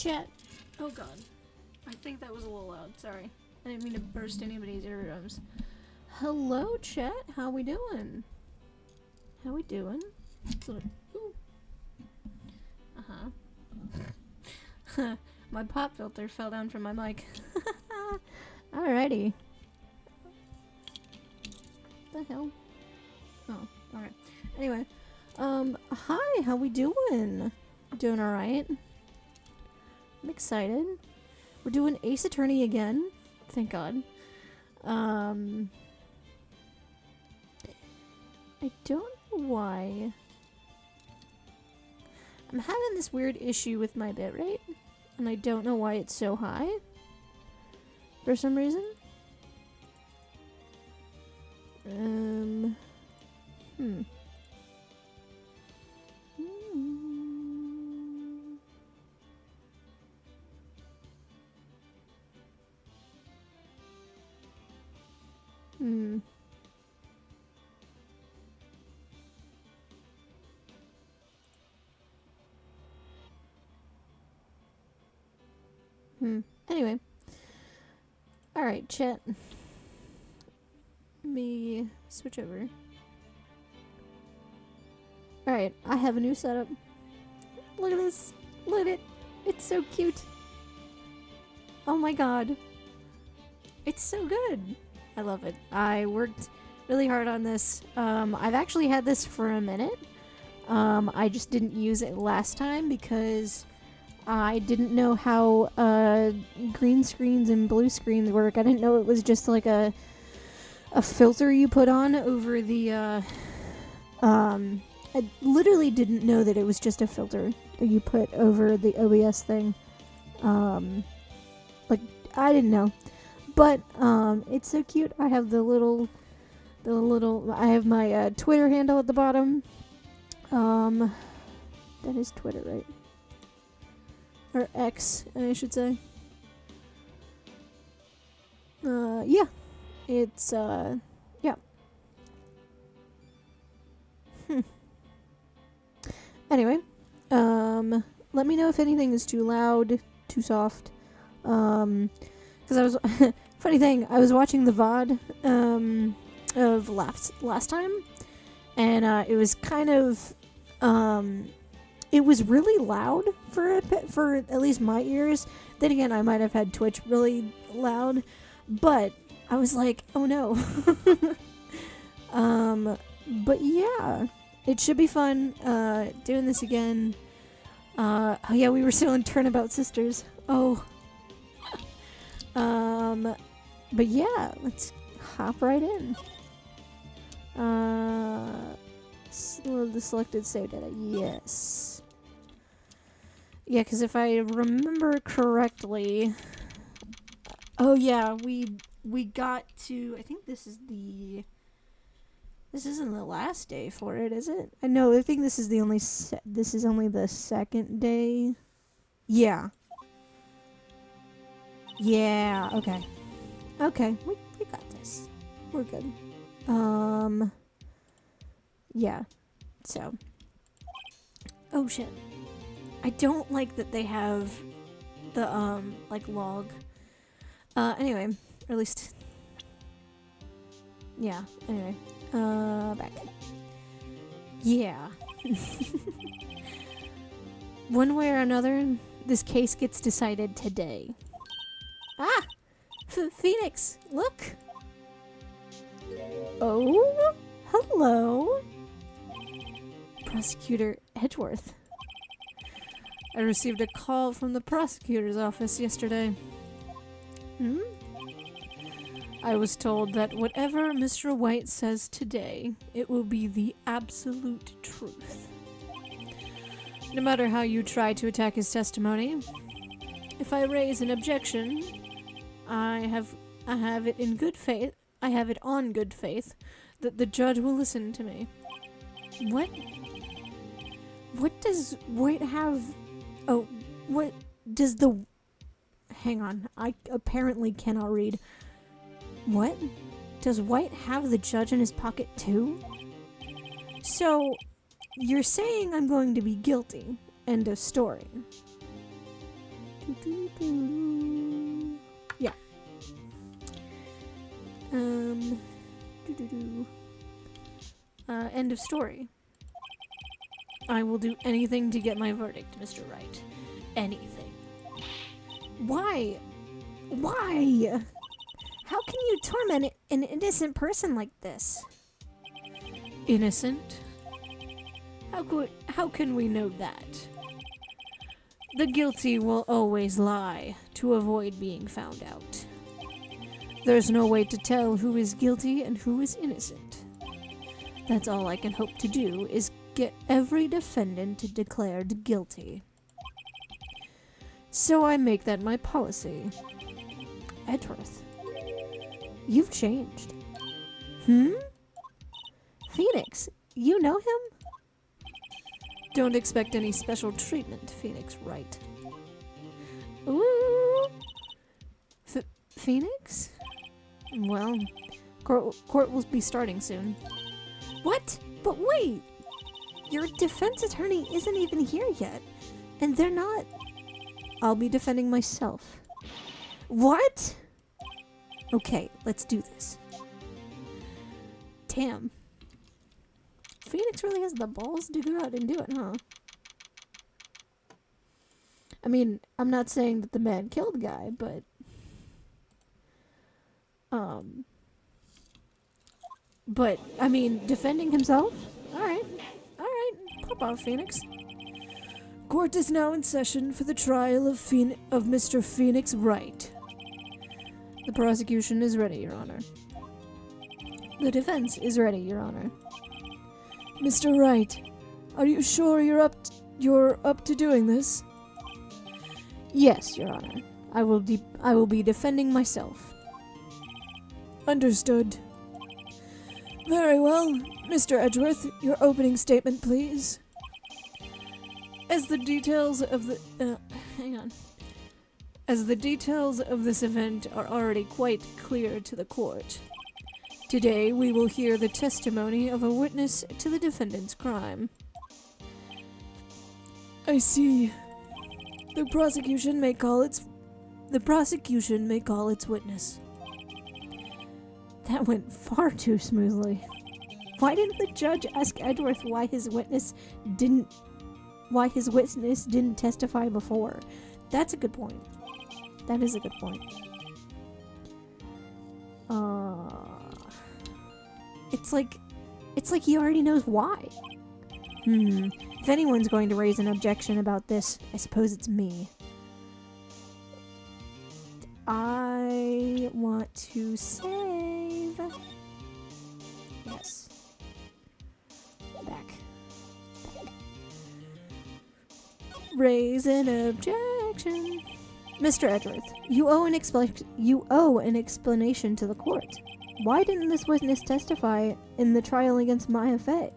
Chat. Oh god. I think that was a little loud. Sorry. I didn't mean to burst anybody's eardrums. Hello, chat. How we doing? How we doing? Ooh. Uh-huh. My pop filter fell down from my mic. Alrighty. What the hell? Oh, alright. Anyway. Hi, how we doing? Doing alright? I'm excited. We're doing Ace Attorney again. Thank God. I don't know why. I'm having this weird issue with my bitrate, and I don't know why it's so high. For some reason. Anyway. Alright, chat. Let me switch over. Alright, I have a new setup. Look at this. Look at it. It's so cute. Oh my god. It's so good. I love it. I worked really hard on this. I've actually had this for a minute. I just didn't use it last time because I didn't know how green screens and blue screens work. I didn't know it was just like a filter you put on over the I literally didn't know that it was just a filter that you put over the OBS thing. Like I didn't know. But it's so cute. I have the little I have my Twitter handle at the bottom. That is Twitter, right? Or X, I should say. Yeah. It's, yeah. Anyway, let me know if anything is too loud, too soft. Because I was, funny thing, I was watching the VOD, of last time, and, it was kind of, it was really loud for at least my ears. Then again, I might have had Twitch really loud, but I was like, oh no. But yeah, it should be fun, doing this again. Oh yeah, we were still in Turnabout Sisters. Oh. But yeah, let's hop right in. The selected save data, yes. Yeah, because if I remember correctly... Oh yeah, we got to... I think this is the... This isn't the last day for it, is it? I know, I think this is the only... this is only the second day. Yeah. Yeah, okay. Okay, we got this. We're good. Yeah. So. Oh shit. I don't like that they have the, like, log. Anyway. Or at least... Yeah, anyway. Back. Yeah. One way or another, this case gets decided today. Ah! Phoenix, look! Oh? Hello? Prosecutor Edgeworth. I received a call from the prosecutor's office yesterday. I was told that whatever Mr. White says today, it will be the absolute truth. No matter how you try to attack his testimony, if I raise an objection, I have it in good faith. I have it on good faith that the judge will listen to me. What? What does White have? Oh, what does the... Hang on, I apparently cannot read. What? Does White have the judge in his pocket too? So, you're saying I'm going to be guilty. End of story. Yeah. End of story. I will do anything to get my verdict, Mr. Wright. Anything. Why? Why? How can you torment an innocent person like this? Innocent? How can we know that? The guilty will always lie to avoid being found out. There's no way to tell who is guilty and who is innocent. That's all I can hope to do is get every defendant declared guilty. So I make that my policy. Edgeworth, you've changed. Phoenix, you know him? Don't expect any special treatment, Phoenix Wright. Ooh! Phoenix? Well, court will be starting soon. What? But wait! Your defense attorney isn't even here yet. And they're not... I'll be defending myself. What? Okay, let's do this. Damn. Phoenix really has the balls to go out and do it, huh? I mean, I'm not saying that the man killed the guy, but... But, I mean, defending himself? Alright. Pop off, Phoenix. Court is now in session for the trial of Mr. Phoenix Wright. The prosecution is ready, Your Honor. The defense is ready, Your Honor. Mr. Wright, are you sure you're up to doing this? Yes, Your Honor. I will be defending myself. Understood. Very well. Mr. Edgeworth, your opening statement, please. As the details of the... As the details of this event are already quite clear to the court, today we will hear the testimony of a witness to the defendant's crime. I see. The prosecution may call its witness. That went far too smoothly. Why didn't the judge ask Edgeworth why his witness didn't testify before? That's a good point. That is a good point. It's like he already knows why. If anyone's going to raise an objection about this, I suppose it's me. I want to save. Yes. Back. Raise an objection. Mr. Edgeworth, you owe an explanation to the court. Why didn't this witness testify in the trial against Maya Fey?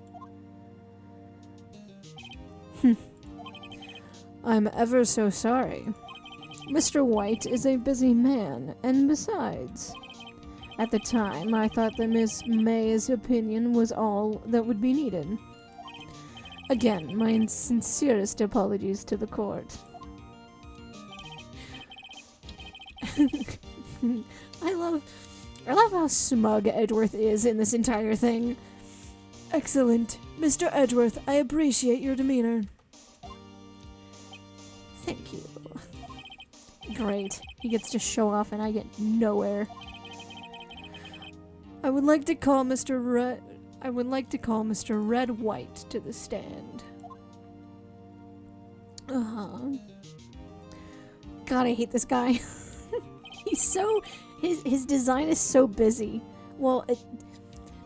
I'm ever so sorry. Mr. White is a busy man, and besides, at the time I thought that Miss May's opinion was all that would be needed. Again, my sincerest apologies to the court. I love how smug Edgeworth is in this entire thing. Excellent. Mr. Edgeworth, I appreciate your demeanor. Thank you. Great. He gets to show off and I get nowhere. I would like to call Mr. Red White to the stand. God, I hate this guy. He's so... His design is so busy. Well,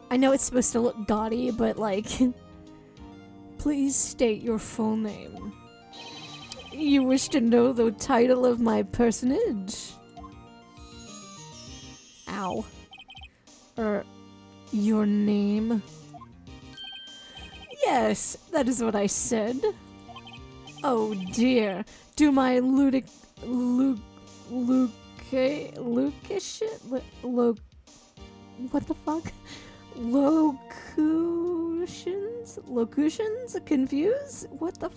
I know it's supposed to look gaudy, but like... Please state your full name. You wish to know the title of my personage? Ow. Your name? Yes, that is what I said. Oh dear. Do my what the fuck? Locutions? Confuse? What the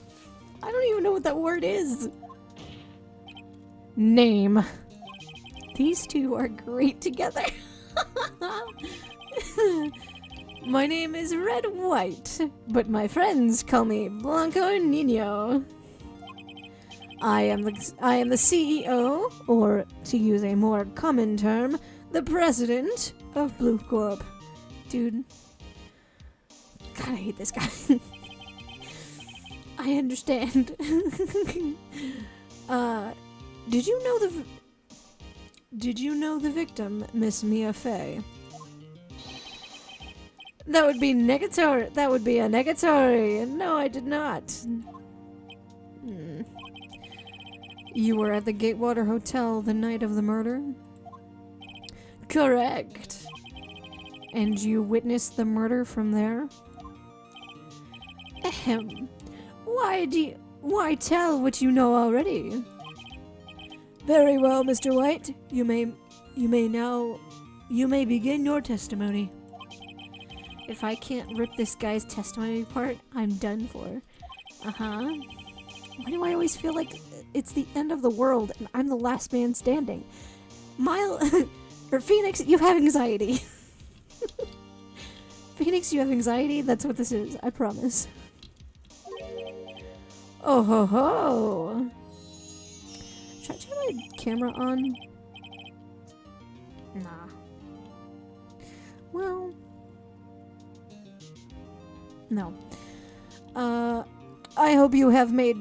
I don't even know what that word is. Name. These two are great together. My name is Red White, but my friends call me Blanco Nino. I am the CEO, or to use a more common term, the president of Blue Corp. Dude. God, I hate this guy. I understand. Did you know the victim, Miss Mia Fey? That would be negatory. That would be a negatory. No, I did not. You were at the Gatewater Hotel the night of the murder? Correct. And you witnessed the murder from there? Ahem. Why tell what you know already? Very well, Mr. White. You may begin your testimony. If I can't rip this guy's testimony apart, I'm done for. Why do I always feel like it's the end of the world and I'm the last man standing? Phoenix, you have anxiety. Phoenix, you have anxiety? That's what this is, I promise. Oh ho ho! Should I turn my camera on? Nah. Well... No. I hope you have made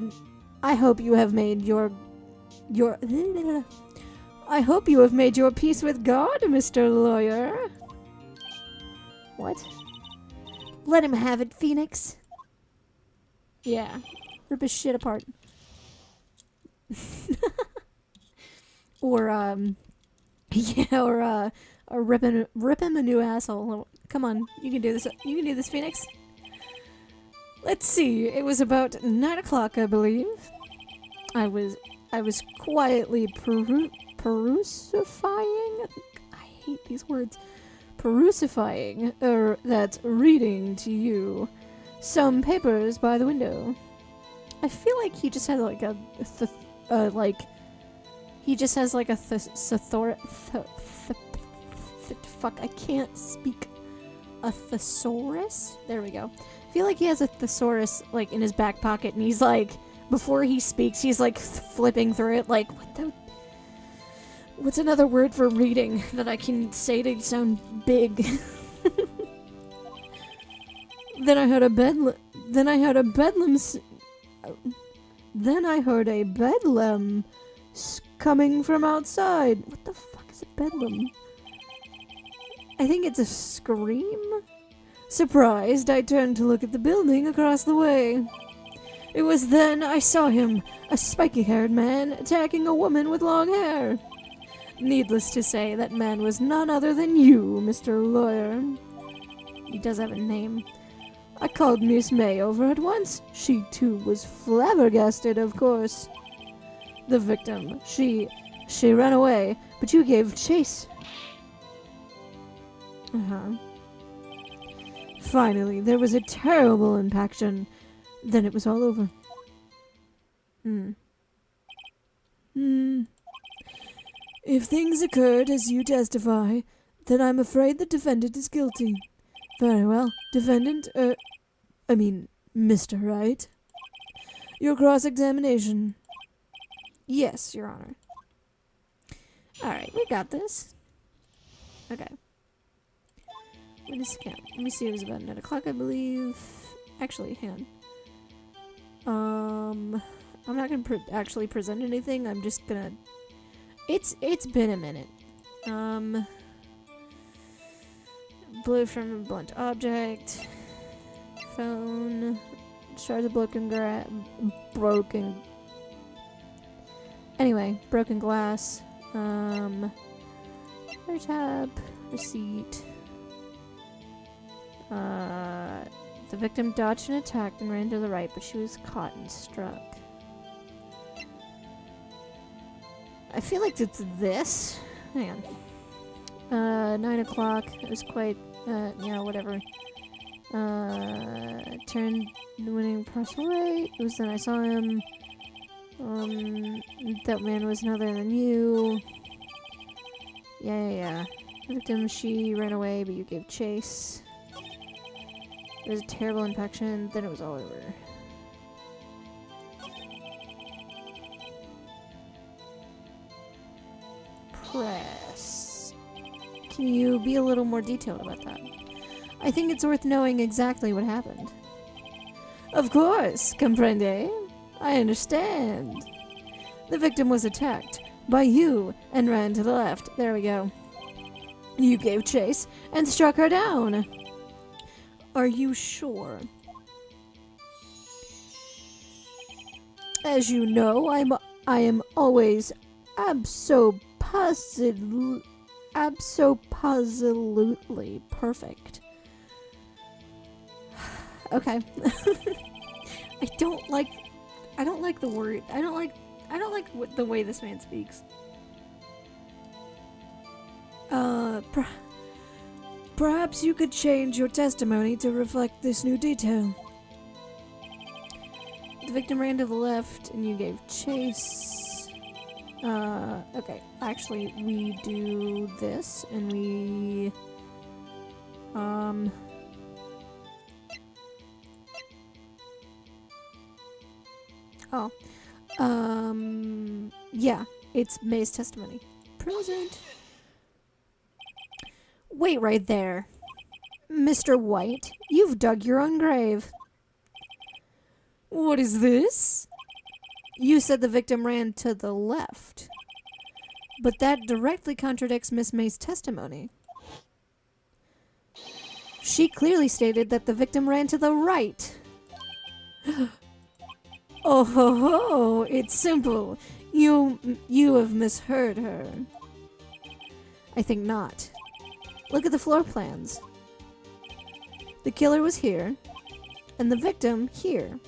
your I hope you have made your peace with God, Mr. Lawyer. What? Let him have it, Phoenix. Yeah. Rip his shit apart. Or rip him a new asshole. Come on, you can do this. You can do this, Phoenix. Let's see. It was about 9 o'clock, I believe. I was quietly perusifying. I hate these words. Perusifying, that's reading to you, some papers by the window. I feel like he just had like a he just has like a fuck, I can't speak. A thesaurus? There we go. I feel like he has a thesaurus like in his back pocket, and he's like, before he speaks, he's like flipping through it, like, what's another word for reading that I can say to sound big? Then I heard a bedlam coming from outside. What the fuck is a bedlam? I think it's a scream. Surprised, I turned to look at the building across the way. It was then I saw him, a spiky-haired man, attacking a woman with long hair. Needless to say, that man was none other than you, Mr. Lawyer. He does have a name. I called Miss May over at once. She, too, was flabbergasted, of course. The victim, she ran away, but you gave chase. Finally, there was a terrible impaction. Then it was all over. If things occurred as you testify, then I'm afraid the defendant is guilty. Very well. Defendant, Mr. Wright. Your cross-examination. Yes, Your Honor. Alright, we got this. Okay. Let me see, it was about 9 o'clock, I believe. Actually, hang on. I'm not gonna actually present anything, I'm just gonna... It's been a minute. Blue from a blunt object. Phone. Shards of broken... Anyway, broken glass. Hair tab. Receipt. The victim dodged an attack and ran to the right, but she was caught and struck. I feel like it's this. Hang on. 9 o'clock. It was quite, yeah, whatever. Turned the winning parcel right. It was then I saw him. That man was none other than you. Yeah. The victim, she ran away, but you gave chase. It was a terrible infection, then it was all over. Press. Can you be a little more detailed about that? I think it's worth knowing exactly what happened. Of course, comprende? I understand. The victim was attacked by you and ran to the left. There we go. You gave chase and struck her down. Are you sure? As you know, I am always absolutely perfect. Okay. I don't like the word. I don't like the way this man speaks. Perhaps you could change your testimony to reflect this new detail. The victim ran to the left and you gave chase. Okay. Actually, we do this and we... Yeah, it's May's testimony. Present. Wait right there. Mr. White, you've dug your own grave. What is this? You said the victim ran to the left. But that directly contradicts Miss May's testimony. She clearly stated that the victim ran to the right. Oh ho ho, it's simple. You have misheard her. I think not. Look at the floor plans. The killer was here, and the victim here.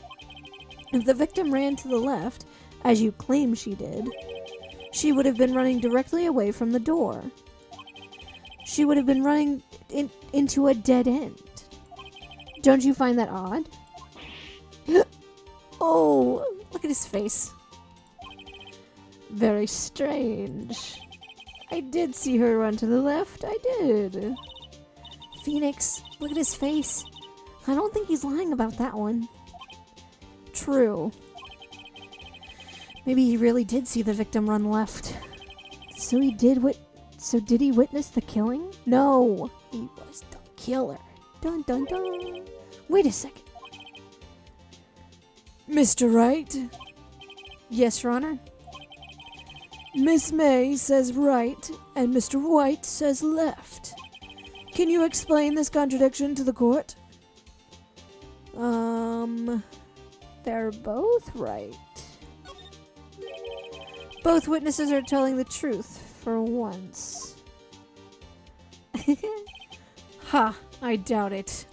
If the victim ran to the left, as you claim she did, she would have been running directly away from the door. She would have been running into a dead end. Don't you find that odd? Oh, look at his face. Very strange. I did see her run to the left, I did. Phoenix, look at his face. I don't think he's lying about that one. True. Maybe he really did see the victim run left. So did he witness the killing? No, he was the killer. Dun dun dun. Wait a second. Mr. Wright? Yes, Your Honor? Miss May says right, and Mr. White says left. Can you explain this contradiction to the court? They're both right. Both witnesses are telling the truth, for once. Ha, I doubt it.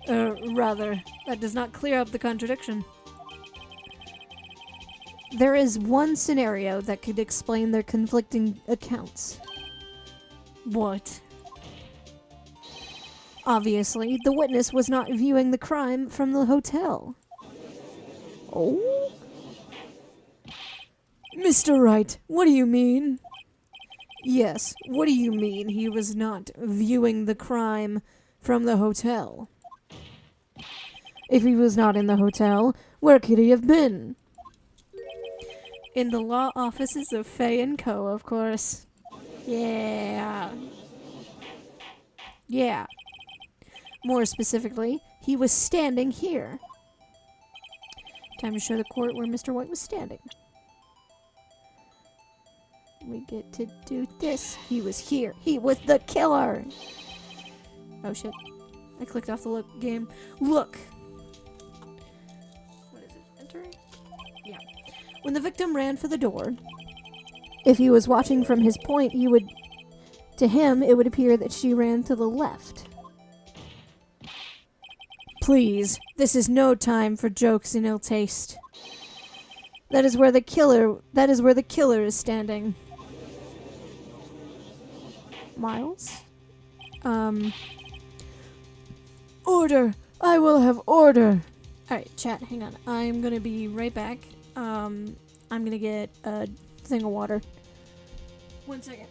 Rather, that does not clear up the contradiction. There is one scenario that could explain their conflicting accounts. What? Obviously, the witness was not viewing the crime from the hotel. Oh? Mr. Wright, what do you mean? Yes, what do you mean he was not viewing the crime from the hotel? If he was not in the hotel, where could he have been? In the law offices of Fay & Co., of course. Yeah. Yeah. More specifically, he was standing here. Time to show the court where Mr. White was standing. We get to do this. He was here. He was the killer. Oh shit. I clicked off the look game. Look. What is it? Enter? Yeah. When the victim ran for the door, if he was watching from his point, to him, it would appear that she ran to the left. Please, this is no time for jokes and ill taste. That is where the killer is standing. Miles? Order! I will have order! Alright, chat, hang on. I'm gonna be right back. I'm gonna get a thing of water. 1 second.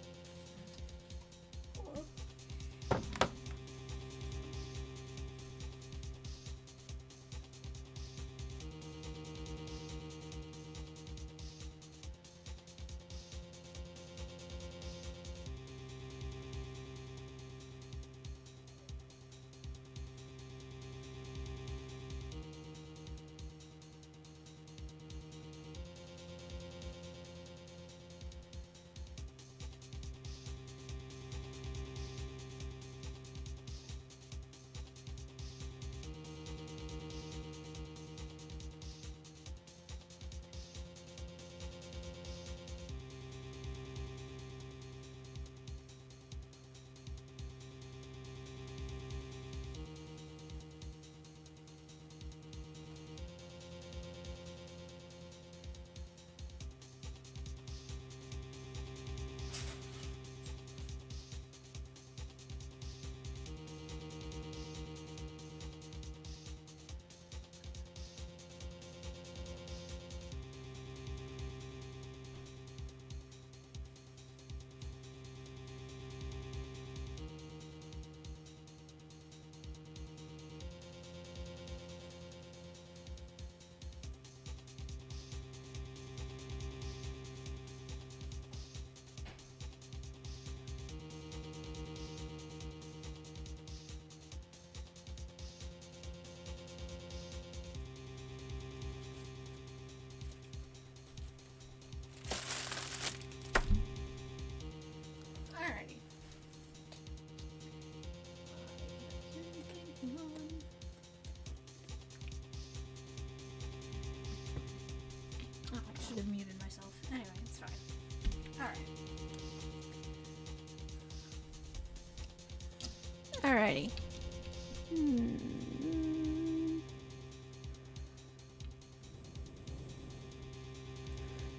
Should have muted myself. Anyway, it's fine. Alright. Alrighty.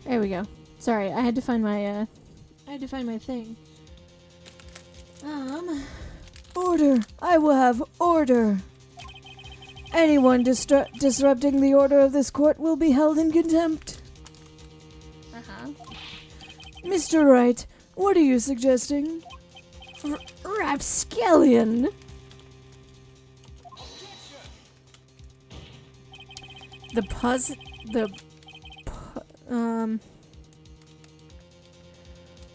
There we go. Sorry, I had to find my thing. Order! I will have order! Anyone disrupting the order of this court will be held in contempt. Mr. Wright, what are you suggesting? Rapscallion! The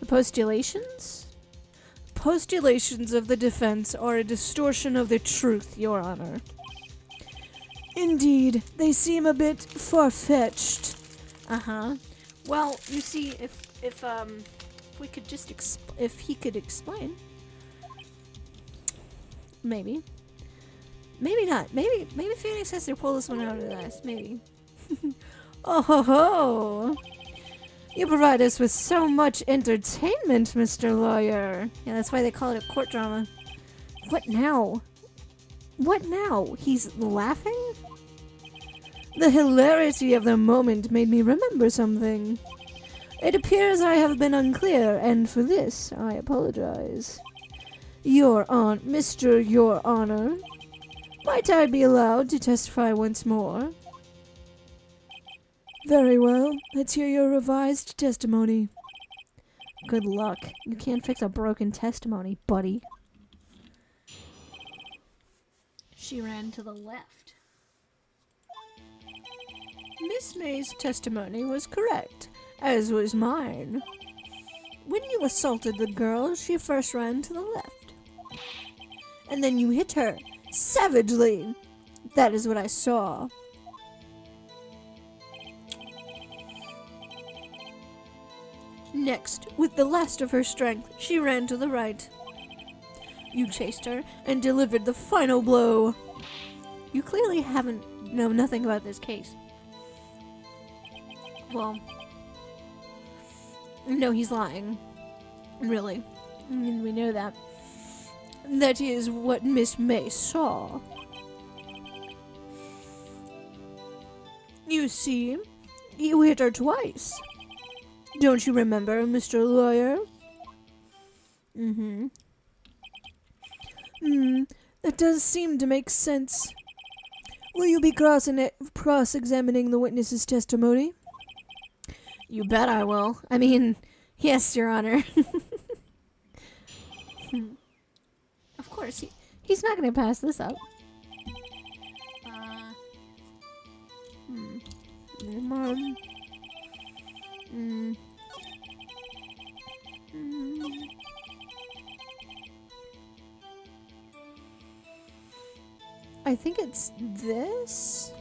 postulations? Postulations of the defense are a distortion of the truth, Your Honor. Indeed, they seem a bit far-fetched. Well, you see, if we could just if he could explain, maybe not. Maybe Phoenix has to pull this one out of the ass. Maybe. Oh ho ho! You provide us with so much entertainment, Mr. Lawyer. Yeah, that's why they call it a court drama. What now? What now? He's laughing? The hilarity of the moment made me remember something. It appears I have been unclear, and for this I apologize. Your Honor, might I be allowed to testify once more? Very well. Let's hear your revised testimony. Good luck. You can't fix a broken testimony, buddy. She ran to the left. Miss May's testimony was correct, as was mine. When you assaulted the girl, she first ran to the left. And then you hit her, savagely. That is what I saw. Next, with the last of her strength, she ran to the right. You chased her and delivered the final blow. You clearly know nothing about this case. Well, no, he's lying. Really. I mean, we know that. That is what Miss May saw. You see, you hit her twice. Don't you remember, Mr. Lawyer? That does seem to make sense. Will you be cross-examining the witness's testimony? You bet I will. I mean, yes, Your Honor. Of course, he's not going to pass this up. Come on. I think it's this.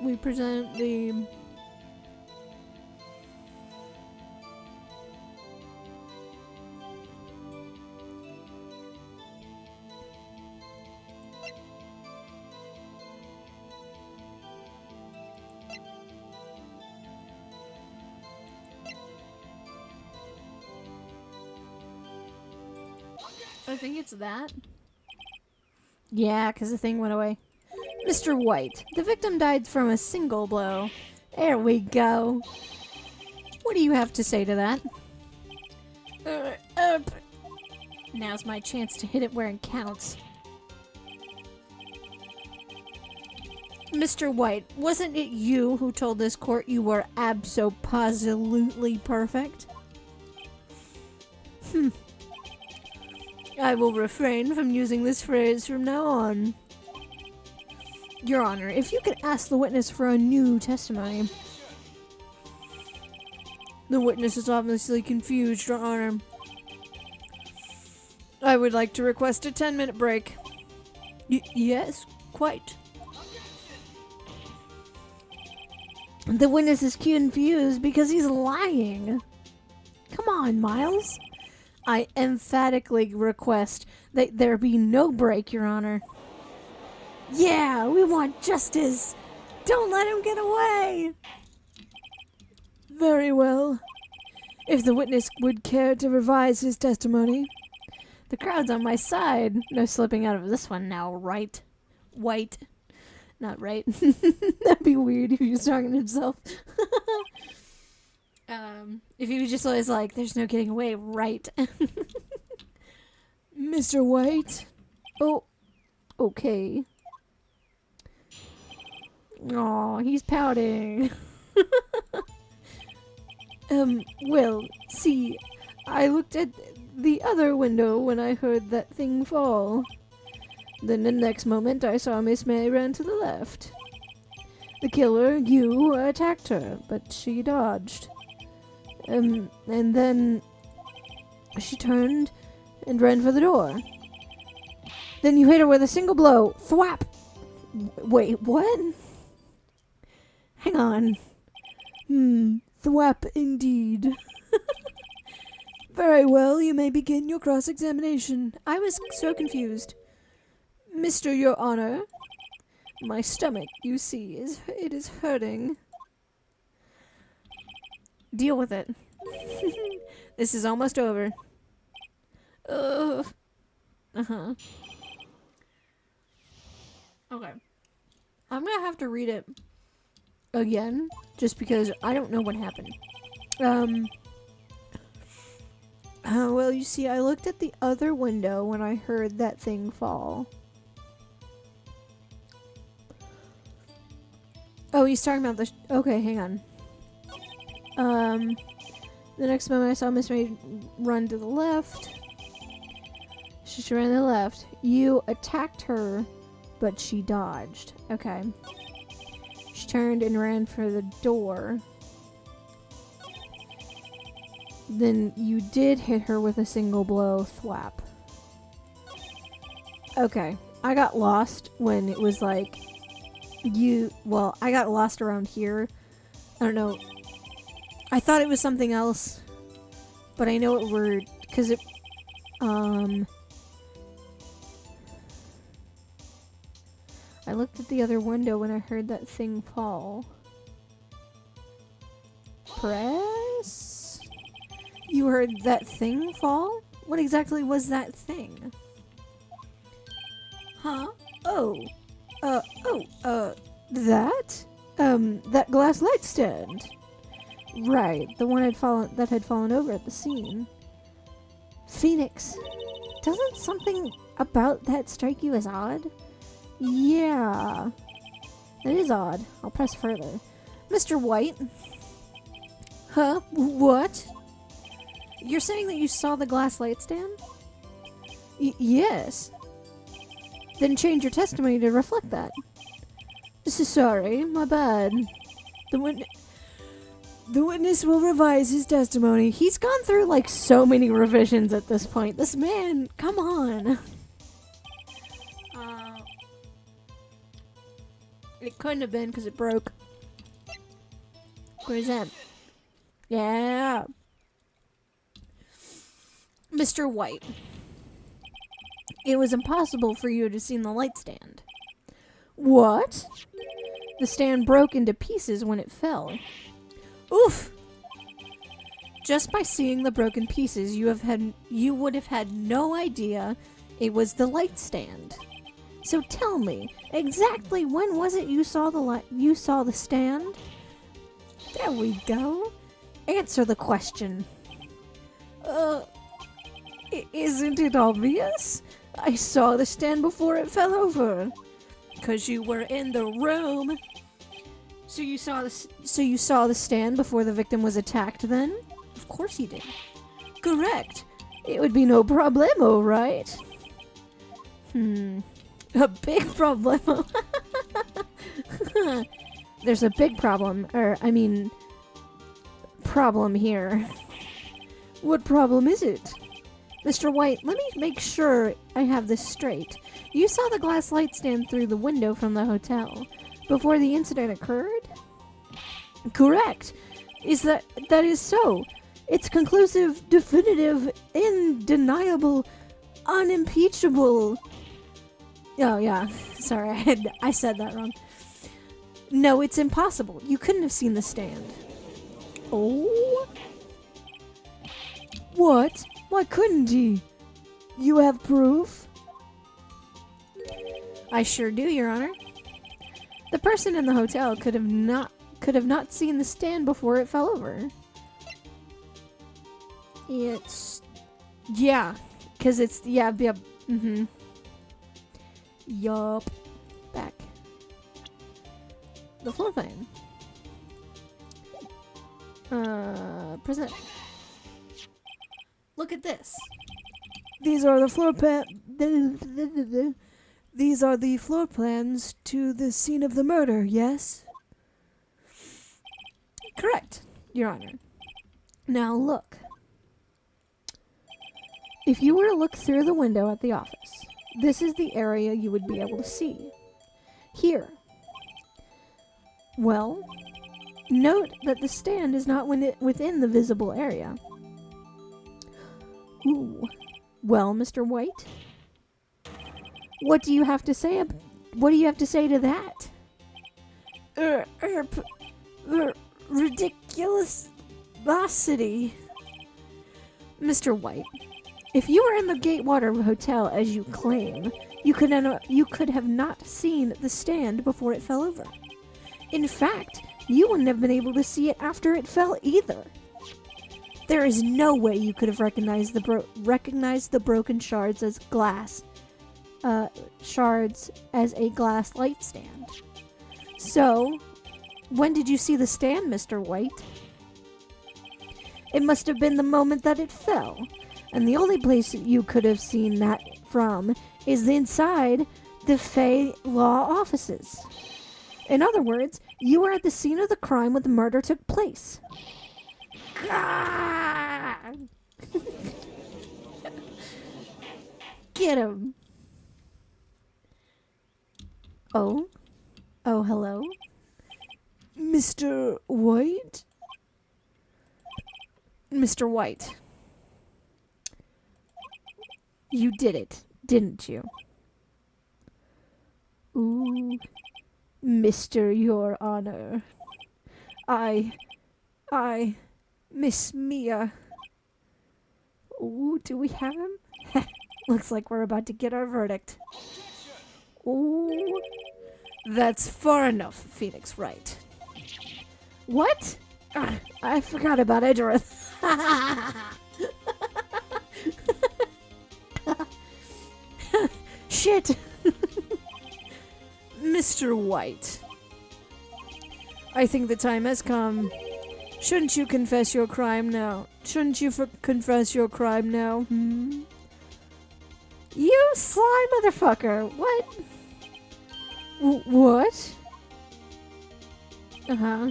We present the... I think it's that. Yeah, because the thing went away. Mr. White, the victim died from a single blow. There we go. What do you have to say to that? Now's my chance to hit it where it counts. Mr. White, wasn't it you who told this court you were abso-positively perfect? I will refrain from using this phrase from now on. Your Honor, if you could ask the witness for a new testimony. The witness is obviously confused, Your Honor. I would like to request a 10-minute break. Yes, quite. The witness is confused because he's lying. Come on, Miles. I emphatically request that there be no break, Your Honor. Yeah, we want justice. Don't let him get away. Very well. If the witness would care to revise his testimony. The crowd's on my side. No slipping out of this one now, right? White. Not right. That'd be weird if he was talking to himself. If he was just always like, there's no getting away, right? Mr. White? Oh, okay. Aw, he's pouting. Well, see, I looked at the other window when I heard that thing fall. Then the next moment I saw Miss May ran to the left. The killer, you, attacked her, but she dodged. And then she turned and ran for the door. Then you hit her with a single blow. Thwap! Wait, what? Hang on. Thwap indeed. Very well, you may begin your cross-examination. I was so confused. Mr. Your Honor, my stomach, you see, it is hurting. Deal with it. This is almost over. Ugh. Uh-huh. Okay. I'm gonna have to read it again, just because I don't know what happened. Well, you see, I looked at the other window when I heard that thing fall. Oh, he's talking about the... okay, hang on. The next moment I saw Miss May run to the left. She ran to the left. You attacked her, but she dodged. Okay. She turned and ran for the door. Then you did hit her with a single blow, thwap. Okay. I got lost when it was like... well, I got lost around here. I don't know. I thought it was something else, but I know it were, because it, I looked at the other window when I heard that thing fall. Press? You heard that thing fall? What exactly was that thing? Huh? That? That glass light stand. Right, the one that had fallen over at the scene. Phoenix, doesn't something about that strike you as odd? Yeah. That is odd. I'll press further. Mr. White? Huh? What? You're saying that you saw the glass light stand? Yes. Then change your testimony to reflect that. Sorry, my bad. The witness will revise his testimony. He's gone through like so many revisions at this point. This man, come on. It couldn't have been because it broke. What is that? Yeah. Mr. White, it was impossible for you to have seen the light stand. What? The stand broke into pieces when it fell. Oof. Just by seeing the broken pieces, you would have had no idea it was the light stand. So tell me, exactly when was it you saw the stand? There we go. Answer the question. Isn't it obvious? I saw the stand before it fell over. 'Cause you were in the room. So you saw the stand before the victim was attacked then? Of course he did. Correct. It would be no problemo, right? A big problemo. There's a big problem, problem here. What problem is it? Mr. White, let me make sure I have this straight. You saw the glass light stand through the window from the hotel before the incident occurred? Correct. That is so. It's conclusive, definitive, undeniable, unimpeachable. Oh yeah, sorry, I said that wrong. No, it's impossible. You couldn't have seen the stand. Oh? What? Why couldn't he? You have proof? I sure do, Your Honor. The person in the hotel could have not seen the stand before it fell over. Yup. Back. The floor plan. Present. Look at this. These are the These are the floor plans to the scene of the murder, yes? Correct, Your Honor. Now look. If you were to look through the window at the office, this is the area you would be able to see. Here. Well, note that the stand is not within the visible area. Ooh. Well, Mr. White? What do you have to say? What do you have to say to that? Ridiculosity. Mr. White, if you were in the Gatewater Hotel as you claim, you could have not seen the stand before it fell over. In fact, you wouldn't have been able to see it after it fell either. There is no way you could have recognized the broken shards as a glass light stand. So, when did you see the stand, Mr. White? It must have been the moment that it fell, and the only place you could have seen that from is inside the Fay Law offices. In other words, you were at the scene of the crime when the murder took place. Get him. Oh, hello? Mr. White? Mr. White, you did it, didn't you? Ooh, Mr. Your Honor. I, Miss Mia. Ooh, do we have him? Looks like we're about to get our verdict. Ooh. That's far enough, Phoenix Wright. What? I forgot about Edgeworth. Shit. Mr. White, I think the time has come. Shouldn't you confess your crime now? Shouldn't you confess your crime now? You sly motherfucker. What? What? Uh-huh.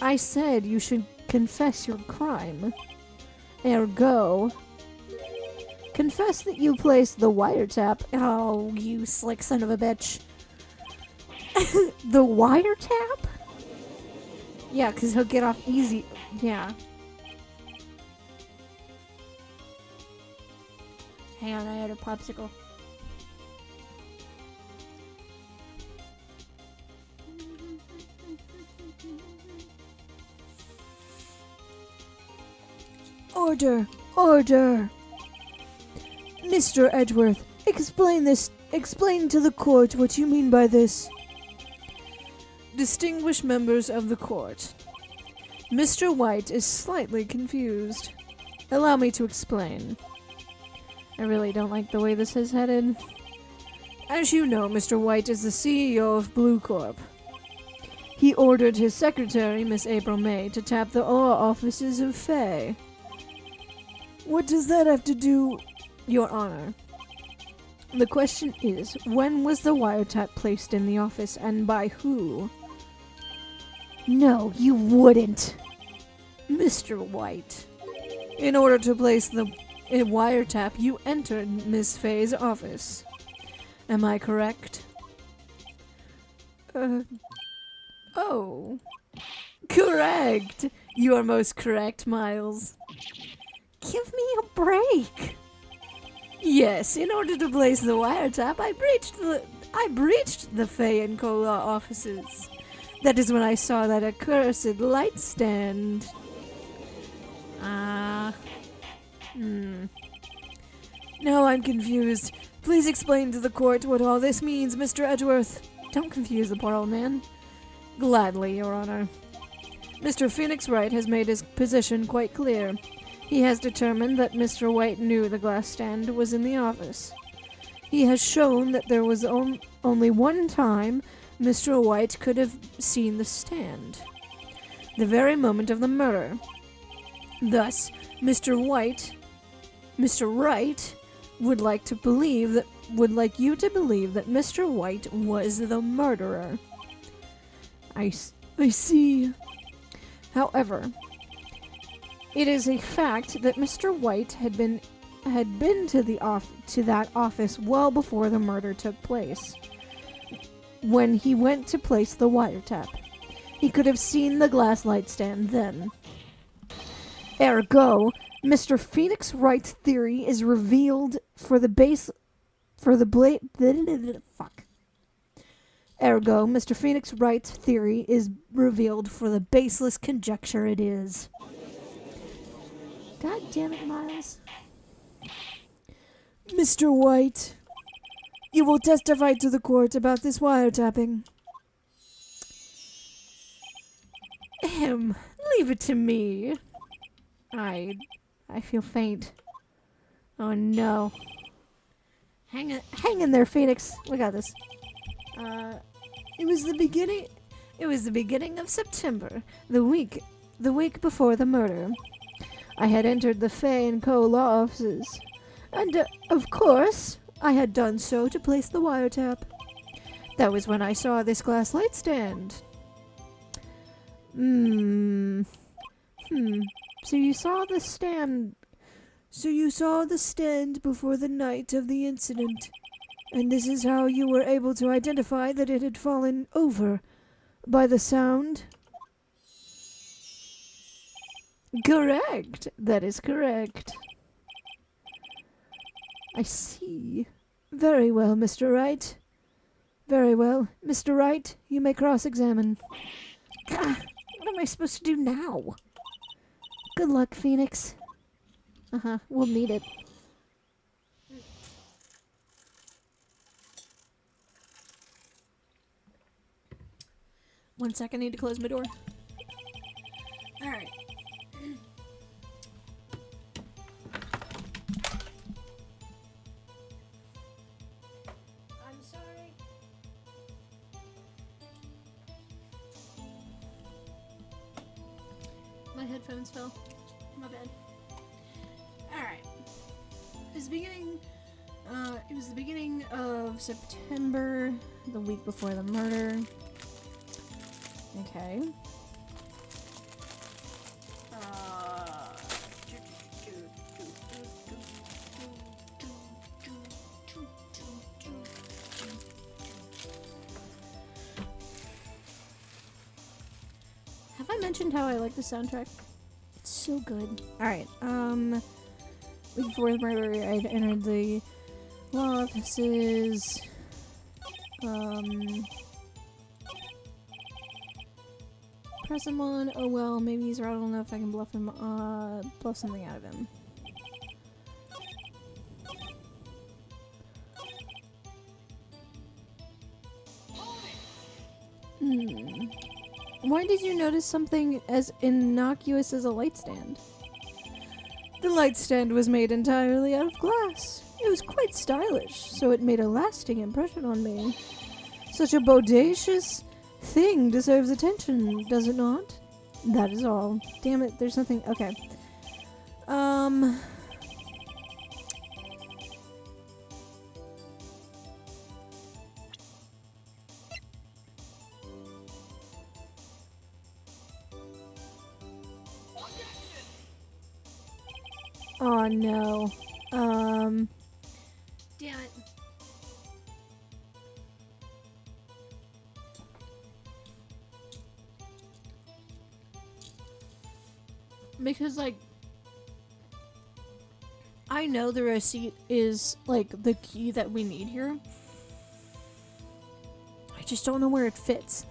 I said you should confess your crime. Ergo, confess that you placed the wiretap. Oh, you slick son of a bitch. The wiretap? Yeah, because he'll get off easy. Yeah. Hang on, I had a popsicle. Order! Order! Mr. Edgeworth, explain to the court what you mean by this. Distinguished members of the court, Mr. White is slightly confused. Allow me to explain. I really don't like the way this is headed. As you know, Mr. White is the CEO of Blue Corp. He ordered his secretary, Miss April May, to tap the law offices of Faye. What does that have to do, Your Honor? The question is, when was the wiretap placed in the office and by who? No, you wouldn't. Mr. White. In order to place the wiretap, you entered Miss Faye's office. Am I correct? Oh. Correct! You are most correct, Miles. Give me a break! Yes, in order to place the wiretap, I breached the Faye and Co. law offices. That is when I saw that accursed light stand. Now I'm confused. Please explain to the court what all this means, Mr. Edgeworth. Don't confuse the poor old man. Gladly, Your Honor. Mr. Phoenix Wright has made his position quite clear. He has determined that Mr. White knew the glass stand was in the office. He has shown that there was only one time Mr. White could have seen the stand. The very moment of the murder. Thus, Mr. Wright would like you to believe that Mr. White was the murderer. I see. However, it is a fact that Mr. White had been to that office well before the murder took place. When he went to place the wiretap, he could have seen the glass light stand then. Ergo, Mr. Phoenix Wright's theory is revealed Ergo, Mr. Phoenix Wright's theory is revealed for the baseless conjecture it is. God damn it, Miles. Mr. White, you will testify to the court about this wiretapping. Leave it to me. I feel faint. Oh no. Hang in there, Phoenix. We got this. It was the beginning of September, the week before the murder. I had entered the Faye and Co. law offices, and of course, I had done so to place the wiretap. That was when I saw this glass light stand. So you saw the stand before the night of the incident, and this is how you were able to identify that it had fallen over by the sound? Correct. That is correct. I see. Very well, Mr. Wright. Very well. Mr. Wright, you may cross-examine. What am I supposed to do now? Good luck, Phoenix. We'll need it. One sec, I need to close my door. Alright. I'm sorry. headphones fell. My bad. Alright. It was the beginning of September, the week before the murder. Okay. Have I mentioned how I like the soundtrack? It's so good. Alright, week before the murder, I'd entered the law offices. Press him on. Oh well, maybe he's rattled enough I can bluff him, bluff something out of him. Why did you notice something as innocuous as a light stand? The light stand was made entirely out of glass. It was quite stylish, so it made a lasting impression on me. Such a bodacious thing deserves attention, does it not? That is all. Damn it, there's nothing. Okay. Oh no. Damn it. Because, like, I know the receipt is, like, the key that we need here. I just don't know where it fits.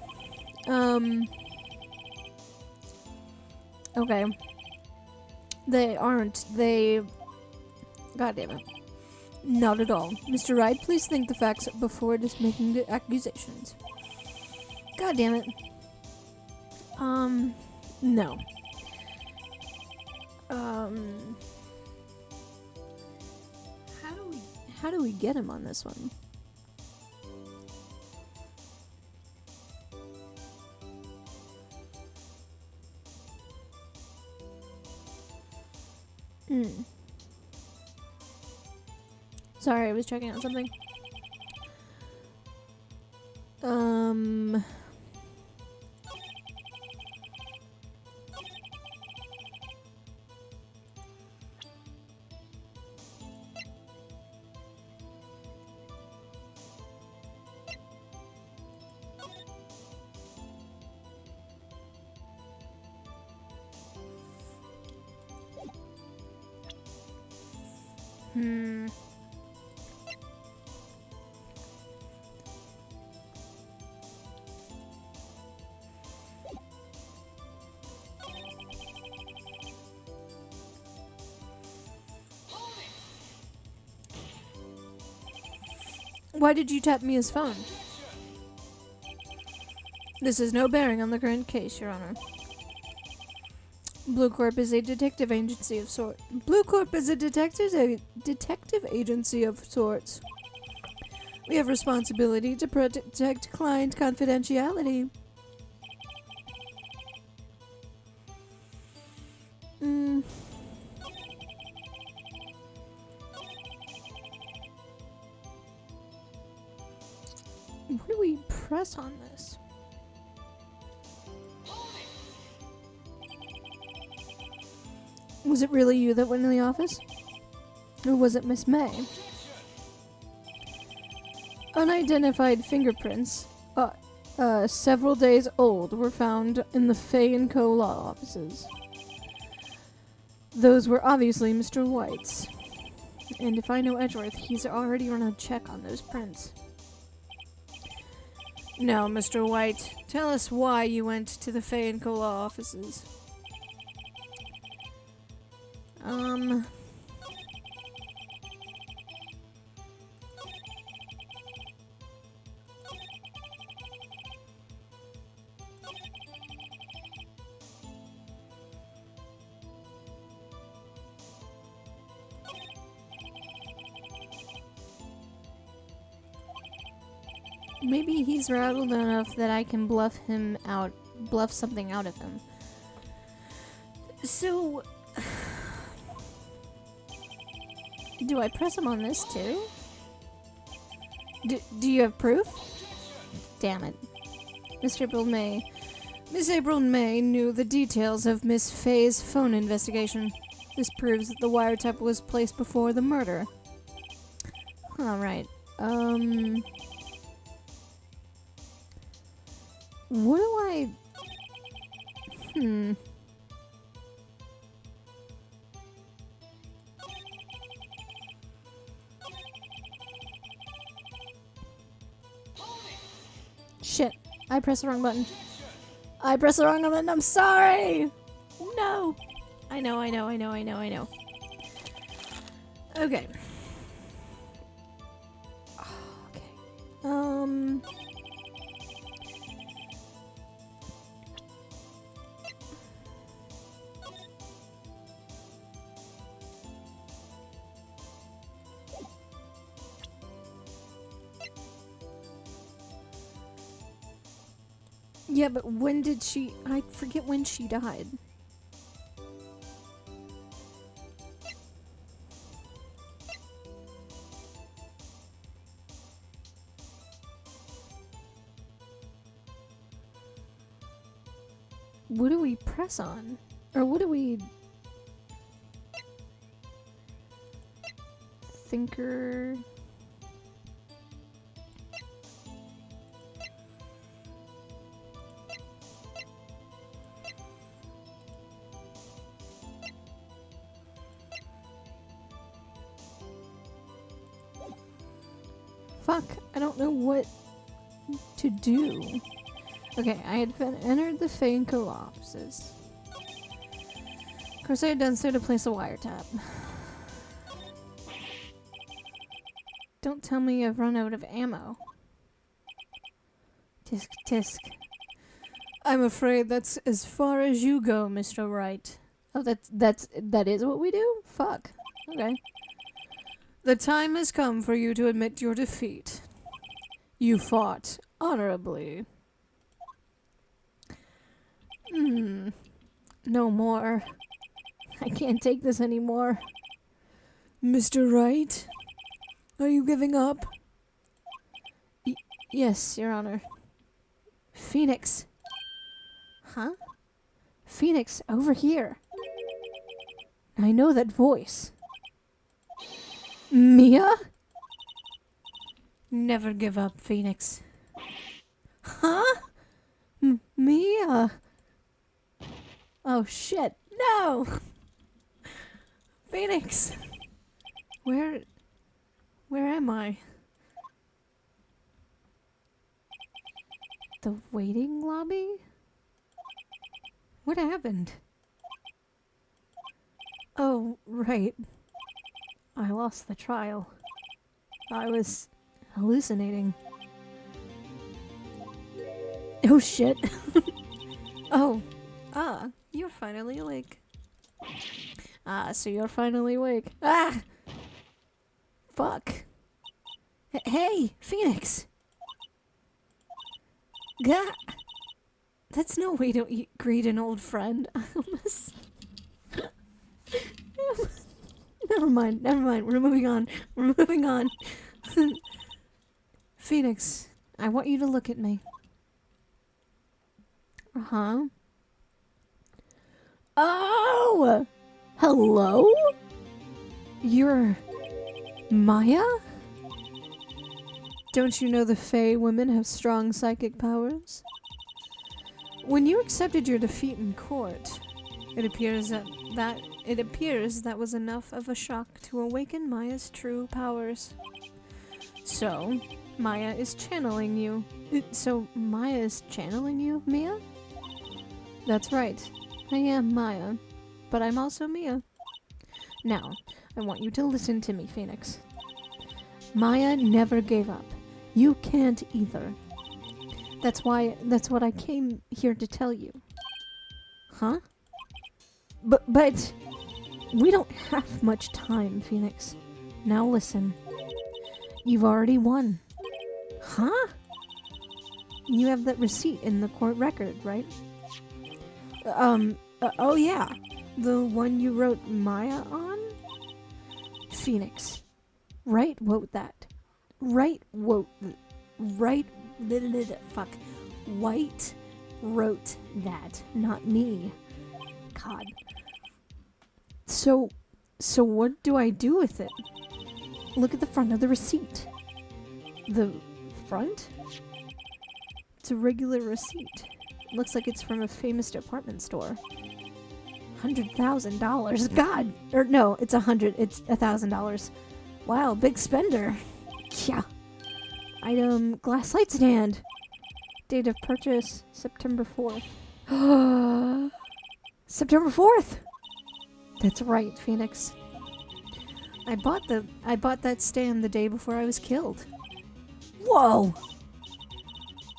Okay. They aren't. God damn it. Not at all. Mr. Wright, please think the facts before just making the accusations. God damn it. No. How do we get him on this one? Sorry, I was checking out something. Why did you tap Mia's phone? This has no bearing on the current case, Your Honor. Blue Corp is a detective agency of sorts. Blue Corp is a detective agency of sorts. We have responsibility to protect client confidentiality. What do we press on this? Was it really you that went in the office? Or was it Miss May? Unidentified fingerprints, several days old, were found in the Fay & Co. law offices. Those were obviously Mr. White's. And if I know Edgeworth, he's already run a check on those prints. Now, Mr. White, tell us why you went to the Fay & Co. law offices. Maybe he's rattled enough that I can bluff something out of him. So... do I press him on this too? Do you have proof? Damn it. Miss April May. Miss April May knew the details of Miss Faye's phone investigation. This proves that the wiretap was placed before the murder. Alright. What do I... Shit. I pressed the wrong button. I pressed the wrong button. I'm sorry! No! I know. Okay. Okay. Yeah, but when did she... I forget when she died. What do we press on? Or what do we... Thinker... Fuck, I don't know what to do. Okay, I had entered the Fanco offices. Of course, I had done so to place a wiretap. Don't tell me I've run out of ammo. Tisk tisk. I'm afraid that's as far as you go, Mr. Wright. Oh, that is what we do? Fuck. Okay. The time has come for you to admit your defeat. You fought honorably. No more. I can't take this anymore. Mr. Wright? Are you giving up? Yes, Your Honor. Phoenix. Huh? Phoenix, over here. I know that voice. Mia? Never give up, Phoenix. Huh? Mia? Oh shit, no! Phoenix! Where am I? The waiting lobby? What happened? Oh, right. I lost the trial. I was hallucinating. Oh shit. Oh. You're finally awake. So you're finally awake. Ah! Fuck. Hey, Phoenix! Gah! That's no way to greet an old friend. I almost... Never mind. We're moving on. Phoenix, I want you to look at me. Uh-huh. Oh! Hello? You're... Maya? Don't you know the Fae women have strong psychic powers? When you accepted your defeat in court, it appears that was enough of a shock to awaken Maya's true powers. So, Maya is channeling you. Maya is channeling you, Mia? That's right. I am Maya, but I'm also Mia. Now, I want you to listen to me, Phoenix. Maya never gave up. You can't either. That's what I came here to tell you. Huh? But we don't have much time, Phoenix. Now listen. You've already won. Huh? You have that receipt in the court record, right? Oh yeah. The one you wrote Maya on? Phoenix. Wright wrote that. Wright wrote... Wright... Fuck. White wrote that, not me. God. So what do I do with it? Look at the front of the receipt. The front? It's a regular receipt. Looks like it's from a famous department store. $100,000. God! Or no, it's $1,000. Wow, big spender. Yeah. Item, glass light stand. Date of purchase, September 4th. September 4th! That's right, Phoenix. I bought that stand the day before I was killed. Whoa!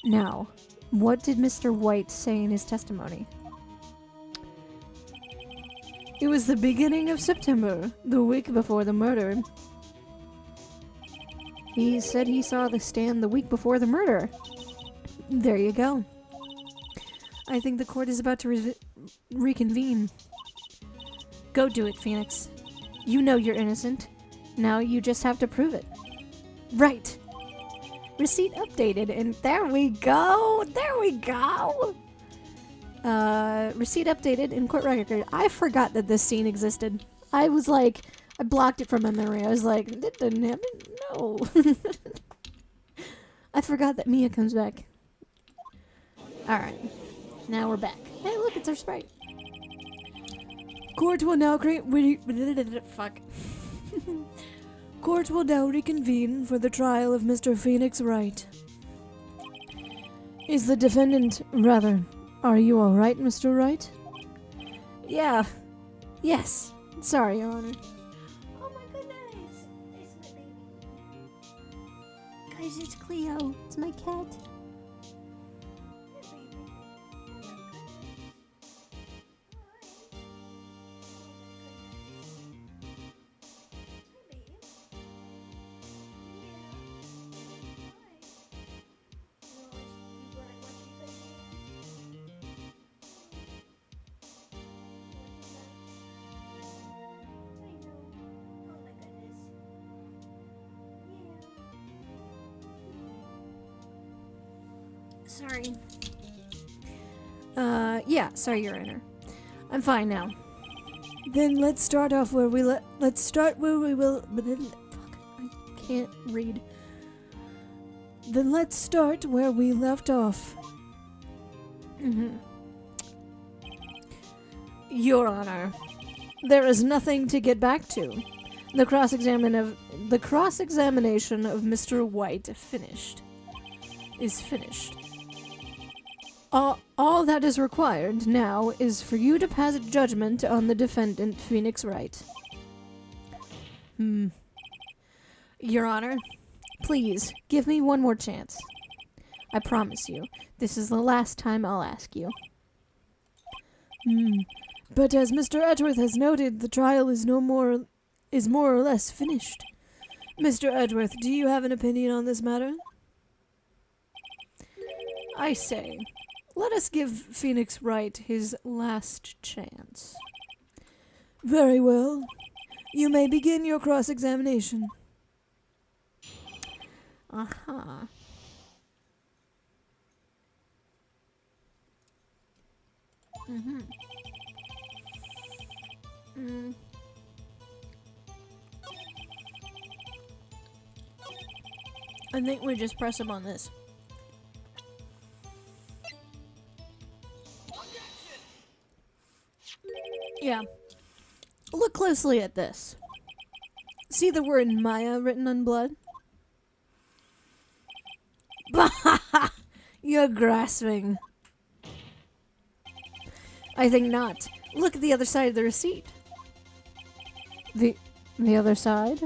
Now, what did Mr. White say in his testimony? It was the beginning of September, the week before the murder. He said he saw the stand the week before the murder. There you go. I think the court is about to reconvene. Go do it, Phoenix. You know you're innocent. Now you just have to prove it. Right. Receipt updated, and there we go! There we go! Receipt updated in court record. I forgot that this scene existed. I was like, I blocked it from my memory. I was like, that didn't happen? No. I forgot that Mia comes back. Alright. Now we're back. Hey, look, it's our sprite. Court will now fuck. Court will now reconvene for the trial of Mr. Phoenix Wright. Is the defendant... Rather, are you alright, Mr. Wright? Yeah. Yes. Sorry, Your Honor. Oh my goodness! It's my baby. Guys, it's Cleo. It's my cat. Sorry. Yeah, sorry, Your Honor. I'm fine now. Then let's start off where we let's start where we will... Fuck, I can't read. Then let's start where we left off. Your Honor, there is nothing to get back to. The cross-examination of Mr. White is finished. All that is required now is for you to pass judgment on the defendant, Phoenix Wright. Your Honor, please, give me one more chance. I promise you, this is the last time I'll ask you. But as Mr. Edgeworth has noted, the trial is more or less finished. Mr. Edgeworth, do you have an opinion on this matter? I say, let us give Phoenix Wright his last chance. Very well. You may begin your cross-examination. Aha. I think we just press him on this. Yeah. Look closely at this. See the word Maya written on blood? Bah! You're grasping. I think not. Look at the other side of the receipt. The other side?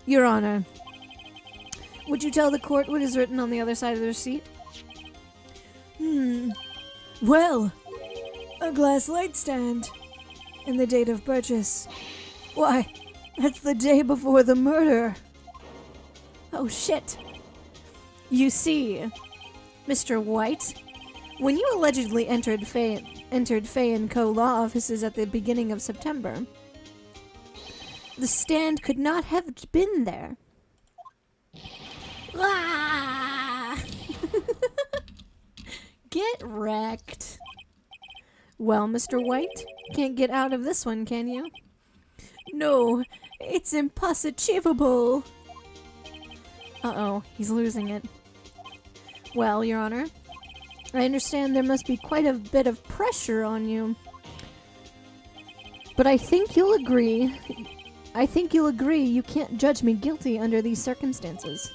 Your Honor, would you tell the court what is written on the other side of the receipt? Well, a glass light stand. And the date of purchase. Why, that's the day before the murder. Oh shit. You see, Mr. White, When you allegedly entered Fay & Co. law offices at the beginning of September, the stand could not have been there. Ah! Get wrecked. Well, Mr. White, can't get out of this one, can you? No, it's impossible. Uh-oh, he's losing it. Well, Your Honor, I understand there must be quite a bit of pressure on you. But I think you'll agree you can't judge me guilty under these circumstances.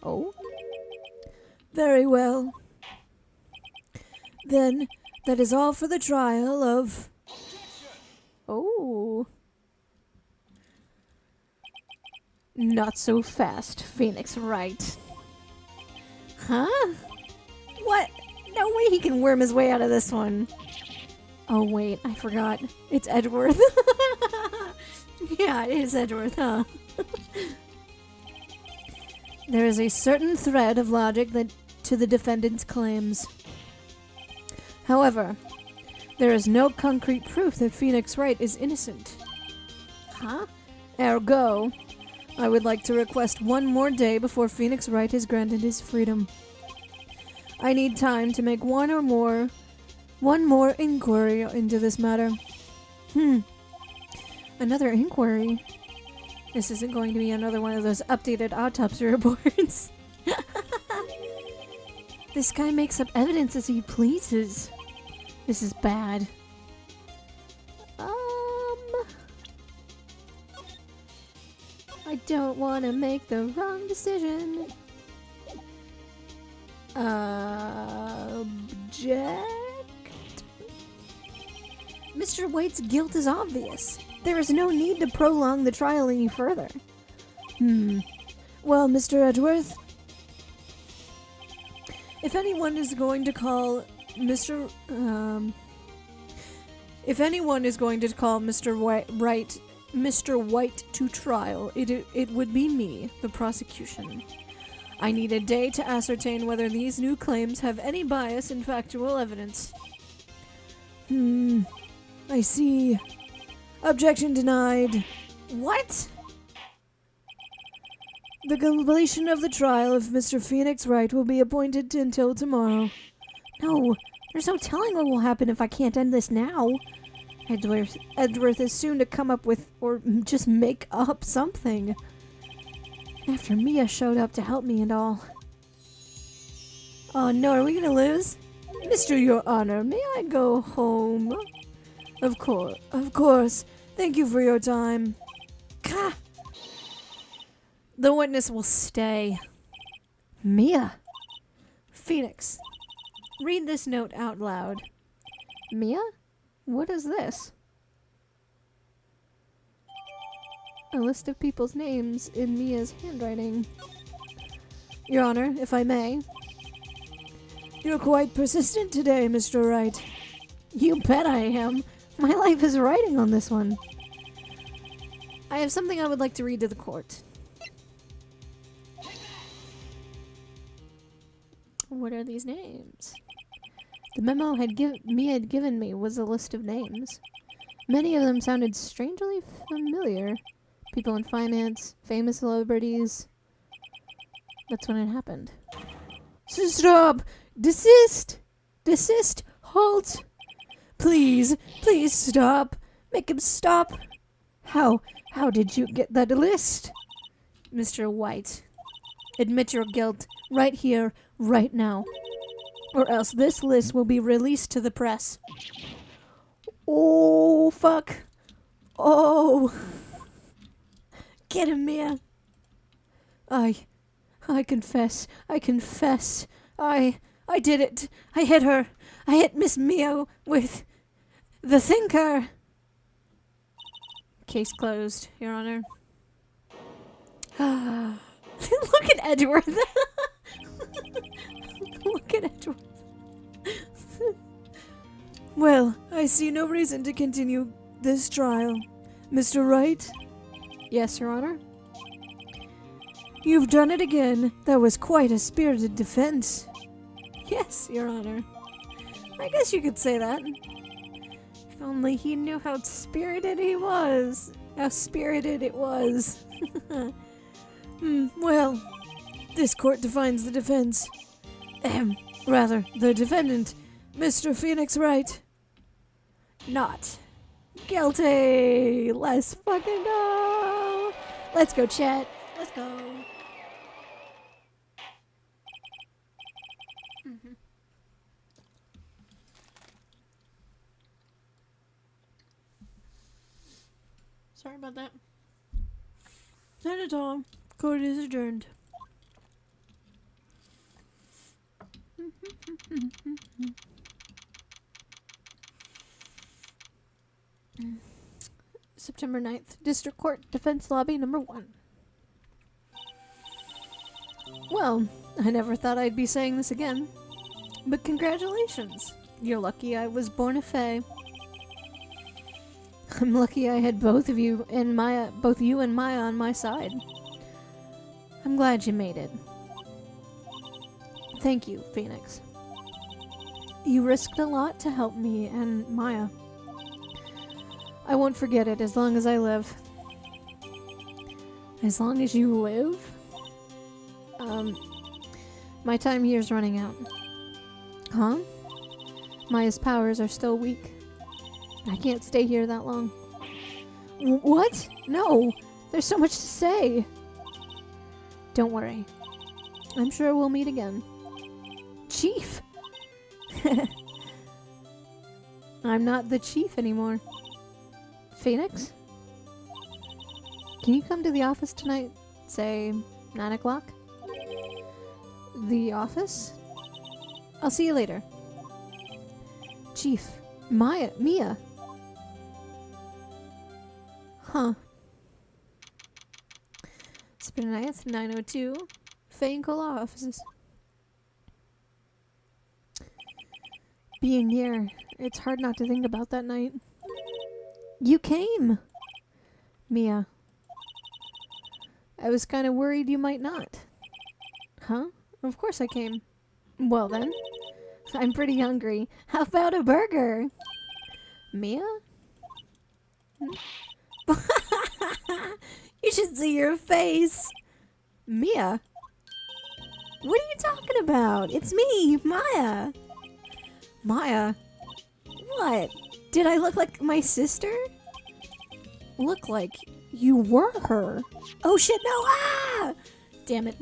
Oh? Very well. Then, that is all for the trial of... Oh. Not so fast, Phoenix Wright. Huh? What? No way he can worm his way out of this one. Oh wait, I forgot. It's Edgeworth. Yeah, it is Edgeworth, huh? There is a certain thread of logic to the defendant's claims. However, there is no concrete proof that Phoenix Wright is innocent. Huh? Ergo, I would like to request one more day before Phoenix Wright is granted his freedom. I need time to make one more inquiry into this matter. Another inquiry? This isn't going to be another one of those updated autopsy reports. This guy makes up evidence as he pleases. This is bad. I don't want to make the wrong decision. Object? Mr. White's guilt is obvious. There is no need to prolong the trial any further. Well, Mr. Edgeworth, if anyone is going to call Mr. White to trial, it would be me, the prosecution. I need a day to ascertain whether these new claims have any bias in factual evidence. I see. Objection denied. What? The completion of the trial of Mr. Phoenix Wright will be appointed until tomorrow. No, there's no telling what will happen if I can't end this now. Edgeworth is soon to come up with, or just make up something. After Mia showed up to help me and all. Oh no, are we gonna lose? Mr. Your Honor, may I go home? Of course. Thank you for your time. Gah! The witness will stay. Mia. Phoenix, read this note out loud. Mia? What is this? A list of people's names in Mia's handwriting. Your Honor, if I may. You're quite persistent today, Mr. Wright. You bet I am. My life is writing on this one. I have something I would like to read to the court. What are these names? The memo Mia had given me was a list of names. Many of them sounded strangely familiar. People in finance, famous celebrities. That's when it happened. Stop! Desist! Halt! Please stop! Make him stop! How did you get that list? Mr. White, admit your guilt right here, right now. Or else this list will be released to the press. Oh, fuck. Oh. Get him, Mia. I confess. I did it. I hit her. I hit Miss Mia with the thinker. Case closed, Your Honor. Look at Edgeworth. Look at Edgeworth. Well, I see no reason to continue this trial. Mr. Wright? Yes, Your Honor? You've done it again. That was quite a spirited defense. Yes, Your Honor. I guess you could say that. If only he knew how spirited he was. How spirited it was. Well, this court defines the defense. Rather, the defendant, Mr. Phoenix Wright. Not guilty. Let's fucking go. Let's go, chat. Let's go. Sorry about that. Not at all. Court is adjourned. September 9th, District Court, Defense Lobby number 1. Well, I never thought I'd be saying this again. But congratulations. You're lucky I was born a fae. I'm lucky I had both you and Maya on my side. I'm glad you made it. Thank you, Phoenix. You risked a lot to help me and Maya. I won't forget it as long as I live. As long as you live? My time here is running out. Huh? Maya's powers are still weak. I can't stay here that long. What? No! There's so much to say! Don't worry. I'm sure we'll meet again. Chief! I'm not the chief anymore. Phoenix? Can you come to the office tonight? Say, 9 o'clock? The office? I'll see you later. Chief. Mia. Huh. September 9th, 9:02. Faye and Cola offices. Being here, it's hard not to think about that night. You came! Mia. I was kind of worried you might not. Huh? Of course I came. Well then. I'm pretty hungry. How about a burger? Mia? You should see your face. Mia? What are you talking about? It's me, Maya. Maya? What? Did I look like my sister? Look like you were her. Oh shit, no! Ah! Damn it.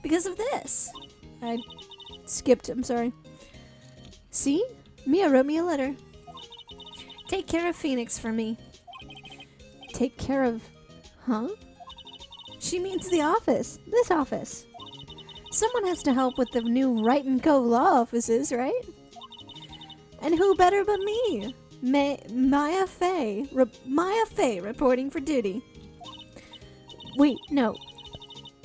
Because of this. I skipped, I'm sorry. See? Mia wrote me a letter. Take care of Phoenix for me. Take care of... Huh? She means the office. This office. Someone has to help with the new Wright & Co. law offices, right? And who better but me? Maya Fey. Maya Fey reporting for duty. Wait, no.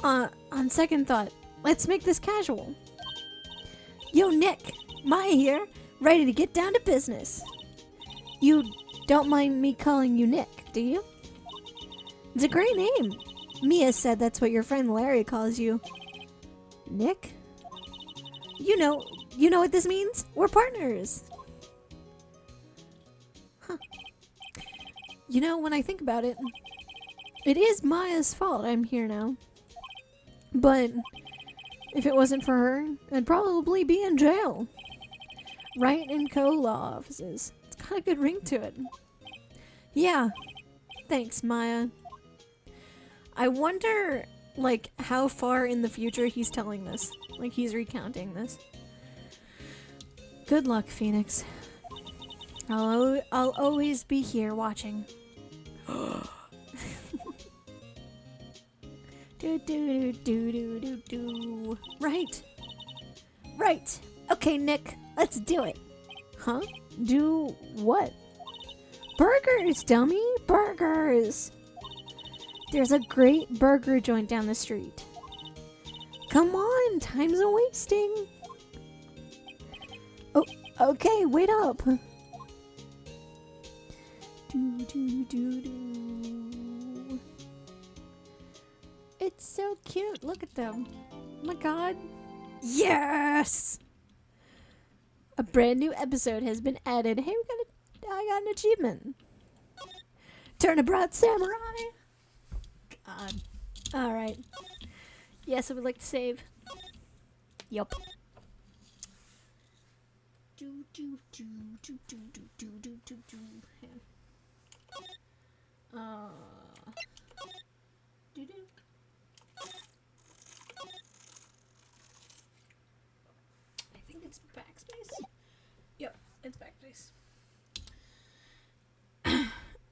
On second thought, let's make this casual. Yo, Nick. Maya here, ready to get down to business. You don't mind me calling you Nick, do you? It's a great name. Mia said that's what your friend Larry calls you. Nick? You know what this means? We're partners. Huh. You know, when I think about it, it is Maya's fault I'm here now. But if it wasn't for her, I'd probably be in jail. Wright & Co. law offices. It's got a good ring to it. Yeah. Thanks, Maya. I wonder, like, how far in the future he's telling this. Like, he's recounting this. Good luck, Phoenix. I'll always be here watching. Do. Right. Okay, Nick. Let's do it. Huh? Do what? Burgers, dummy! Burgers! There's a great burger joint down the street. Come on, time's a wasting. Oh, okay, wait up. Do. It's so cute. Look at them. Oh my god. Yes! A brand new episode has been added. Hey, I got an achievement. Turnabout Samurai. God. Alright. Yes, I would like to save. Yup. I think it's backspace. Yep, it's backspace.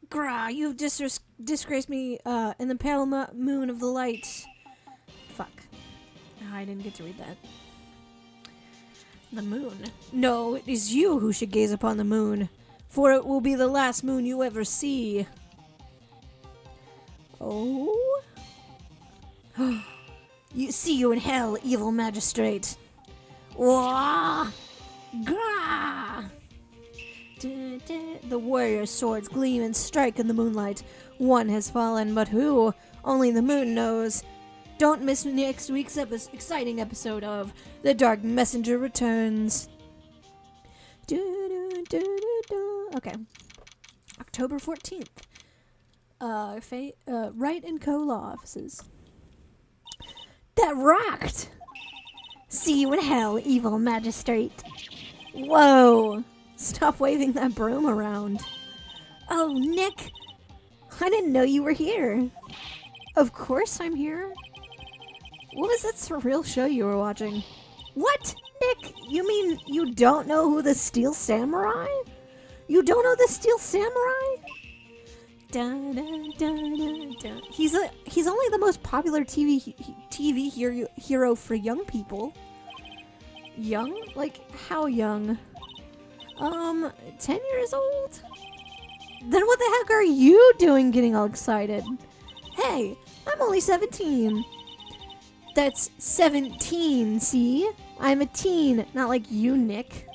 Grah, you disgraced me in the pale moon of the light. Fuck. Oh, I didn't get to read that. The moon. No, it is you who should gaze upon the moon, for it will be the last moon you ever see. Oh? See you in hell, evil magistrate. Wah! Grah! The warrior's swords gleam and strike in the moonlight. One has fallen, but who? Only the moon knows. Don't miss next week's exciting episode of The Dark Messenger Returns. Okay. October 14th. Wright & Co. Law Offices. That rocked! See you in hell, evil magistrate. Whoa! Stop waving that broom around. Oh, Nick! I didn't know you were here. Of course I'm here. What was that surreal show you were watching? What? Nick, you mean you don't know who the Steel Samurai? You don't know the Steel Samurai? Dun, dun, dun, dun, dun. He's only the most popular TV hero for young people. Young? Like, how young? 10 years old? Then what the heck are you doing getting all excited? Hey, I'm only 17. That's 17, see? I'm a teen, not like you, Nick.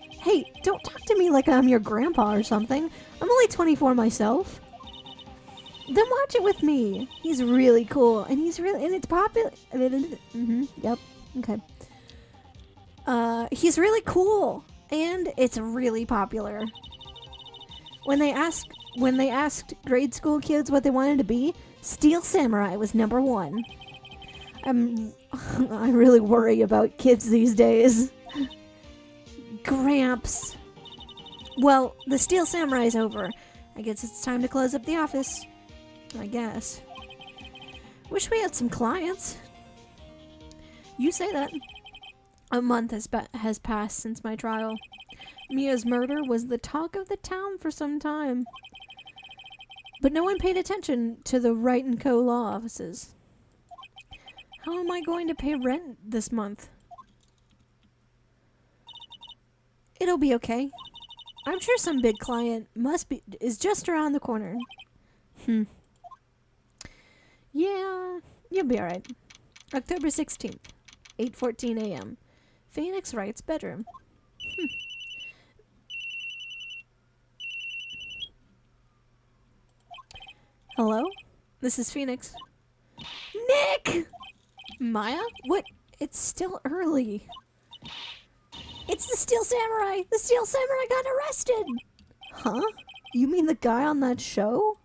Hey, don't talk to me like I'm your grandpa or something. I'm only 24 myself. Then watch it with me. He's really cool, and it's popular. Yep. Okay. He's really cool, and it's really popular. When they asked grade school kids what they wanted to be, Steel Samurai was number one. I really worry about kids these days. Gramps. Well, the Steel Samurai's over. I guess it's time to close up the office. I guess. Wish we had some clients. You say that. A month has passed since my trial. Mia's murder was the talk of the town for some time. But no one paid attention to the Wright & Co. law offices. How am I going to pay rent this month? It'll be okay. I'm sure some big client is just around the corner. Yeah, you'll be alright. October 16th, 8:14 a.m. Phoenix Wright's bedroom. Hello? This is Phoenix. Nick! Maya? What? It's still early. It's the Steel Samurai! The Steel Samurai got arrested! Huh? You mean the guy on that show?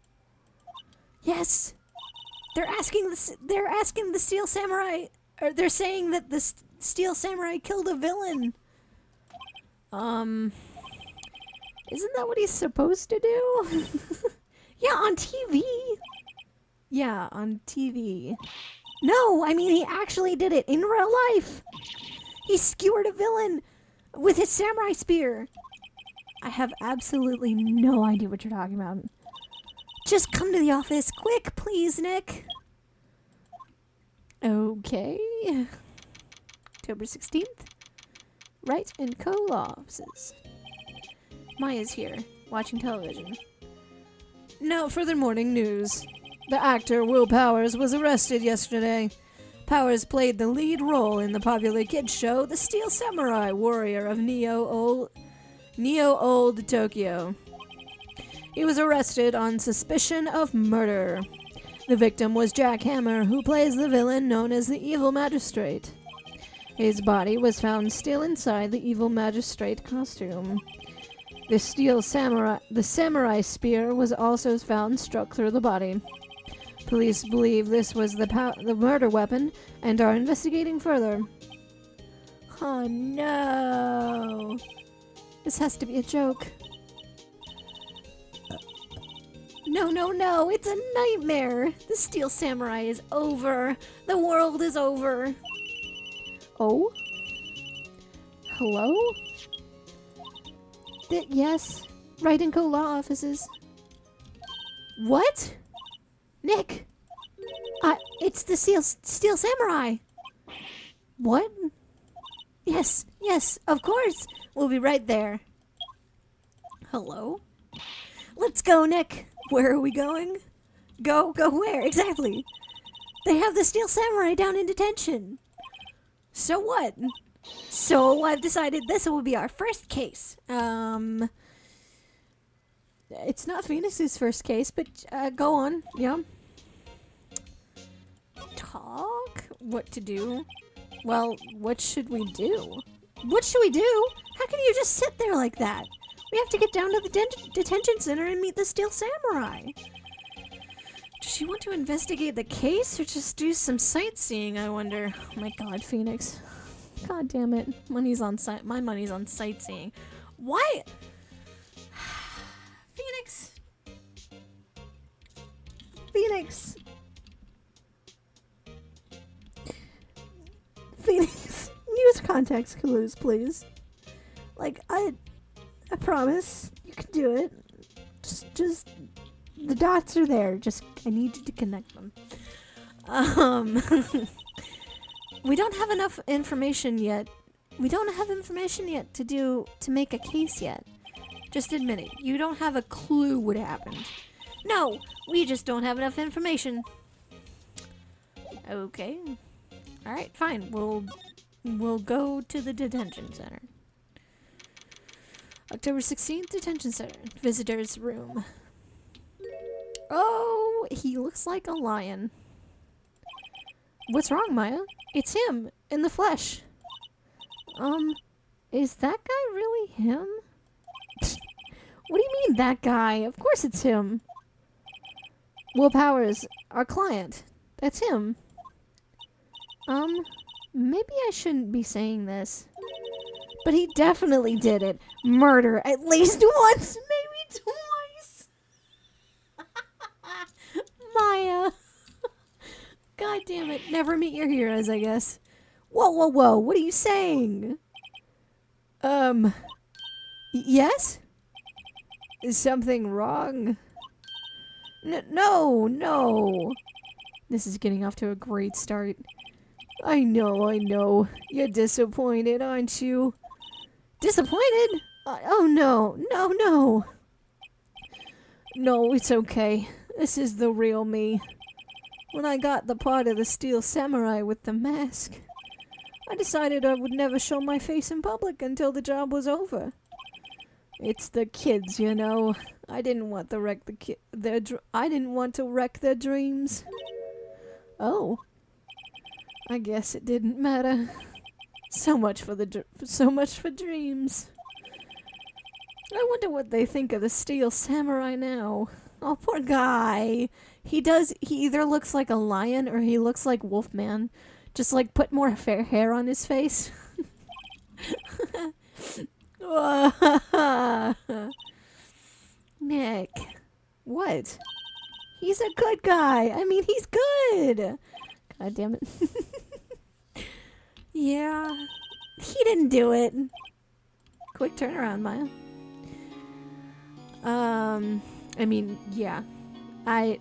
Yes! They're asking the Steel Samurai, or they're saying that the Steel Samurai killed a villain. Isn't that what he's supposed to do? Yeah, on TV. Yeah, on TV. No, I mean he actually did it in real life. He skewered a villain with his samurai spear. I have absolutely no idea what you're talking about. Just come to the office, quick, please, Nick. Okay. October 16th. Wright & Co. Law Offices. Maya's here, watching television. Now for the morning news. The actor Will Powers was arrested yesterday. Powers played the lead role in the popular kids show The Steel Samurai Warrior of Neo-Old Tokyo. He was arrested on suspicion of murder. The victim was Jack Hammer, who plays the villain known as the Evil Magistrate. His body was found still inside the evil magistrate costume. The samurai spear was also found struck through the body. Police believe this was the murder weapon and are investigating further. Oh no! This has to be a joke. No, no, no! It's a nightmare! The Steel Samurai is over! The world is over! Oh? Hello? Yes. Wright & Co. Law Offices. What? Nick! It's the Steel Samurai! What? Yes, of course! We'll be right there. Hello? Let's go, Nick! Where are we going? Go where? Exactly! They have the Steel Samurai down in detention! So what? So I've decided this will be our first case. It's not Phoenix's first case, but go on. Yeah. Talk? What to do? Well, what should we do? What should we do? How can you just sit there like that? We have to get down to the detention center and meet the Steel Samurai. Does she want to investigate the case or just do some sightseeing, I wonder? Oh my god, Phoenix. God damn it. My money's on sightseeing. Why? Phoenix. Use context clues, please. Like, I promise you can do it. Just the dots are there. Just I need you to connect them. We don't have enough information yet. We don't have information yet to make a case yet. Just admit it. You don't have a clue what happened. No, we just don't have enough information. Okay. All right, fine. We'll go to the detention center. October 16th, detention center. Visitor's room. Oh, he looks like a lion. What's wrong, Maya? It's him, in the flesh. Is that guy really him? What do you mean, that guy? Of course it's him. Will Powers, our client. That's him. Maybe I shouldn't be saying this. But he definitely did it. Murder at least once, maybe twice. Maya. God damn it. Never meet your heroes, I guess. Whoa. What are you saying? Yes? Is something wrong? No. This is getting off to a great start. I know. You're disappointed, aren't you? Disappointed? Oh, no. No, it's okay. This is the real me. When I got the part of the Steel Samurai with the mask, I decided I would never show my face in public until the job was over. It's the kids, you know. I didn't want to wreck their dreams. Oh. I guess it didn't matter. So much for dreams. I wonder what they think of the Steel Samurai now. Oh, poor guy. He either looks like a lion or he looks like Wolfman. Just like put more fair hair on his face. Nick. What? He's a good guy. I mean, he's good. God damn it. Yeah. He didn't do it. Quick turnaround, Maya. I mean, yeah. I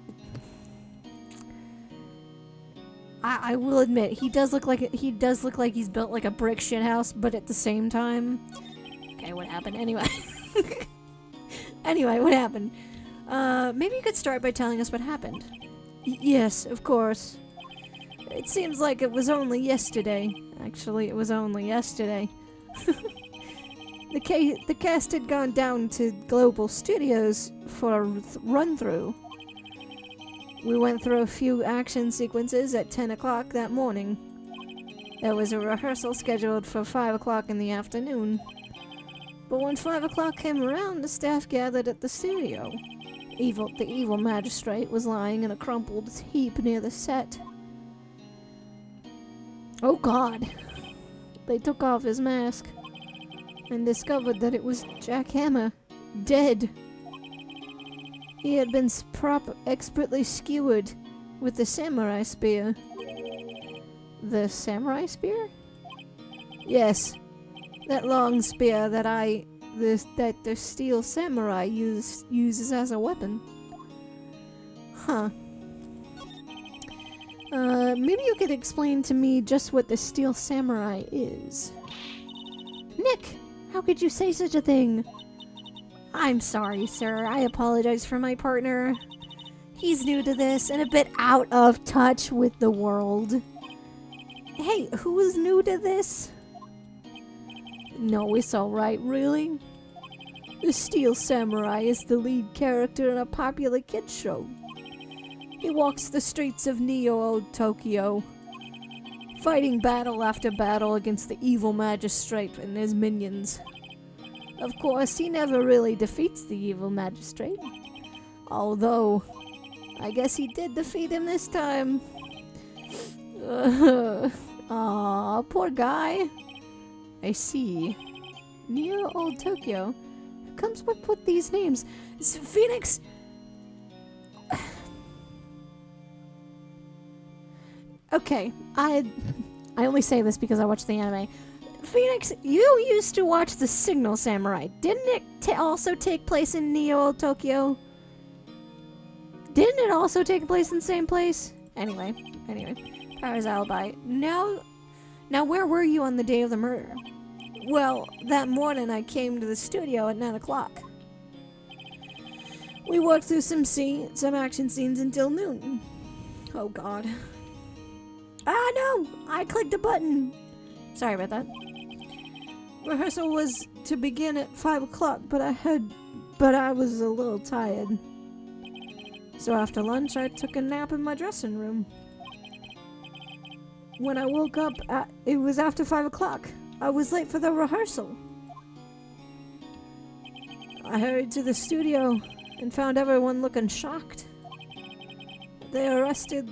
will admit he does look like he's built like a brick shithouse, but at the same time, okay, what happened anyway? Anyway, what happened? Maybe you could start by telling us what happened. Yes, of course. It seems like it was only yesterday. Actually, it was only yesterday. The cast had gone down to Global Studios for a run-through. We went through a few action sequences at 10 o'clock that morning. There was a rehearsal scheduled for 5 o'clock in the afternoon. But when 5 o'clock came around, the staff gathered at the studio. The evil magistrate was lying in a crumpled heap near the set. Oh God! They took off his mask and discovered that it was Jack Hammer, dead. He had been expertly skewered with the samurai spear. The samurai spear? Yes, that long spear that the steel samurai uses as a weapon. Huh. Maybe you could explain to me just what the steel samurai is. Nick, how could you say such a thing? I'm sorry, sir. I apologize for my partner. He's new to this and a bit out of touch with the world. Hey, who is new to this? No, it's alright, really. The Steel Samurai is the lead character in a popular kids show. He walks the streets of Neo Tokyo, fighting battle after battle against the evil magistrate and his minions. Of course, he never really defeats the evil magistrate. Although, I guess he did defeat him this time. Aw, poor guy. I see. Neo Old Tokyo. Who comes up with these names? Phoenix! Okay, I only say this because I watched the anime. Phoenix, you used to watch The Signal Samurai. Didn't it also take place in Neo Old Tokyo? Didn't it also take place in the same place? Anyway. Power's alibi. Now where were you on the day of the murder? Well, that morning I came to the studio at 9 o'clock. We worked through some action scenes until noon. Oh God. Ah no! I clicked a button! Sorry about that. Rehearsal was to begin at 5 o'clock, but I was a little tired. So after lunch, I took a nap in my dressing room. When I woke up, it was after 5 o'clock. I was late for the rehearsal. I hurried to the studio and found everyone looking shocked. They arrested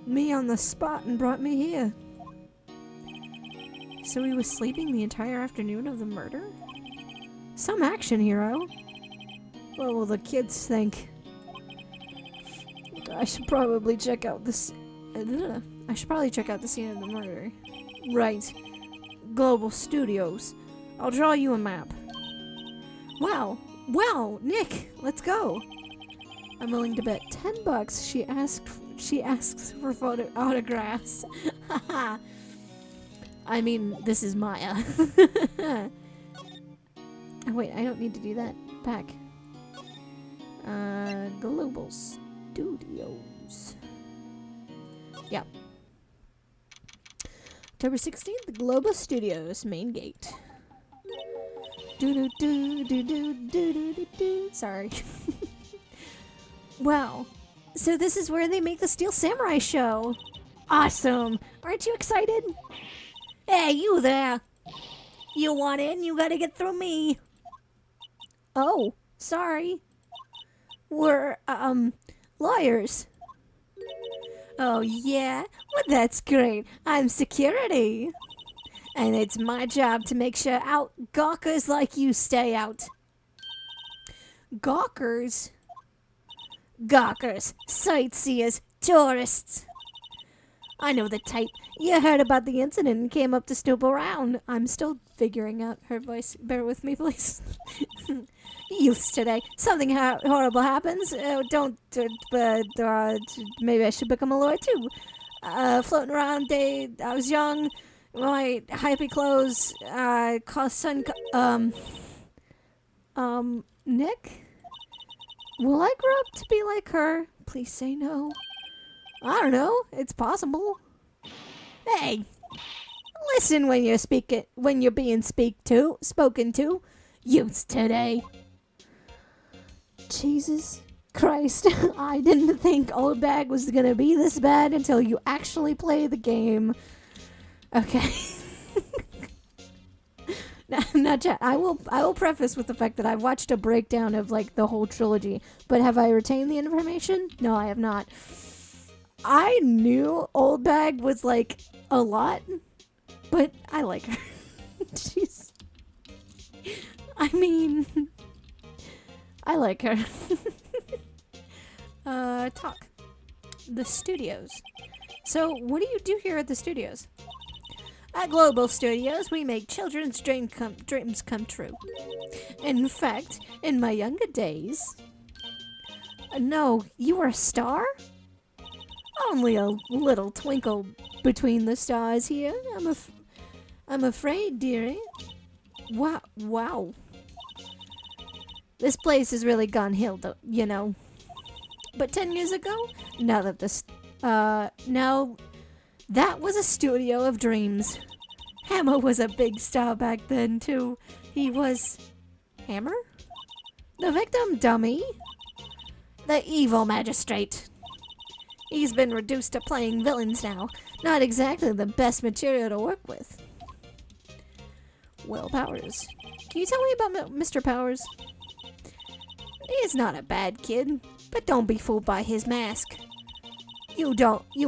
me on the spot and brought me here. So he was sleeping the entire afternoon of the murder? Some action hero. What will the kids think? I should probably check out the scene of the murder. Right. Global Studios. I'll draw you a map. Wow, Nick, let's go. I'm willing to bet $10 she asks for photo autographs. I mean, this is Maya. Oh, wait, I don't need to do that. Back. Global Studios. Yep. October 16th, the Global Studios main gate. Sorry. Wow. So this is where they make the Steel Samurai show. Awesome. Aren't you excited? Hey, you there. You want in? You gotta get through me. Oh, sorry. We're, lawyers. Oh, yeah? Well, that's great. I'm security. And it's my job to make sure gawkers like you stay out. Gawkers? Gawkers, sightseers, tourists. I know the type. You heard about the incident and came up to snoop around. I'm still figuring out her voice. Bear with me, please. Youths today. Something horrible happens. Maybe I should become a lawyer too. Floating around day. I was young. My hypey clothes. Nick? Will I grow up to be like her? Please say no. I don't know. It's possible. Hey, listen when you're being spoken to. Youths today. Jesus Christ, I didn't think Old Bag was gonna be this bad until you actually play the game. Okay. Now, chat. I will preface with the fact that I've watched a breakdown of like the whole trilogy, but have I retained the information? No, I have not. I knew Old Bag was like a lot, but I like her. She's. I mean, I like her. Talk. The studios. So, what do you do here at the studios? At Global Studios, we make children's dreams come true. In fact, in my younger days... no, you were a star? Only a little twinkle between the stars here, I'm afraid, dearie. Wow. This place has really gone hill, you know. But 10 years ago, now, that was a studio of dreams. Hammer was a big star back then, too. He was... Hammer? The victim, dummy. The evil magistrate. He's been reduced to playing villains now. Not exactly the best material to work with. Will Powers. Can you tell me about Mr. Powers? He's not a bad kid, but don't be fooled by his mask. You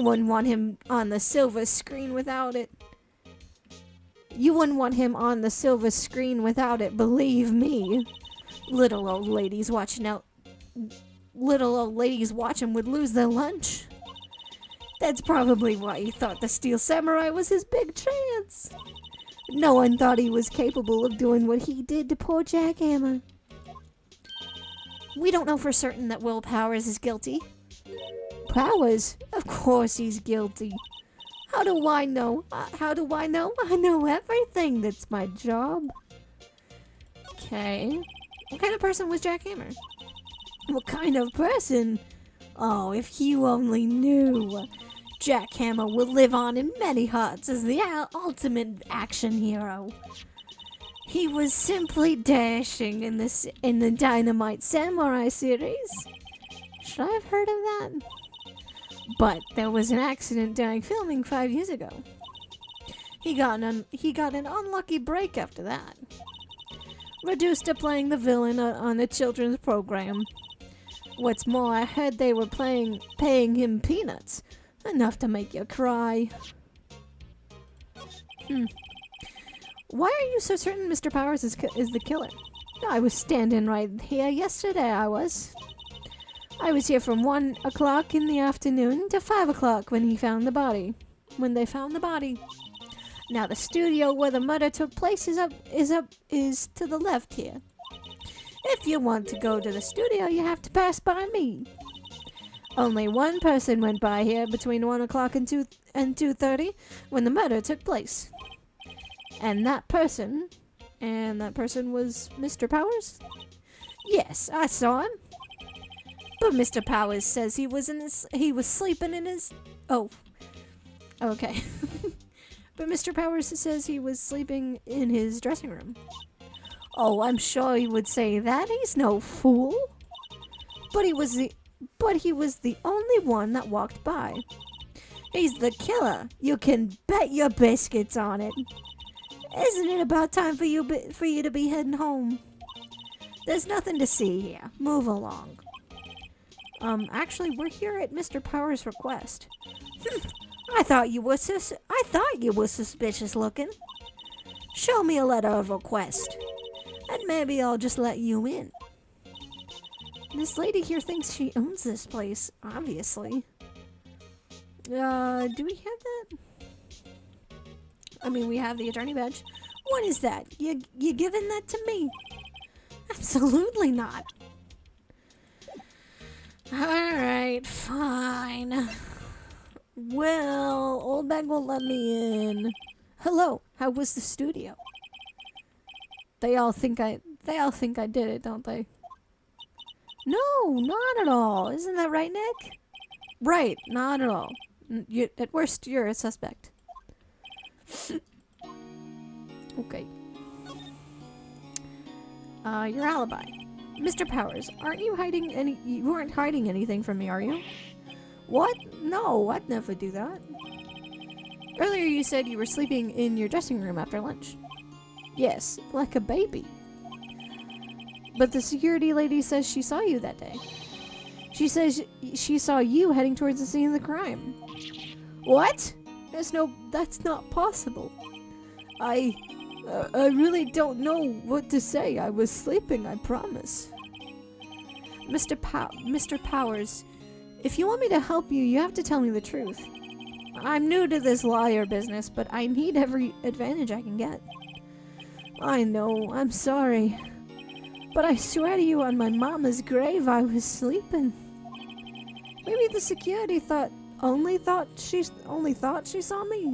wouldn't want him on the silver screen without it. Believe me. Little old ladies watching would lose their lunch. That's probably why he thought the Steel Samurai was his big chance. No one thought he was capable of doing what he did to poor Jackhammer. We don't know for certain that Will Powers is guilty. Powers? Of course he's guilty. How do I know? I know everything. That's my job. Okay. What kind of person was Jack Hammer? What kind of person? Oh, if you only knew. Jack Hammer will live on in many hearts as the ultimate action hero. He was simply dashing in the Dynamite Samurai series. Should I have heard of that? But there was an accident during filming 5 years ago. He got an unlucky break after that. Reduced to playing the villain on a children's program. What's more, I heard they were paying him peanuts. Enough to make you cry. Why are you so certain Mr. Powers is the killer? I was standing right here yesterday, I was here from 1 o'clock in the afternoon to 5 o'clock when they found the body. Now the studio where the murder took place is to the left here. If you want to go to the studio, you have to pass by me. Only one person went by here between 1 o'clock and 2:30 when the murder took place. And that person was Mr. Powers? Yes, I saw him. But Mr. Powers says he was sleeping in his... Oh. Okay. But Mr. Powers says he was sleeping in his dressing room. Oh, I'm sure he would say that. He's no fool. But he was the only one that walked by. He's the killer. You can bet your biscuits on it. Isn't it about time for you to be heading home? There's nothing to see here. Move along. Actually, we're here at Mr. Powers' request. I thought you were suspicious looking. Show me a letter of request, and maybe I'll just let you in. This lady here thinks she owns this place, obviously. Do we have that? I mean, we have the attorney badge. What is that? You giving that to me? Absolutely not. Alright, fine. Well, Old Bag won't let me in. Hello, how was the studio? They all think I did it, don't they? No, not at all. Isn't that right, Nick? Right, not at all. At worst, you're a suspect. Okay. Your alibi. Mr. Powers, you weren't hiding anything from me, are you? What? No, I'd never do that. Earlier you said you were sleeping in your dressing room after lunch. Yes, like a baby. But the security lady says she saw you that day. She says she saw you heading towards the scene of the crime. What? That's not possible. I really don't know what to say. I was sleeping, I promise. Mr. Powers, if you want me to help you, you have to tell me the truth. I'm new to this lawyer business, but I need every advantage I can get. I know, I'm sorry. But I swear to you, on my mama's grave, I was sleeping. Maybe the security only thought she saw me.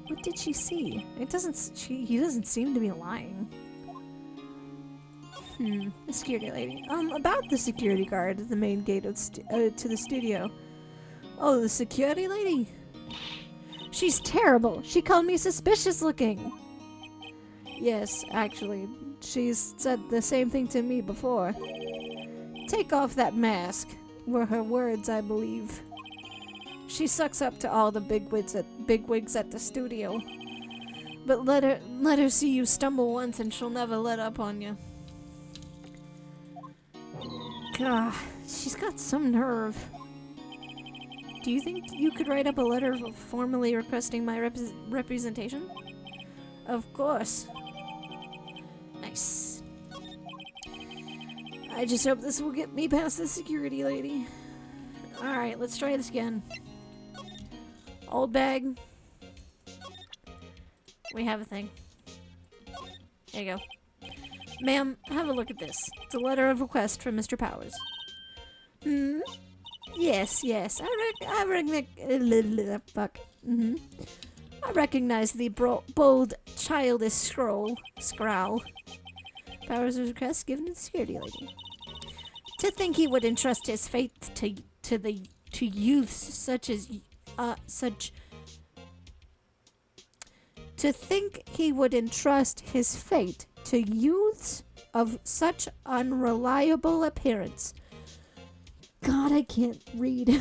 What did she see? He doesn't seem to be lying. The security lady. About the security guard at the main gate to the studio. Oh, the security lady? She's terrible. She called me suspicious looking. Yes, actually, she's said the same thing to me before. Take off that mask, were her words, I believe. She sucks up to all the bigwigs at the studio. But let her see you stumble once and she'll never let up on you. God, she's got some nerve. Do you think you could write up a letter formally requesting my representation? Of course. Nice. I just hope this will get me past the security lady. Alright, let's try this again. Old bag. We have a thing. There you go. Ma'am, have a look at this. It's a letter of request from Mr. Powers. Yes. I recognize the bold, childish scrawl. Powers' request given to the security lady. To think he would entrust his fate to youths such as To think he would entrust his fate to youths of such unreliable appearance. God, I can't read.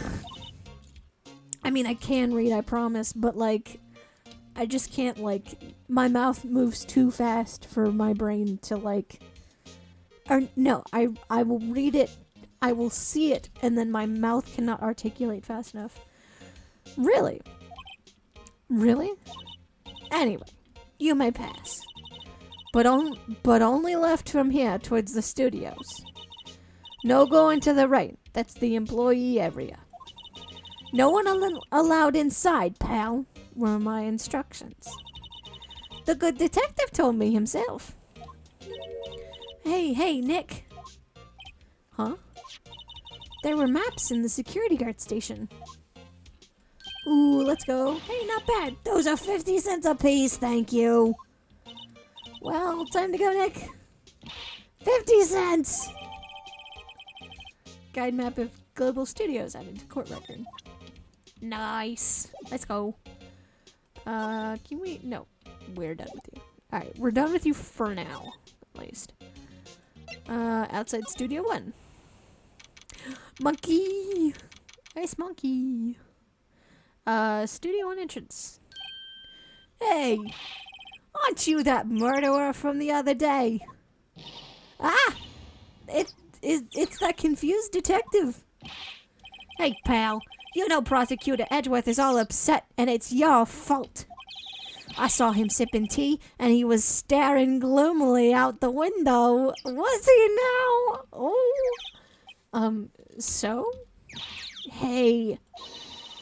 I mean, I can read, I promise, but like, I just can't, like, my mouth moves too fast for my brain to, like, or no, I will read it, I will see it, and then my mouth cannot articulate fast enough. Really? Really? Anyway, you may pass. But only left from here towards the studios. No going to the right, that's the employee area. No one allowed inside, pal, were my instructions. The good detective told me himself. Hey, Nick. Huh? There were maps in the security guard station. Ooh, let's go. Hey, not bad. Those are 50 cents a piece, thank you. Well, time to go, Nick. 50 cents! Guide map of Global Studios added to court record. Nice. Let's go. Can we? No. We're done with you. Alright, we're done with you for now, at least. Outside Studio 1. Monkey! Nice monkey. Studio 1 entrance. Hey! Aren't you that murderer from the other day? Ah! It's that confused detective. Hey, pal. You know Prosecutor Edgeworth is all upset, and it's your fault. I saw him sipping tea, and he was staring gloomily out the window. Was he now? Oh. So? Hey.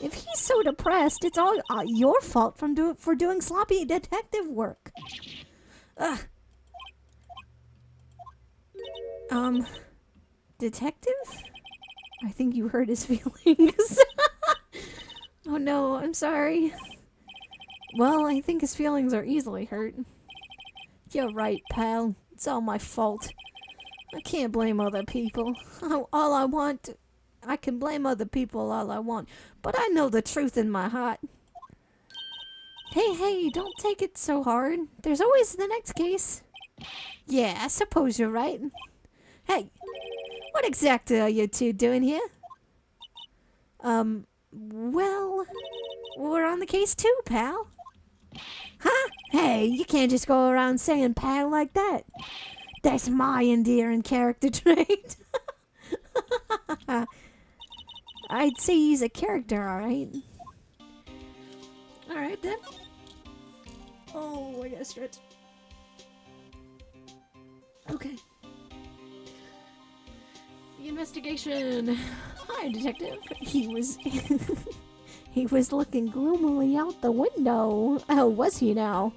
If he's so depressed, it's all your fault for doing sloppy detective work. Ugh. Detective? I think you hurt his feelings. Oh no, I'm sorry. Well, I think his feelings are easily hurt. You're right, pal. It's all my fault. I can't blame other people. I can blame other people all I want, but I know the truth in my heart. Hey, don't take it so hard. There's always the next case. Yeah, I suppose you're right. Hey, what exactly are you two doing here? Well, we're on the case too, pal. Huh? Hey, you can't just go around saying pal like that. That's my endearing character trait. I'd say he's a character, alright? Alright then. Oh, I gotta stretch. Okay. The investigation. Hi, detective. He was... he was looking gloomily out the window. Oh, was he now?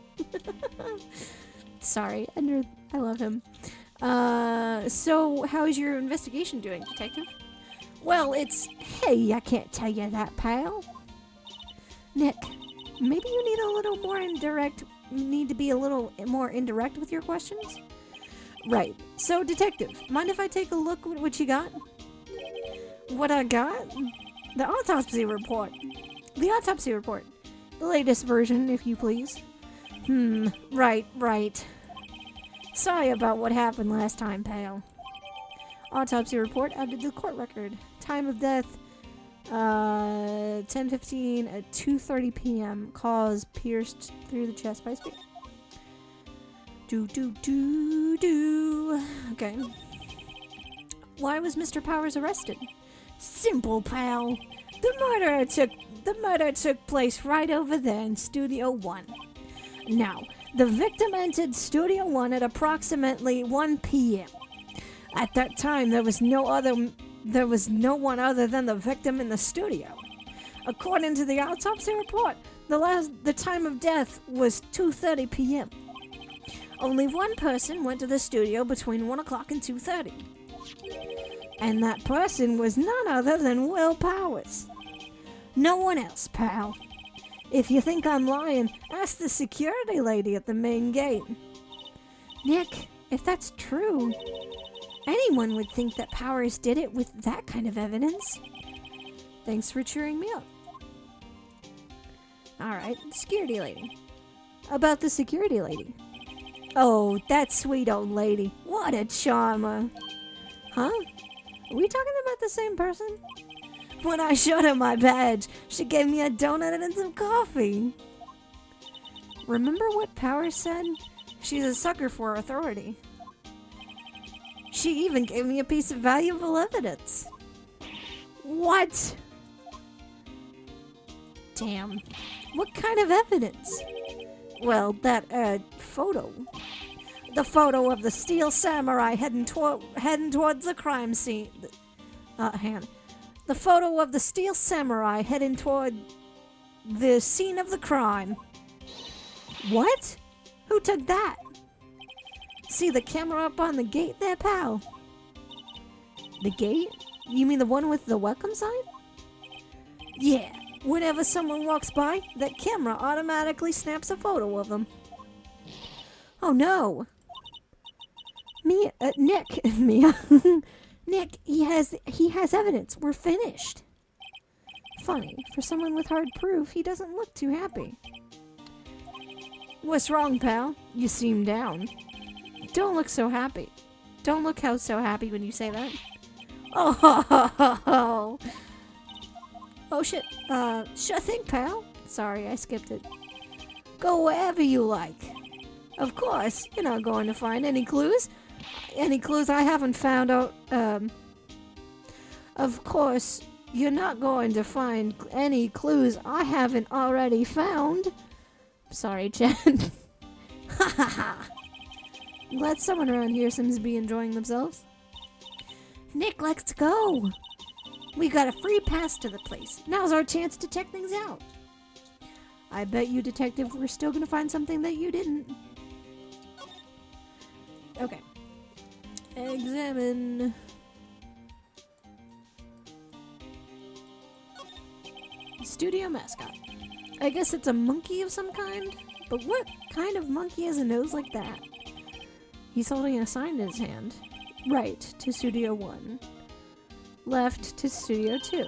Sorry, I love him. So how's your investigation doing, detective? Well, hey, I can't tell you that, pal. Nick, maybe you need a little more indirect, need to be a little more indirect with your questions? Right. So, detective, mind if I take a look at what you got? What I got? The autopsy report. The autopsy report. The latest version, if you please. Right. Sorry about what happened last time, pal. Autopsy report added to the court record. Time of death, 10:15 at 2:30 p.m. Cause pierced through the chest by a spear. Okay. Why was Mr. Powers arrested? Simple, pal. The murder took place right over there in Studio 1. Now, the victim entered Studio 1 at approximately 1 p.m. At that time, there was no one other than the victim in the studio. According to the autopsy report, the time of death was 2:30 p.m. Only one person went to the studio between 1 o'clock and 2:30. And that person was none other than Will Powers. No one else, pal. If you think I'm lying, ask the security lady at the main gate. Nick, if that's true, anyone would think that Powers did it with that kind of evidence. Thanks for cheering me up. Alright, security lady. About the security lady. Oh, that sweet old lady. What a charmer. Huh? Are we talking about the same person? When I showed her my badge, she gave me a donut and some coffee. Remember what Powers said? She's a sucker for authority. She even gave me a piece of valuable evidence. What? Damn. What kind of evidence? Well, that, photo. The photo of the steel samurai heading towards the crime scene. The photo of the steel samurai heading toward the scene of the crime. What? Who took that? See the camera up on the gate there, pal? The gate? You mean the one with the welcome sign? Yeah. Whenever someone walks by, that camera automatically snaps a photo of them. Oh no. Nick, Nick, he has evidence. We're finished. Funny, for someone with hard proof, he doesn't look too happy. What's wrong, pal? You seem down. Don't look so happy. Don't look so happy when you say that. Oh, oh shit. Sure thing, pal. Sorry, I skipped it. Go wherever you like. Of course, you're not going to find any clues. Any clues I haven't found out, Of course, you're not going to find any clues I haven't already found. Sorry, Chad. Ha ha ha. Glad someone around here seems to be enjoying themselves. Nick, let's go. We got a free pass to the place. Now's our chance to check things out. I bet you, detective, we're still gonna find something that you didn't. Okay. Examine. Studio mascot. I guess it's a monkey of some kind? But what kind of monkey has a nose like that? He's holding a sign in his hand. Right to Studio 1. Left to Studio 2.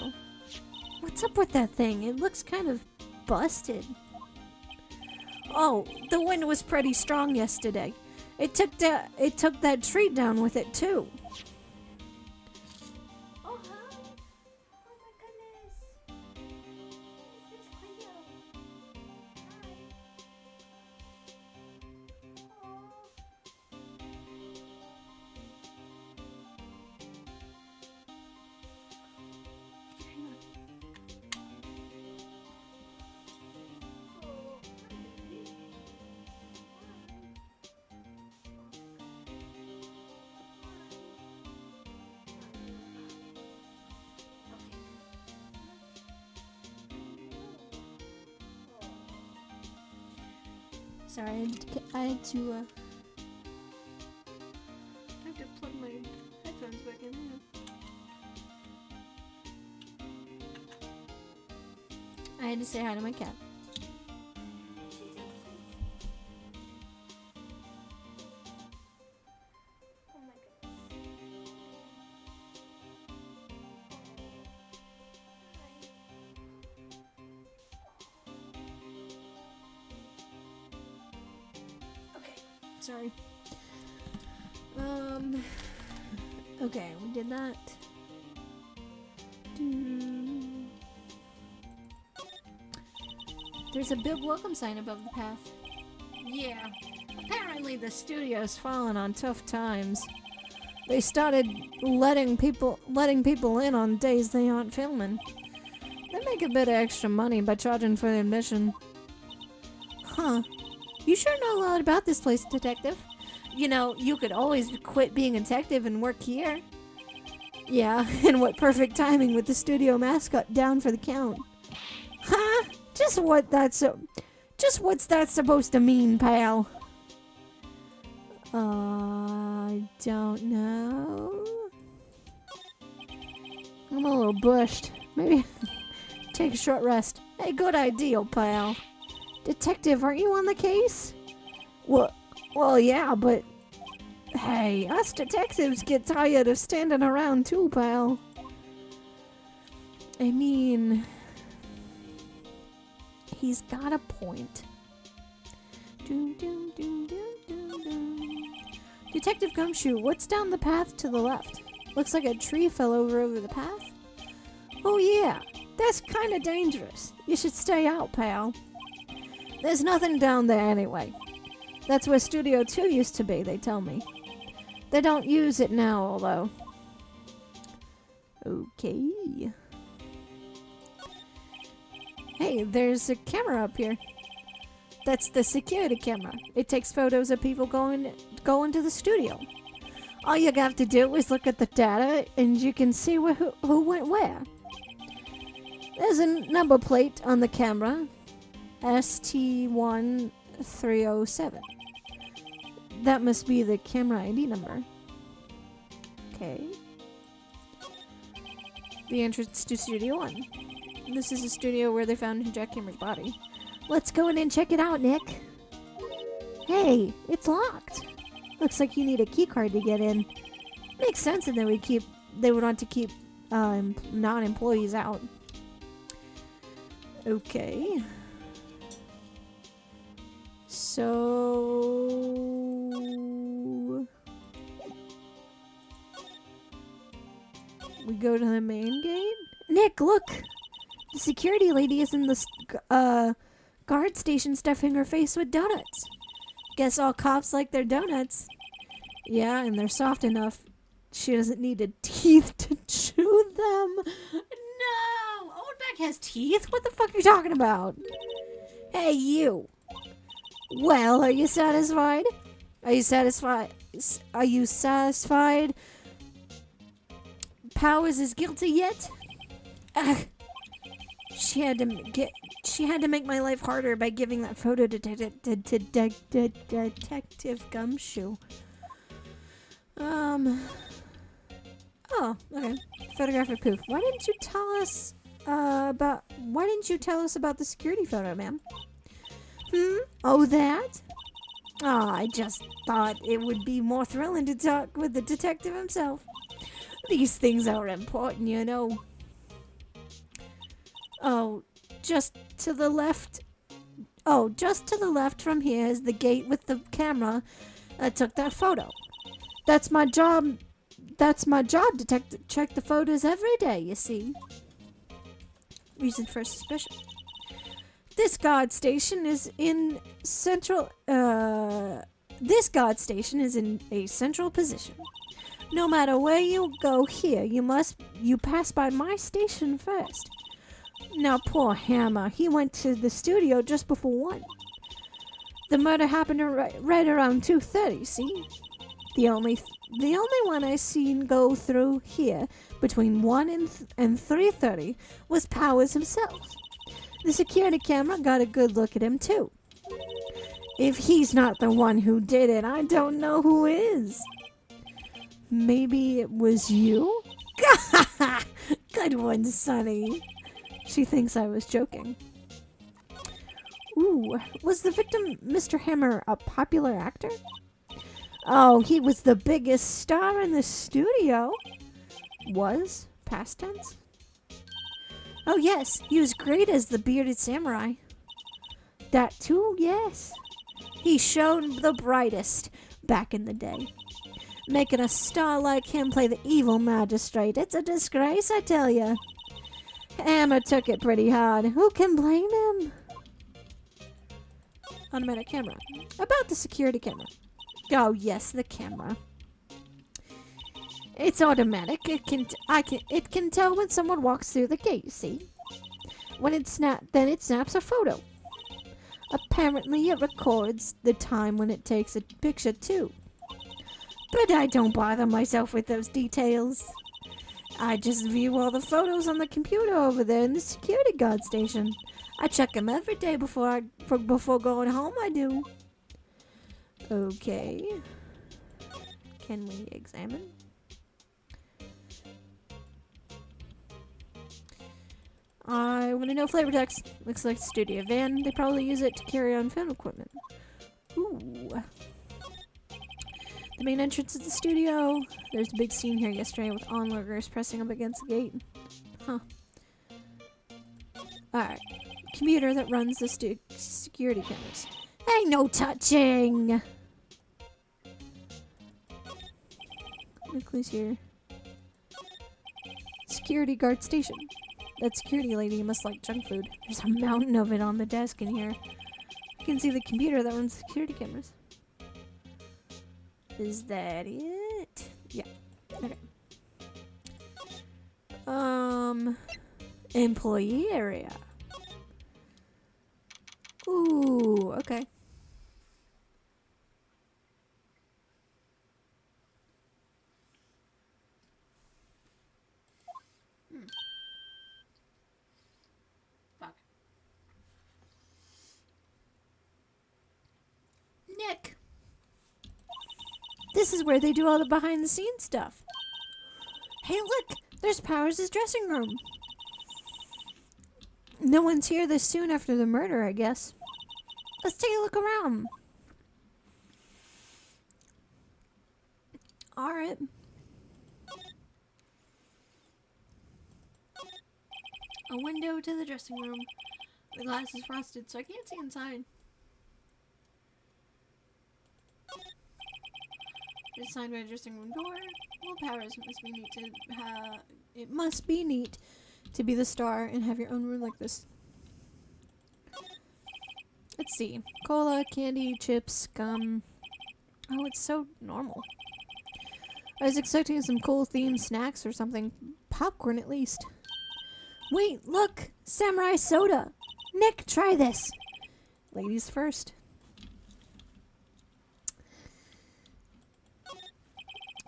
What's up with that thing? It looks kind of busted. Oh, the wind was pretty strong yesterday. It took that tree down with it too. Oh, hi. Oh my goodness. Sorry, I had to plug my headphones back in. I had to say hi to my cat. Oh my goodness. Okay, sorry. Okay, we did that. There's a big welcome sign above the path. Yeah, apparently the studio's fallen on tough times. They started letting people in on days they aren't filming. They make a bit of extra money by charging for the admission. Huh. You sure know a lot about this place, detective. You know, you could always quit being a detective and work here. Yeah, and what perfect timing with the studio mascot down for the count. Huh? Just what's that supposed to mean, pal? I don't know. I'm a little bushed. Maybe take a short rest. Hey, good idea, pal. Detective, aren't you on the case? Well, yeah, but hey, us detectives get tired of standing around too, pal. I mean, he's got a point. Detective Gumshoe, what's down the path to the left? Looks like a tree fell over the path. Oh yeah, that's kind of dangerous. You should stay out, pal. There's nothing down there anyway. That's where Studio 2 used to be, they tell me. They don't use it now, although. Okay. Hey, there's a camera up here. That's the security camera. It takes photos of people going to the studio. All you have to do is look at the data and you can see who went where. There's a number plate on the camera. ST1307. That must be the camera ID number. Okay. The entrance to Studio 1. This is a studio where they found Jack Hammer's body. Let's go in and check it out, Nick. Hey, it's locked. Looks like you need a key card to get in. Makes sense, and then they would want to keep non-employees out. Okay. So we go to the main gate. Nick, look! The security lady is in the guard station stuffing her face with donuts. Guess all cops like their donuts. Yeah, and they're soft enough. She doesn't need teeth to chew them. No! Oldback has teeth? What the fuck are you talking about? Hey, you. Well, are you satisfied? Are you satisfied? Powers is guilty yet? She had to make my life harder by giving that photo to Detective Gumshoe. Oh, okay. Photographic proof. Why didn't you tell us about the security photo, ma'am? Oh, that? Oh, I just thought it would be more thrilling to talk with the detective himself. These things are important, you know. Oh, just to the left. Oh, just to the left from here is the gate with the camera that took that photo. That's my job. That's my job, detective. Check the photos every day, you see. Reason for suspicion. This guard station is in central. This guard station is in a central position. No matter where you go here, you pass by my station first. Now, poor Hammer, he went to the studio just before 1. The murder happened right around 2:30. See, the only one I seen go through here between 1 and 3:30 was Powers himself. The security camera got a good look at him too. If he's not the one who did it, I don't know who is. Maybe it was you? Good one, Sonny. She thinks I was joking. Ooh, was the victim Mr. Hammer a popular actor? Oh, he was the biggest star in the studio. Was? Past tense? Oh yes, he was great as the bearded samurai. That too, yes. He shone the brightest back in the day. Making a star like him play the evil magistrate. It's a disgrace, I tell ya. Hammer took it pretty hard. Who can blame him? Automatic camera. About the security camera. Oh yes, the camera. It's automatic. It can tell when someone walks through the gate, you see? When it snaps a photo. Apparently it records the time when it takes a picture too. But I don't bother myself with those details. I just view all the photos on the computer over there in the security guard station. I check them every day before going home, I do. Okay. Can we examine? I want to know flavor text. Looks like a studio van. They probably use it to carry on film equipment. Ooh. The main entrance of the studio. There's a big scene here yesterday with onlookers pressing up against the gate. Huh. Alright. Computer that runs the security cameras. Ain't no touching! Nucleus here. Security guard station. That security lady must like junk food. There's a mountain of it on the desk in here. I can see the computer that runs security cameras. Is that it? Yeah. Okay. Employee area. Ooh, okay. Fuck. Nick! This is where they do all the behind the scenes stuff. Hey, look! There's Powers' dressing room. No one's here this soon after the murder, I guess. Let's take a look around. Alright. A window to the dressing room. The glass is frosted, so I can't see inside. It's signed by a dressing room door. Well, Powers must be neat to be the star and have your own room like this. Let's see. Cola, candy, chips, gum. Oh, it's so normal. I was expecting some cool themed snacks or something. Popcorn at least. Wait, look! Samurai soda! Nick, try this! Ladies first.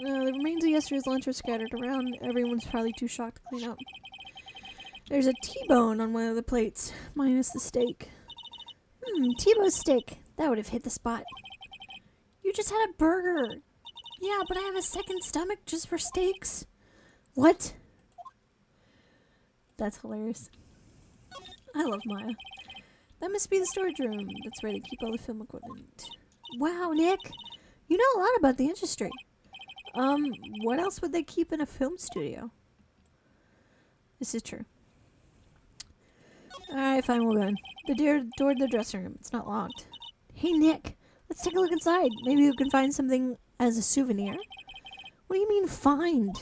The remains of yesterday's lunch are scattered around. Everyone's probably too shocked to clean up. There's a T-bone on one of the plates, minus the steak. T-bone steak. That would have hit the spot. You just had a burger. Yeah, but I have a second stomach just for steaks. What? That's hilarious. I love Maya. That must be the storage room. That's where they keep all the film equipment. Wow, Nick. You know a lot about the industry. What else would they keep in a film studio? This is true. Alright, fine, we'll go in. The door to the dressing room. It's not locked. Hey, Nick. Let's take a look inside. Maybe we can find something as a souvenir. What do you mean, find?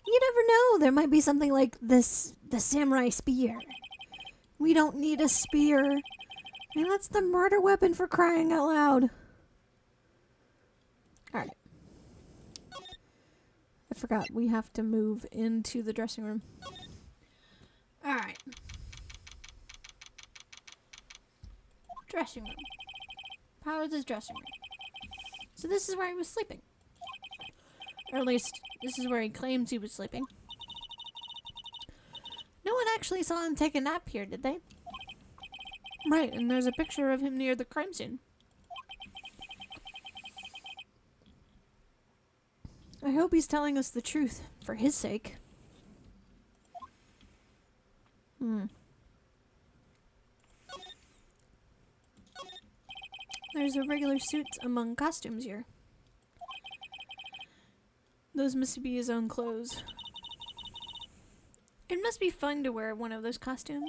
You never know. There might be something like this, the samurai spear. We don't need a spear. I mean, that's the murder weapon for crying out loud. Alright. I forgot. We have to move into the dressing room. Alright. Dressing room. Powers' dressing room. So this is where he was sleeping. Or at least, this is where he claims he was sleeping. No one actually saw him take a nap here, did they? Right, and there's a picture of him near the crime scene. I hope he's telling us the truth, for his sake. There's irregular suits among costumes here. Those must be his own clothes. It must be fun to wear one of those costumes.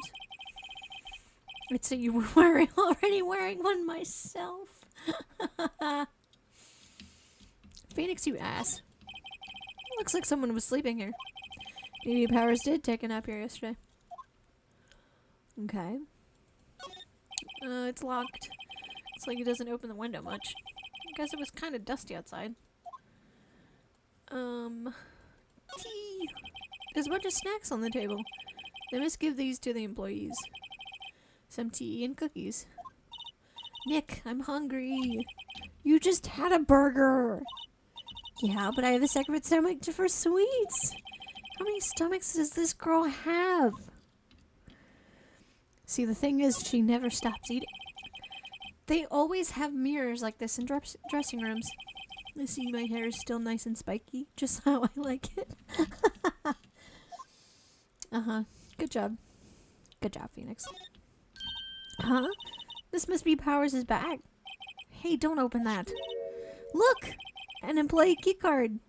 I'd say you were already wearing one myself. Phoenix, you ass. Looks like someone was sleeping here. Maybe Powers did take a nap here yesterday. Okay. It's locked. It's like it doesn't open the window much. I guess it was kind of dusty outside. Tea. There's a bunch of snacks on the table. They must give these to the employees. Some tea and cookies. Nick, I'm hungry. You just had a burger. Yeah, but I have a separate stomach for sweets. How many stomachs does this girl have? See, the thing is, she never stops eating. They always have mirrors like this in dressing rooms. I see my hair is still nice and spiky, just how I like it. Uh-huh. Good job. Good job, Phoenix. Huh? This must be Powers' bag. Hey, don't open that. Look! An employee key card.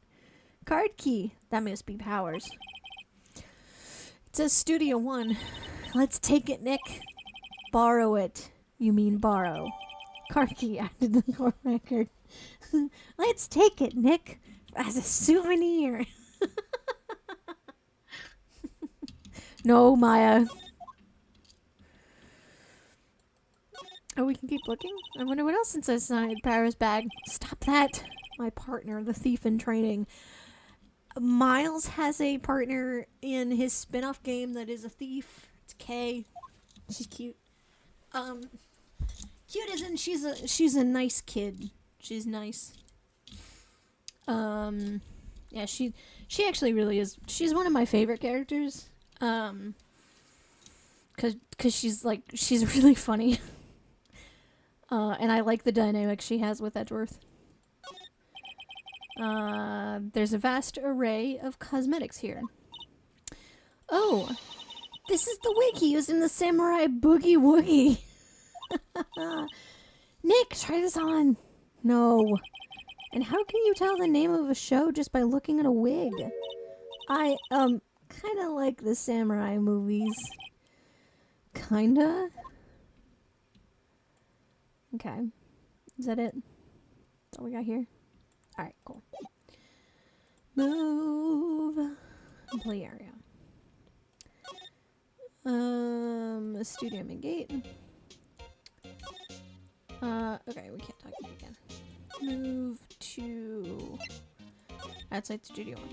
Card key. That must be Powers. It says Studio 1. Let's take it, Nick. Borrow it. You mean borrow. Card key added to the court record. Let's take it, Nick, as a souvenir. No, Maya. Oh, we can keep looking? I wonder what else is inside Powers' bag. Stop that. My partner, the thief in training. Miles has a partner in his spin-off game that is a thief. It's Kay. She's cute. Cute isn't she's a nice kid. She's nice. Yeah, she actually really is. She's one of my favorite characters. Cause she's really funny. And I like the dynamic she has with Edgeworth. There's a vast array of cosmetics here. Oh, this is the wig he used in the Samurai Boogie Woogie. Nick, try this on. No. And how can you tell the name of a show just by looking at a wig? I, kinda like the samurai movies. Kinda? Okay. Is that it? That's all we got here? Alright, cool. Move. Play area. Studio main gate. Okay, we can't talk to you again. Move to outside studio 1.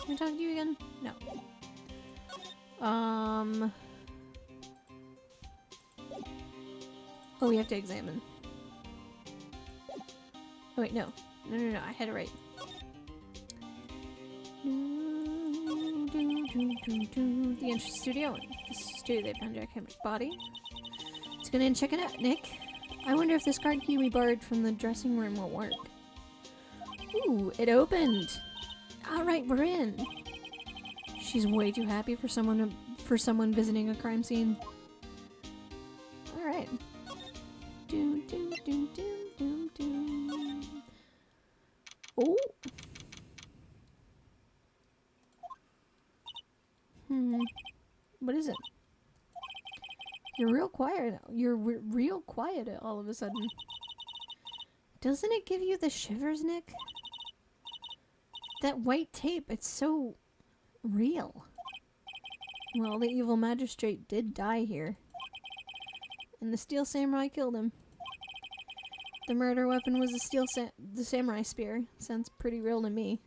Can I talk to you again? No. Oh, we have to examine. Oh wait, no. No, I had it right. The entrance studio. The studio they found Jack Hammer's body. Let's go in and check it out, Nick. I wonder if this card key we borrowed from the dressing room will work. Ooh, it opened. Alright, we're in. She's way too happy for someone visiting a crime scene. Alright. Oh. What is it? You're real quiet. You're real quiet all of a sudden. Doesn't it give you the shivers, Nick? That white tape, it's so real. Well, the evil magistrate did die here. And the steel samurai killed him. The murder weapon was the samurai spear. Sounds pretty real to me.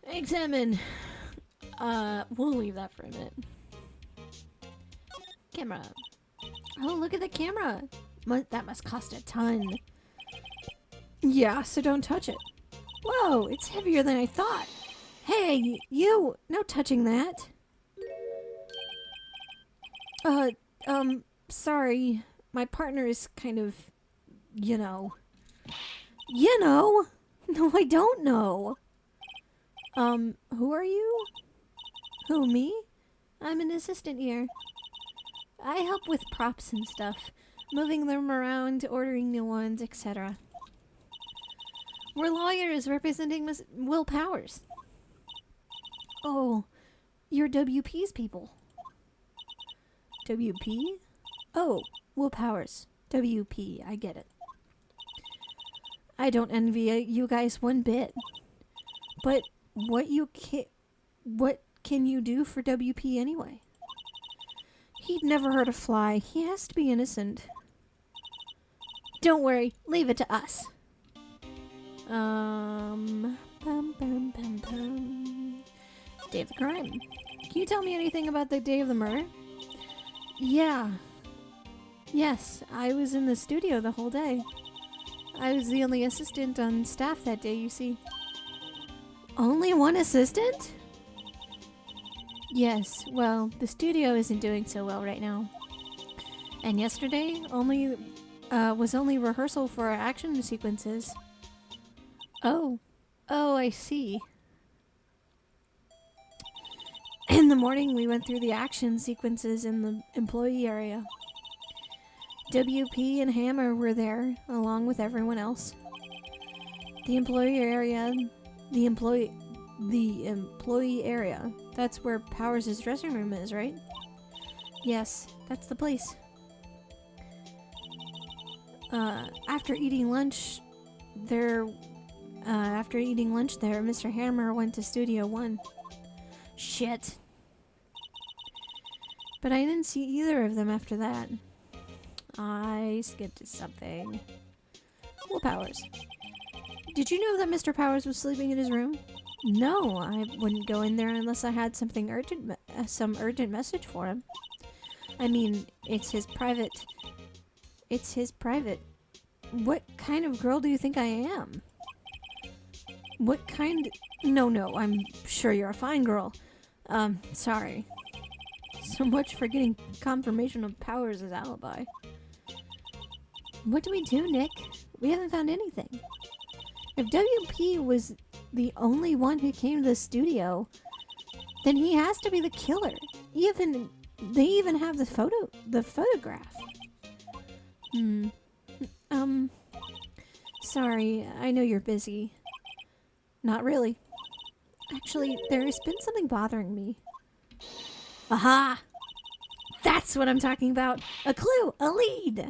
Examine. We'll leave that for a minute. Camera. Oh, look at the camera. That must cost a ton. Yeah, so don't touch it. Whoa, it's heavier than I thought. Hey, you! No touching that. Sorry. My partner is kind of, you know. You know? No, I don't know. Who are you? Who, me? I'm an assistant here. I help with props and stuff. Moving them around, ordering new ones, etc. We're lawyers representing Miss Will Powers. Oh, you're WP's people. WP? Oh, Will Powers. WP, I get it. I don't envy you guys one bit. But what can you do for WP anyway? He'd never hurt a fly. He has to be innocent. Don't worry, leave it to us. Day of the crime. Can you tell me anything about the day of the murder? Yeah. Yes, I was in the studio the whole day. I was the only assistant on staff that day, you see. Only one assistant? Yes, well, the studio isn't doing so well right now. And yesterday was only rehearsal for our action sequences. Oh, I see. In the morning, we went through the action sequences in the employee area. WP and Hammer were there, along with everyone else. The employee area, that's where Powers' dressing room is, right? Yes, that's the place. After eating lunch there, Mr. Hammer went to Studio 1. Shit. But I didn't see either of them after that. I skipped something. Will Powers. Did you know that Mr. Powers was sleeping in his room? No, I wouldn't go in there unless I had something urgent, some urgent message for him. I mean, it's his private. What kind of girl do you think I am? What kind? No, I'm sure you're a fine girl. Sorry. So much for getting confirmation of Powers' alibi. What do we do, Nick? We haven't found anything. If WP was the only one who came to the studio, then he has to be the killer. They even have the photograph. Sorry, I know you're busy. Not really. Actually, there's been something bothering me. Aha! That's what I'm talking about! A clue! A lead!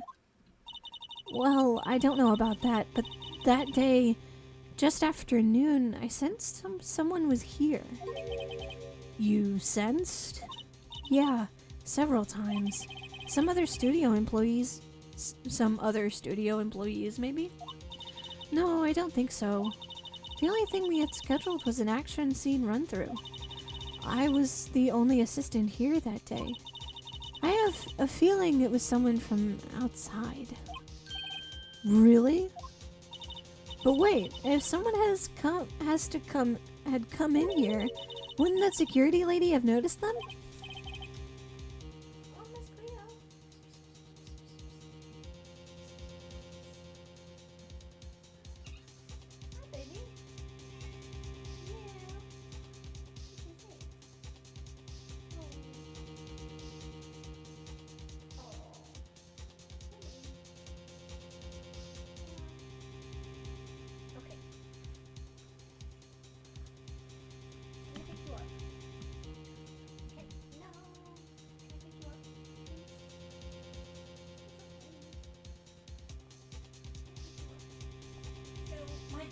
Well, I don't know about that, but that day, just after noon, I sensed someone was here. You sensed? Yeah, several times. Some other studio employees, maybe? No, I don't think so. The only thing we had scheduled was an action scene run-through. I was the only assistant here that day. I have a feeling it was someone from outside. Really? But wait, if someone had come in here, wouldn't that security lady have noticed them?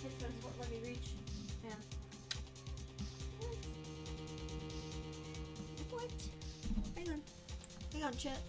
Headphones won't let me reach. Yeah. What? Hang on, chat.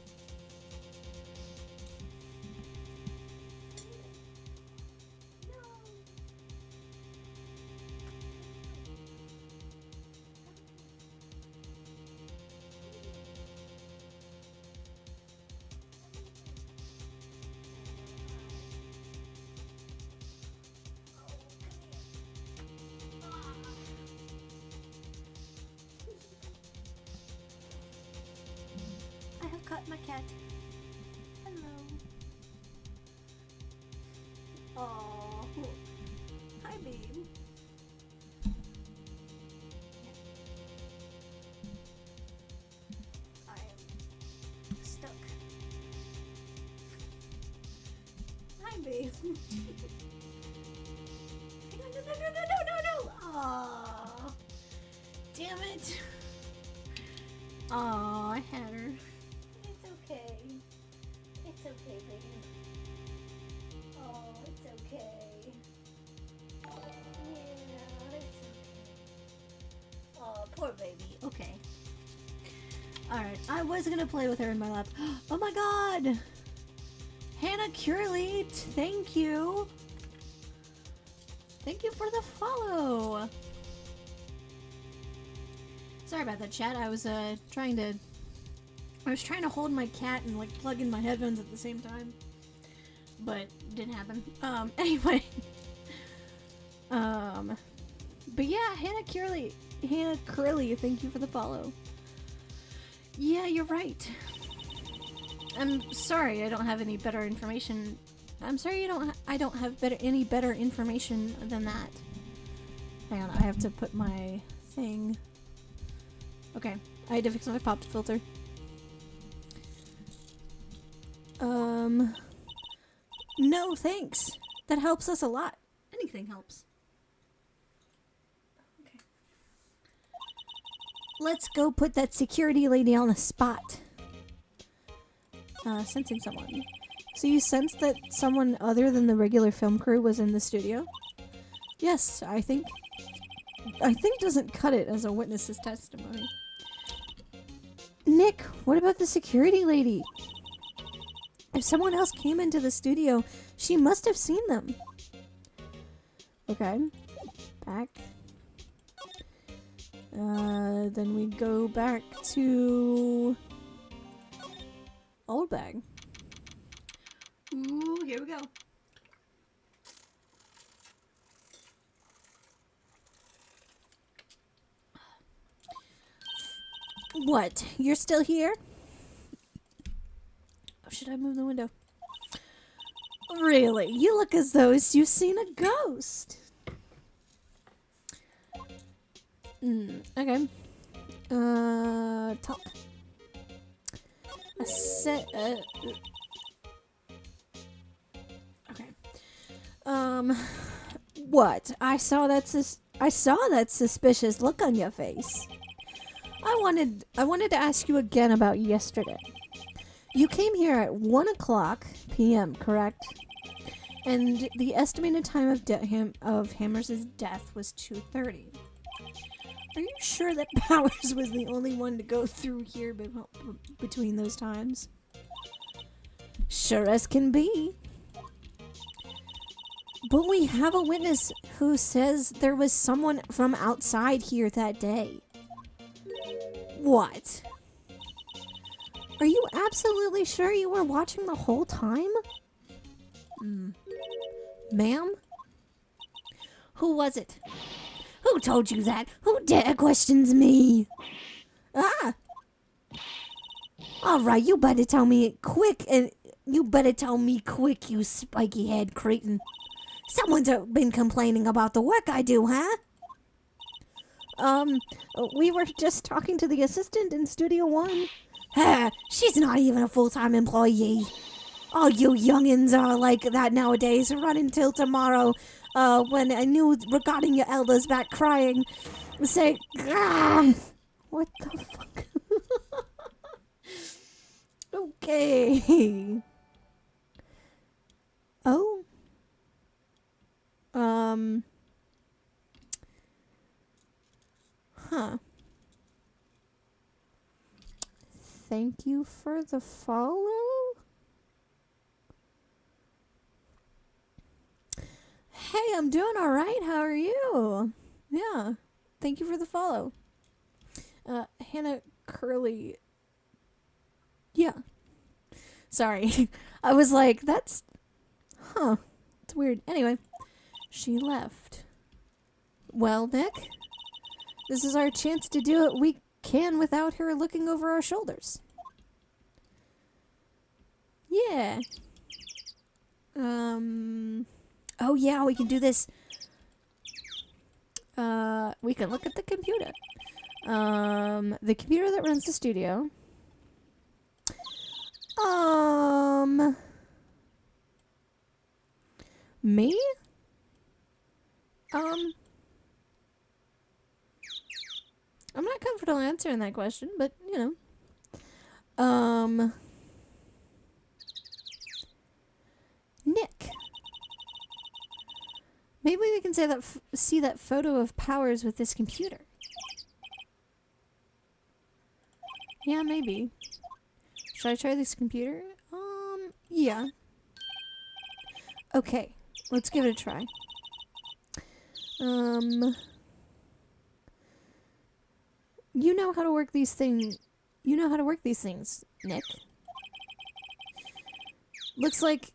my cat. Hello. Oh, hi, babe. I am stuck. Hi, babe. No. Aww. Damn it. Aw, I had her. It's okay. It's okay, babe. Oh, it's okay. Yeah, it's okay. Oh, poor baby. Okay. Alright, I was gonna play with her in my lap. Oh my god! Hannah Curley, thank you! Thank you for the follow! Sorry about that, chat. I was trying to hold my cat and like plug in my headphones at the same time, but it didn't happen. Anyway, but yeah, Hannah Curley, thank you for the follow. Yeah, you're right. I'm sorry I don't have any better information. I'm sorry I don't have any better information than that. Hang on, I have to put my thing. Okay, I had to fix my pop filter. No thanks. That helps us a lot. Anything helps. Okay. Let's go put that security lady on the spot. Sensing someone. So you sensed that someone other than the regular film crew was in the studio? Yes, I think doesn't cut it as a witness's testimony. Nick, what about the security lady? If someone else came into the studio, she must have seen them. Okay. Back. Then we go back to Old Bag. Ooh, here we go. What? You're still here? Oh, should I move the window? Really? You look as though you've seen a ghost. Okay. Talk. Okay. What? I saw that suspicious look on your face. I wanted to ask you again about yesterday. You came here at 1 o'clock p.m., correct? And the estimated time of Hammers' death was 2:30. Are you sure that Powers was the only one to go through here between those times? Sure as can be. But we have a witness who says there was someone from outside here that day. What? Are you absolutely sure you were watching the whole time? Ma'am? Who was it? Who told you that? Who dare questions me? Ah! Alright, you better tell me quick, you spiky head cretin. Someone's been complaining about the work I do, huh? We were just talking to the assistant in Studio One. She's not even a full-time employee. All you youngins are like that nowadays. Run until tomorrow, when I knew regarding your elders back crying. Say, what the fuck? Okay. Oh. Huh. Thank you for the follow. Hey, I'm doing all right. How are you? Yeah. Thank you for the follow. Hannah Curley. Yeah. Sorry. I was like, it's weird. Anyway, she left. Well, Nick, this is our chance to do what we can without her looking over our shoulders. Yeah. Oh yeah, we can do this. We can look at the computer. The computer that runs the studio. Me? I'm not comfortable answering that question, but you know. Nick. Maybe we can say that see that photo of Powers with this computer. Yeah, maybe. Should I try this computer? Yeah. Okay, let's give it a try. You know how to work these things. You know how to work these things, Nick. Looks like,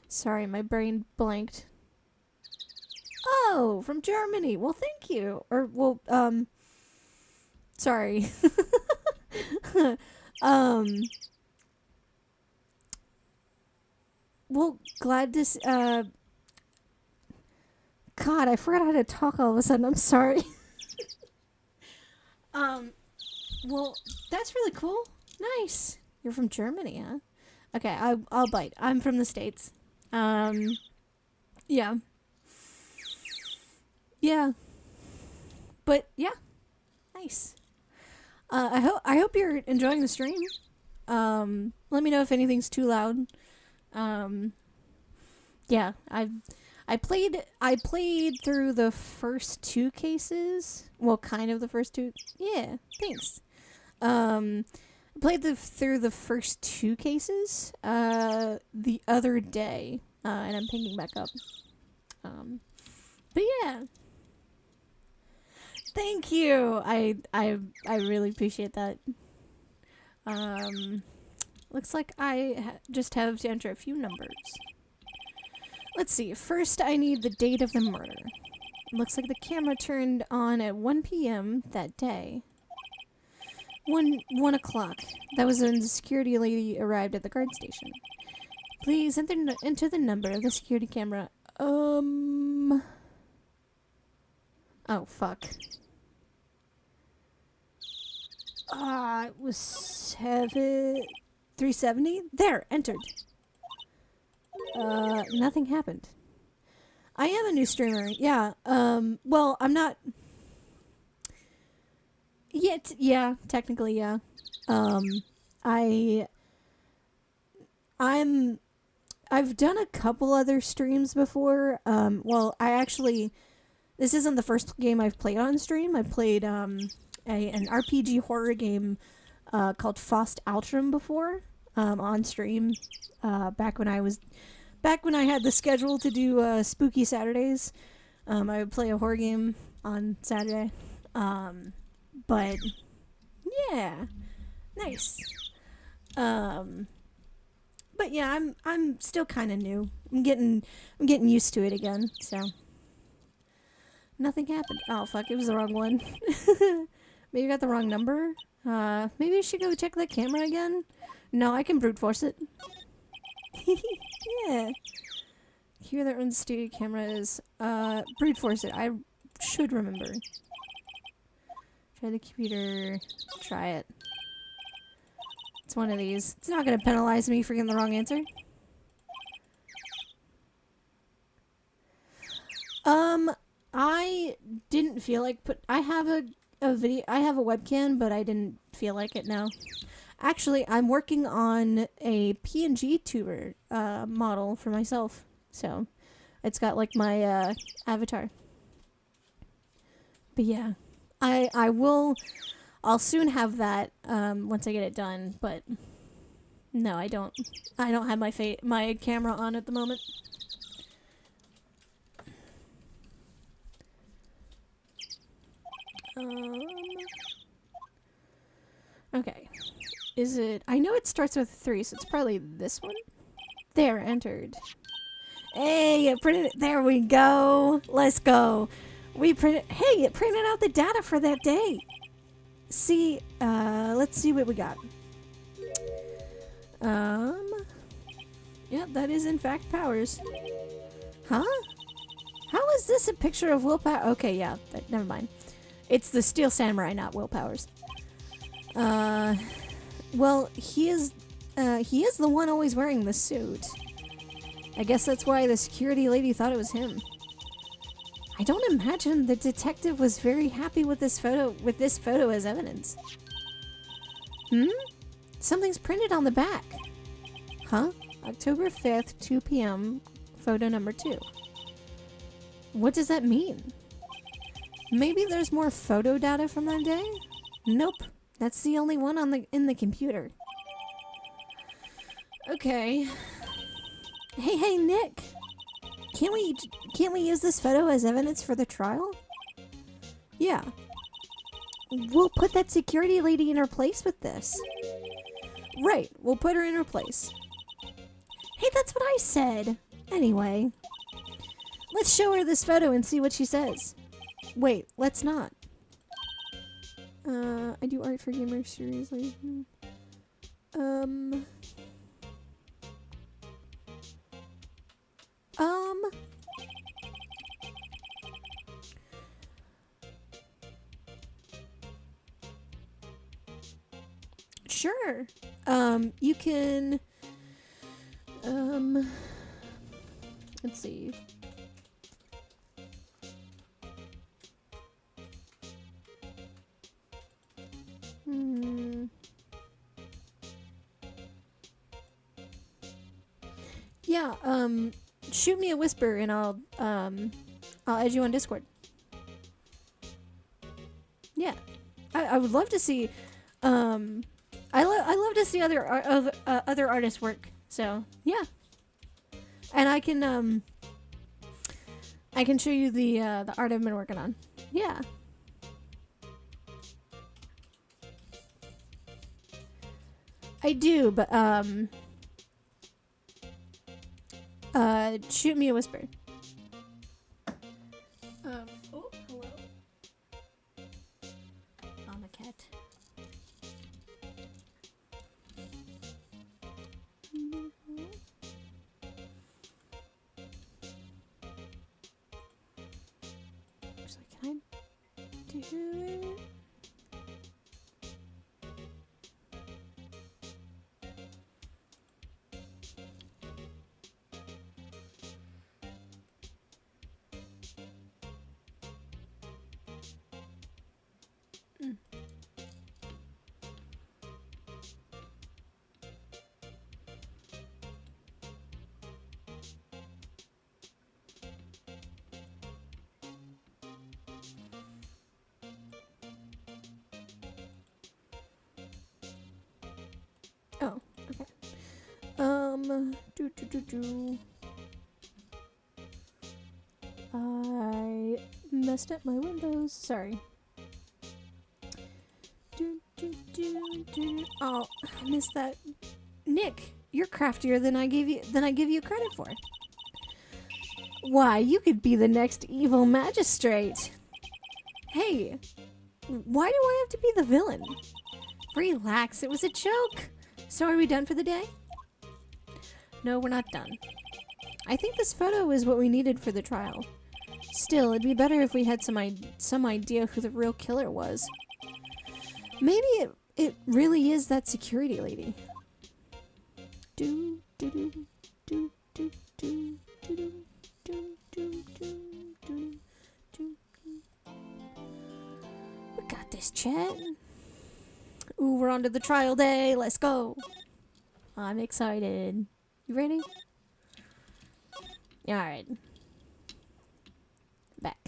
sorry, my brain blanked. Oh, from Germany. Well, thank you. Or, well, sorry. Well, glad to God, I forgot how to talk all of a sudden. I'm sorry. Well, that's really cool. Nice. You're from Germany, huh? Okay, I'll bite. I'm from the States. Yeah. Yeah. But yeah. Nice. I hope you're enjoying the stream. Let me know if anything's too loud. Yeah, I played through the first two cases. Well, kind of the first two. Yeah, thanks. I played through the first two cases the other day, and I'm picking back up. But yeah. Thank you. I really appreciate that. Looks like I just have to enter a few numbers. Let's see. First, I need the date of the murder. Looks like the camera turned on at 1 p.m. that day. 1 o'clock. That was when the security lady arrived at the guard station. Please enter the number of the security camera. Oh, fuck. It was 370? There, entered. Nothing happened. I am a new streamer, yeah. Well, I'm not... Yet, yeah, technically, yeah. I've done a couple other streams before. Well, this isn't the first game I've played on stream. I played, an RPG horror game, called Faust Outrum before, on stream, back when I had the schedule to do, spooky Saturdays. I would play a horror game on Saturday. But yeah, nice. But yeah, I'm still kind of new. I'm getting used to it again. So nothing happened. Oh fuck, it was the wrong one. Maybe I got the wrong number. Maybe I should go check that camera again. No, I can brute force it. Yeah. Here that runs studio camera is brute force it. I should remember. Try the computer. Try it. It's one of these. It's not gonna penalize me for getting the wrong answer. I didn't feel like I have a video. I have a webcam, but I didn't feel like it now. Actually, I'm working on a PNG tuber model for myself. So, it's got like my avatar. But yeah. I'll soon have that once I get it done, but no, I don't have my camera on at the moment. Okay. I know it starts with 3, so it's probably this one. There, entered. Hey, it printed it. There we go. Let's go. Hey, it printed out the data for that day. See, let's see what we got. Yeah, that is in fact Powers. Huh? How is this a picture of Will Powers? Okay, yeah, never mind. It's the Steel Samurai, not Will Powers. Well, he is the one always wearing the suit. I guess that's why the security lady thought it was him. I don't imagine the detective was very happy with this photo as evidence. Something's printed on the back. Huh? October 5th, 2 p.m., photo number 2. What does that mean? Maybe there's more photo data from that day? Nope. That's the only one in the computer. Okay. Hey, Nick. Can't we use this photo as evidence for the trial? Yeah. We'll put that security lady in her place with this. Right, we'll put her in her place. Hey, that's what I said. Anyway, let's show her this photo and see what she says. Wait, let's not. I do art for gamers, seriously. Sure. You can, let's see. Yeah, shoot me a whisper and I'll add you on Discord. Yeah. I would love to see, I love to see other artists' work. So yeah, and I can show you the art I've been working on. Yeah. I do, but shoot me a whisper. Oh, hello. I'm a cat. Actually, can I do it? Oh, okay. I messed up my windows. Sorry. Oh, I missed that. Nick, you're craftier than I give you credit for. Why, you could be the next evil magistrate. Hey, why do I have to be the villain? Relax, it was a joke. So are we done for the day? No, we're not done. I think this photo is what we needed for the trial. Still, it'd be better if we had some idea who the real killer was. Maybe it really is that security lady. We got this, Chet. Ooh, we're on to the trial day. Let's go. I'm excited. You ready? Alright. Back.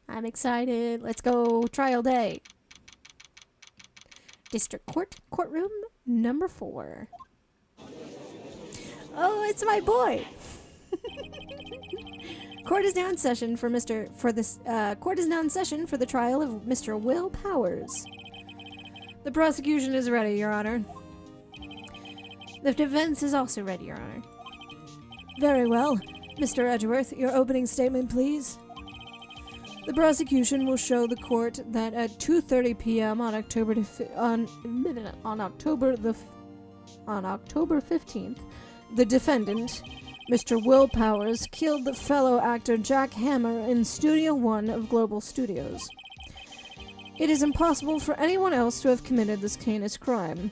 I'm excited. Let's go. Trial day. District Court, courtroom number 4. Oh, it's my boy. Court is now in session for court is now in session for the trial of Mr. Will Powers. The prosecution is ready, Your Honor. The defense is also ready, Your Honor. Very well. Mr. Edgeworth, your opening statement, please. The prosecution will show the court that at 2:30 p.m. on October the on October 15th, the defendant, Mr. Will Powers, killed the fellow actor Jack Hammer in Studio One of Global Studios. It is impossible for anyone else to have committed this heinous crime.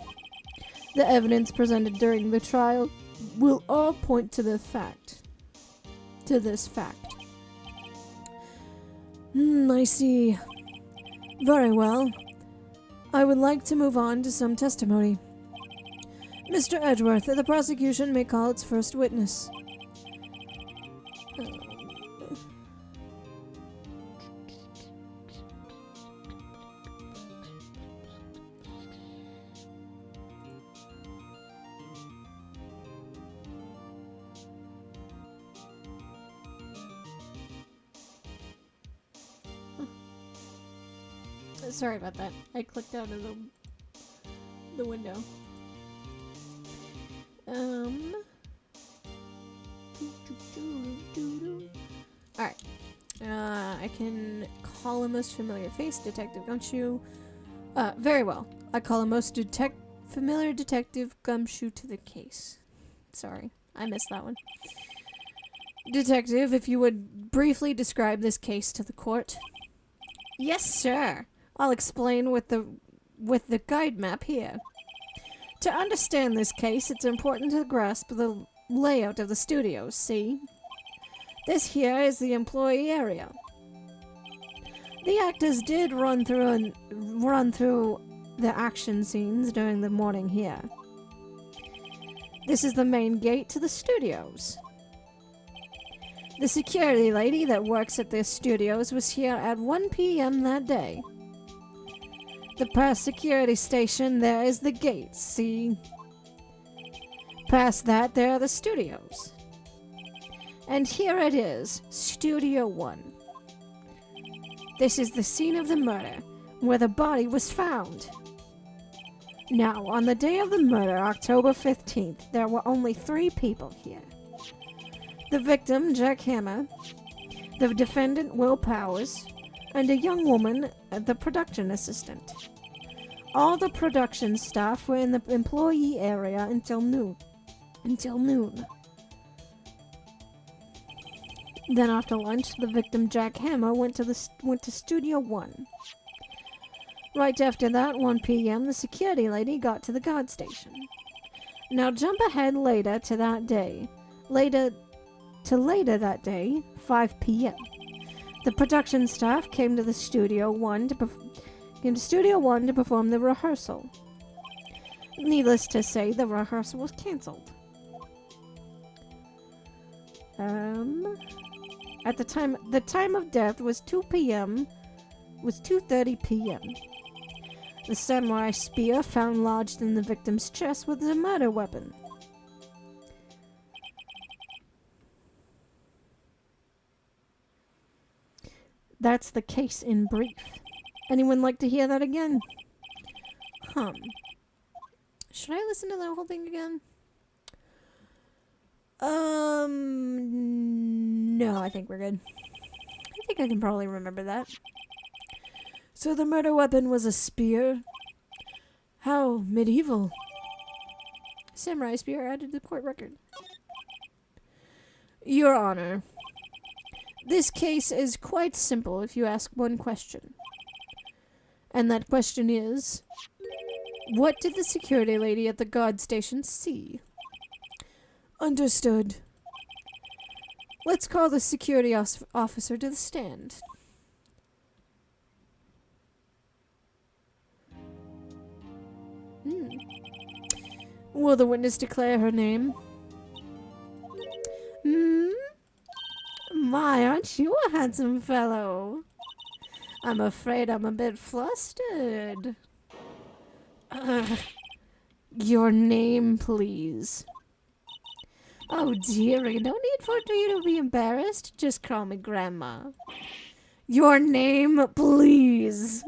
The evidence presented during the trial will all point to this fact. I see. Very well. I would like to move on to some testimony. Mr. Edgeworth, the prosecution may call its first witness. Sorry about that. I clicked out of the window. Alright. I can call a most familiar face, Detective Gumshoe. Very well. I call a most familiar Detective Gumshoe to the case. Sorry, I missed that one. Detective, if you would briefly describe this case to the court. Yes, sir. I'll explain with the guide map here. To understand this case, it's important to grasp the layout of the studios, see? This here is the employee area. The actors did run through the action scenes during the morning here. This is the main gate to the studios. The security lady that works at the studios was here at 1 p.m. that day. The past security station, there is the gate, see? Past that, there are the studios. And here it is, Studio 1. This is the scene of the murder, where the body was found. Now, on the day of the murder, October 15th, there were only 3 people here. The victim, Jack Hammer, the defendant, Will Powers, and a young woman, the production assistant. All the production staff were in the employee area until noon. Then after lunch, the victim, Jack Hammer, went to Studio 1. Right after that, 1 p.m., the security lady got to the guard station. Now jump ahead later to that day. Later that day, 5 p.m. The production staff came to Studio 1 to perform the rehearsal. Needless to say, the rehearsal was cancelled. At the time of death was 2 p.m. was 2:30 p.m. The samurai spear found lodged in the victim's chest was a murder weapon. That's the case in brief. Anyone like to hear that again? Should I listen to that whole thing again? No, I think we're good. I think I can probably remember that. So the murder weapon was a spear? How medieval. Samurai spear added to the court record. Your Honor, this case is quite simple if you ask one question. And that question is, what did the security lady at the guard station see? Understood. Let's call the security officer to the stand. Will the witness declare her name? My, aren't you a handsome fellow? I'm afraid I'm a bit flustered. Your name, please. Oh, dearie, no need for you to be embarrassed. Just call me Grandma. Your name, please.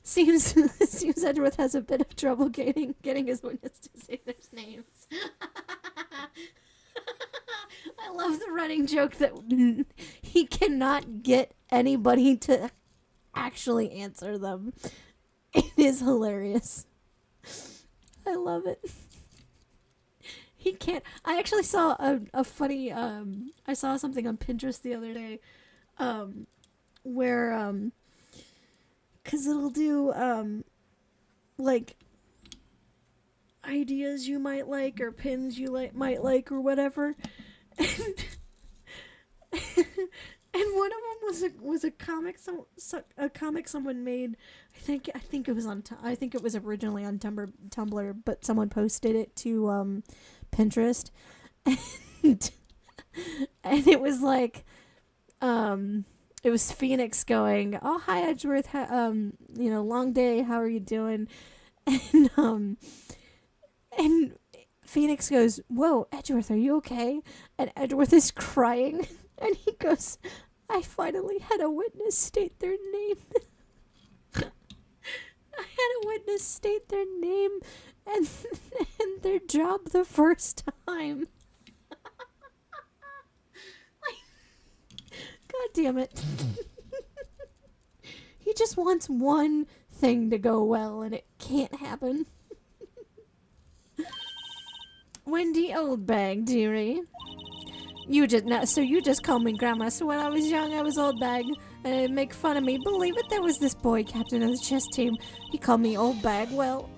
Seems Edgeworth has a bit of trouble getting his witness to say their names. I love the running joke that he cannot get anybody to actually answer them. is hilarious. I love it. He can't. I actually saw a funny. I saw something on Pinterest the other day, where cause it'll do like ideas you might like or pins you might like or whatever, and and one of them was a comic a comic someone made. I think it was on I think it was originally on Tumblr, but someone posted it to Pinterest, and it was like it was Phoenix going, "Oh, hi Edgeworth, long day, how are you doing?" and and Phoenix goes, "Whoa, Edgeworth, are you okay?" And Edgeworth is crying, and he goes, "I finally had a witness state their name." I had a witness state their name and their job the first time. God damn it. He just wants one thing to go well, and it can't happen. Wendy Oldbag, dearie. You just call me Grandma. So when I was young, I was Oldbag. And it'd make fun of me. Believe it, there was this boy captain of the chess team. He called me Oldbag. Well,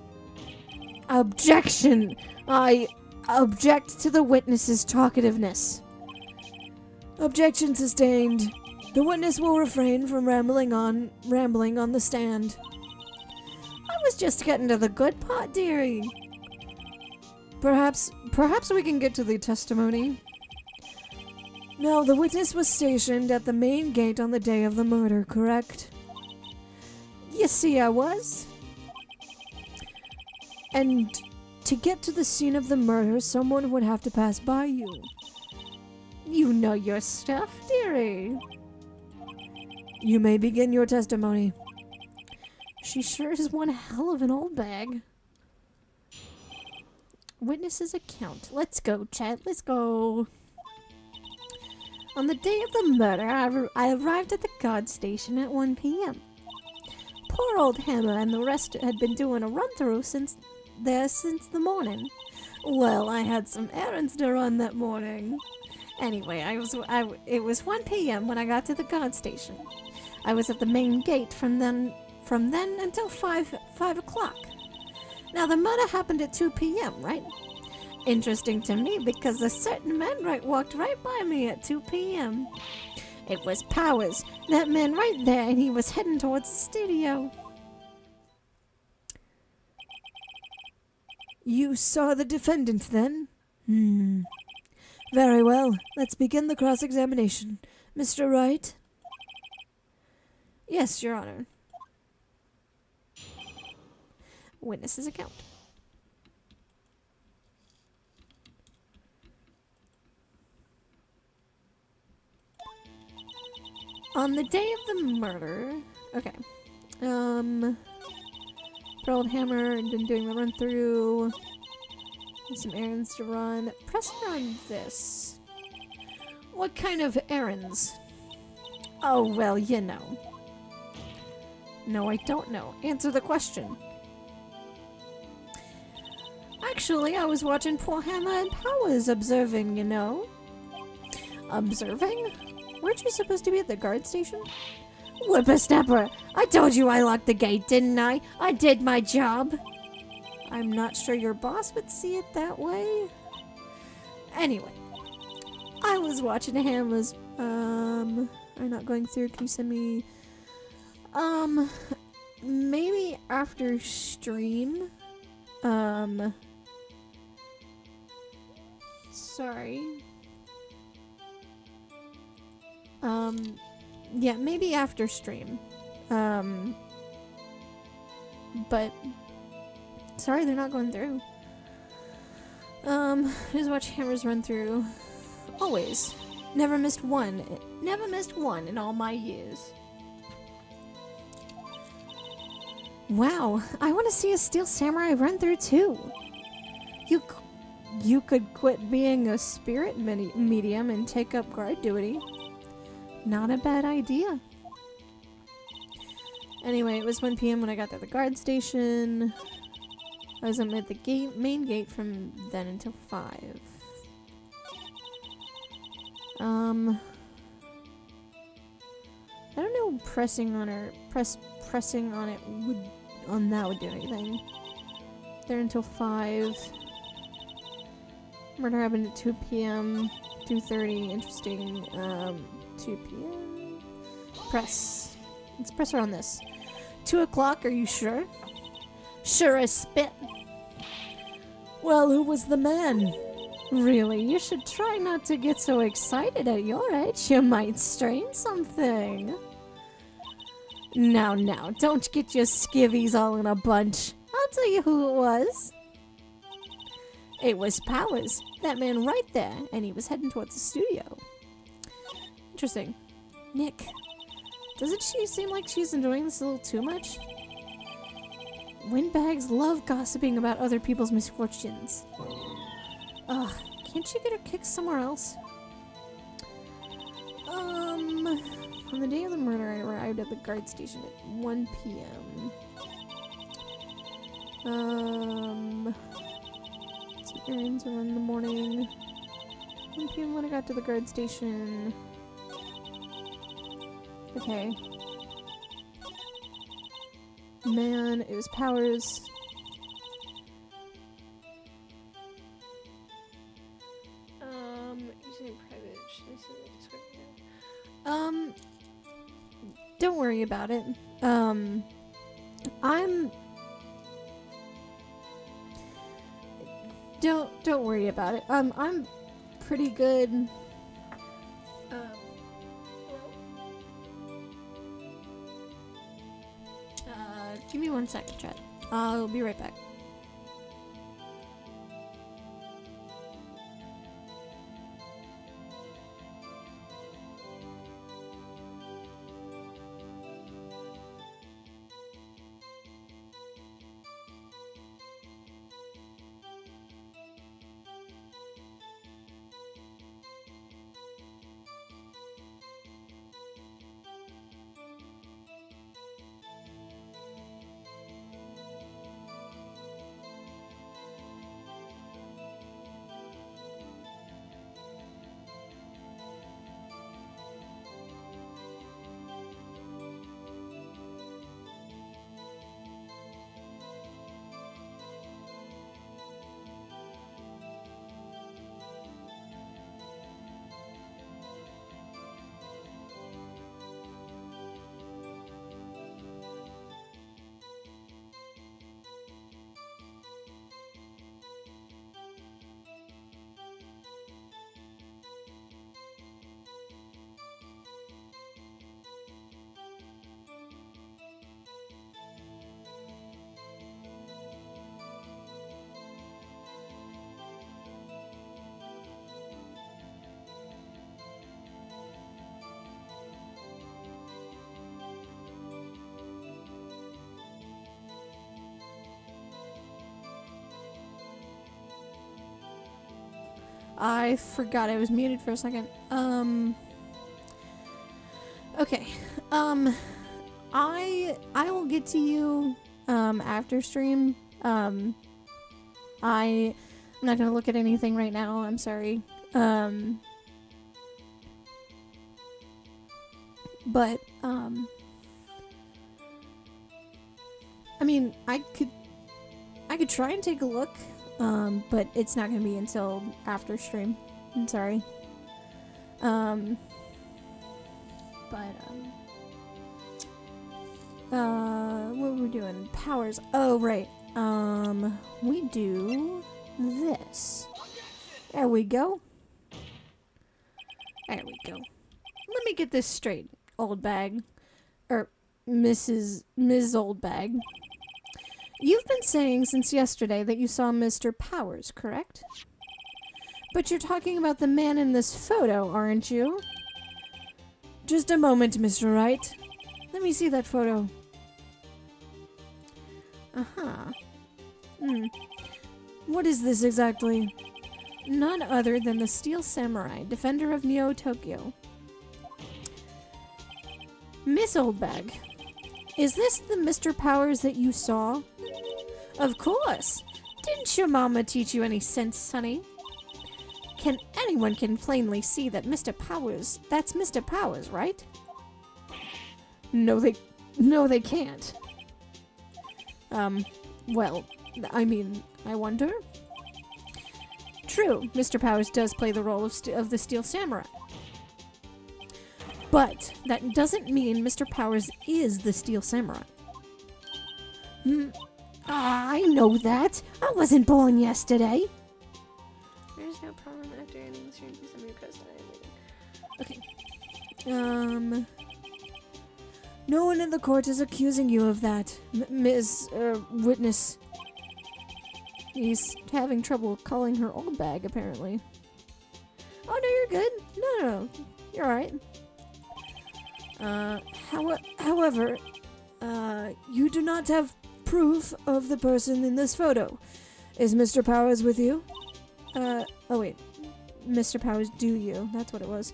objection. I object to the witness's talkativeness. Objection sustained. The witness will refrain from rambling on the stand. I was just getting to the good part, dearie. Perhaps we can get to the testimony. Now, the witness was stationed at the main gate on the day of the murder, correct? You see, I was. And to get to the scene of the murder, someone would have to pass by you. You know your stuff, dearie. You may begin your testimony. She sure is one hell of an old bag. Witness's account. Let's go, Chet. Let's go. On the day of the murder, I arrived at the guard station at 1 p.m. Poor old Hammer and the rest had been doing a run-through since the morning. Well, I had some errands to run that morning. Anyway, it was 1 p.m. when I got to the guard station. I was at the main gate from then until 5 o'clock. Now, the murder happened at 2 p.m., right? Interesting to me because a certain man walked right by me at 2 p.m. It was Powers, that man right there, and he was heading towards the studio. You saw the defendant then? Very well. Let's begin the cross-examination. Mr. Wright? Yes, Your Honor. Witness's account. On the day of the murder... Okay. Pearl Hammer and been doing the run-through. Some errands to run. Pressing on this. What kind of errands? Oh, well, you know. No, I don't know. Answer the question. Actually, I was watching poor Hammer and Powers observing, you know. Observing? Weren't you supposed to be at the guard station? Whippersnapper! I told you I locked the gate, didn't I? I did my job! I'm not sure your boss would see it that way. Anyway. I was watching Hammer's... I'm not going through. Can you send me... Maybe after stream. Sorry. Yeah, maybe after stream. But sorry they're not going through. Just watch Hammers run through. Always. Never missed one. Never missed one in all my years. Wow, I want to see a Steel Samurai run through too. You could quit being a spirit medium and take up guard duty. Not a bad idea. Anyway, it was 1 p.m. when I got to the guard station. I was at the main gate from then until 5. I don't know pressing on it would do anything. There until 5. Murder happened at 2 p.m. 2:30, interesting. 2 p.m. Press. Let's press her on this. 2 o'clock, are you sure? Sure as spit. Well, who was the man? Really, you should try not to get so excited at your age. You might strain something. Now, don't get your skivvies all in a bunch. I'll tell you who it was. It was Powers, that man right there, and he was heading towards the studio. Interesting. Nick, doesn't she seem like she's enjoying this a little too much? Windbags love gossiping about other people's misfortunes. Ugh, can't she get her kicks somewhere else? On the day of the murder, I arrived at the guard station at 1 p.m. Some errands to run in the morning. 1 p.m. when I got to the guard station. Okay. Man, it was Powers. Using private. Should I say the description? Don't worry about it. Don't worry about it. I'm pretty good. Give me 1 second, chat. I'll be right back. I forgot I was muted for a second. Okay. I will get to you after stream. I'm not gonna look at anything right now. I'm sorry. But I mean, I could try and take a look. But it's not gonna be until after stream. I'm sorry. What were we doing? Powers. Oh, right. We do this. There we go. There we go. Let me get this straight, old bag. Or Ms. Old Bag. You've been saying since yesterday that you saw Mr. Powers, correct? But you're talking about the man in this photo, aren't you? Just a moment, Mr. Wright. Let me see that photo. Uh-huh. What is this exactly? None other than the Steel Samurai, defender of Neo Tokyo. Miss Oldbag. Is this the Mr. Powers that you saw? Of course. Didn't your mama teach you any sense, sonny? Anyone can plainly see that that's Mr. Powers, right? No, they can't. Well, I mean, I wonder. True, Mr. Powers does play the role of the Steel Samurai. But that doesn't mean Mr. Powers is the Steel Samurai. I know that. I wasn't born yesterday. There's no problem after ending the stream. Okay. No one in the court is accusing you of that, Ms. Witness. He's having trouble calling her old bag, apparently. Oh, no, you're good. No, you're alright. However, you do not have proof of the person in this photo. Is Mr. Powers with you? Oh wait. Mr. Powers, do you? That's what it was.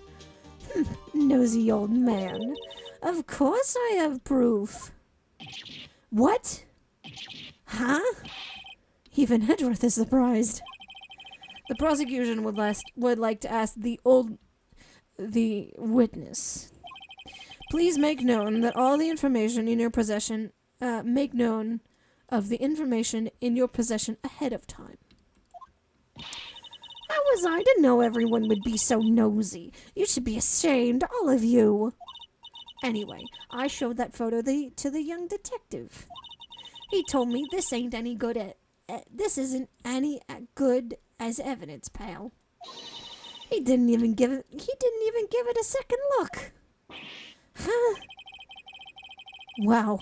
Nosy old man. Of course I have proof. What? Huh? Even Edgeworth is surprised. The prosecution would like to ask the witness. Please make known that all the information in your possession, make known of the information in your possession ahead of time. How was I to know everyone would be so nosy? You should be ashamed, all of you. Anyway, I showed that photo to the young detective. He told me this ain't any good this isn't any good as evidence, pal. He didn't even give it a second look. Huh? Wow,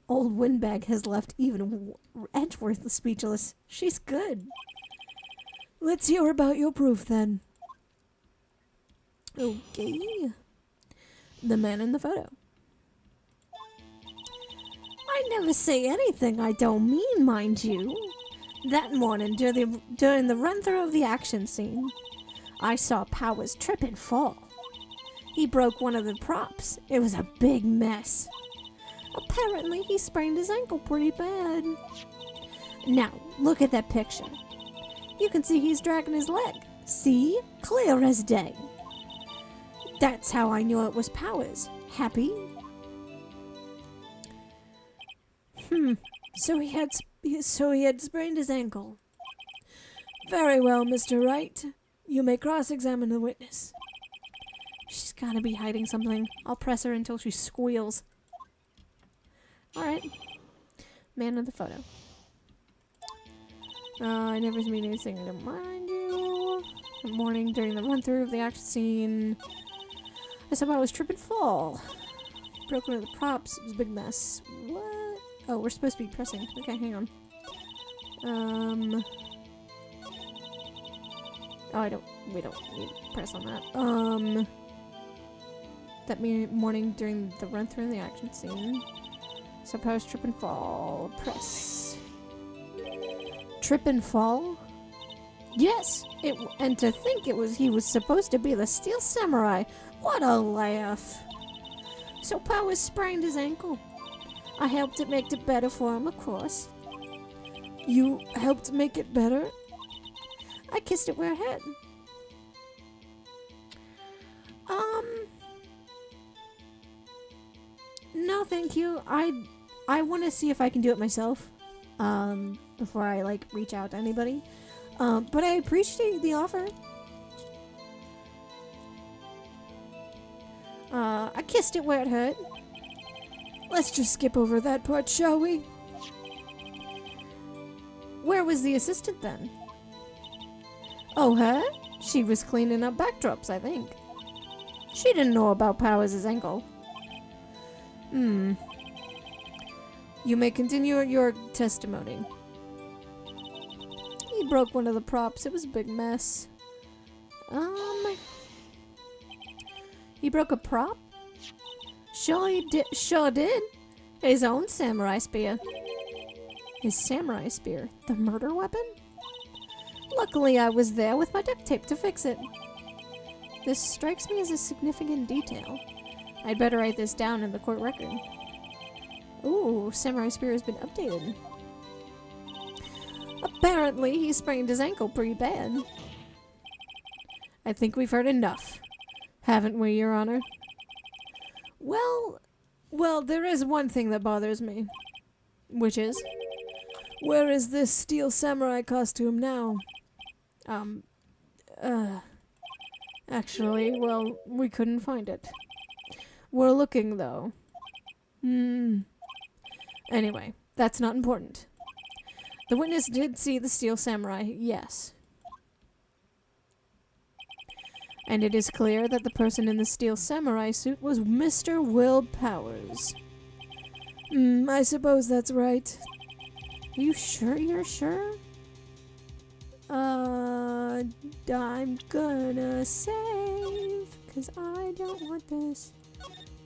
old Windbag has left even Edgeworth speechless. She's good. Let's hear about your proof then. Okay. The man in the photo. I never say anything I don't mean, mind you. That morning, during the run-through of the action scene, I saw Powers trip and fall. He broke one of the props. It was a big mess. Apparently, he sprained his ankle pretty bad. Now, look at that picture. You can see he's dragging his leg. See? Clear as day. That's how I knew it was Powers. Happy? So he had sprained his ankle. Very well, Mr. Wright. You may cross-examine the witness. She's gotta be hiding something. I'll press her until she squeals. Alright. Man of the photo. I never mean anything. I don't mind you. The morning during the run-through of the action scene. I somehow was trip and fall. Broke one of the props. It was a big mess. What? Oh, we're supposed to be pressing. Okay, hang on. Oh, we don't need to press on that. That morning during the run-through of the action scene. Suppose trip and fall. Press. Trip and fall? Yes. And to think he was supposed to be the Steel Samurai. What a laugh. So Powers sprained his ankle. I helped it make it better for him, of course. You helped make it better? I kissed it where it hurt. No, thank you. I want to see if I can do it myself. Before I reach out to anybody. But I appreciate the offer. I kissed it where it hurt. Let's just skip over that part, shall we? Where was the assistant then? Oh, her? She was cleaning up backdrops, I think. She didn't know about Powers' ankle. You may continue your testimony. He broke one of the props. It was a big mess. He broke a prop? Sure did. His own samurai spear. His samurai spear? The murder weapon? Luckily, I was there with my duct tape to fix it. This strikes me as a significant detail. I'd better write this down in the court record. Ooh, Samurai Spear has been updated. Apparently, he sprained his ankle pretty bad. I think we've heard enough, haven't we, Your Honor? Well, there is one thing that bothers me. Which is? Where is this steel samurai costume now? Actually, well, we couldn't find it. We're looking, though. Anyway, that's not important. The witness did see the steel samurai, yes. And it is clear that the person in the steel samurai suit was Mr. Will Powers. I suppose that's right. Are you sure you're sure? I'm gonna save, 'cause I don't want this.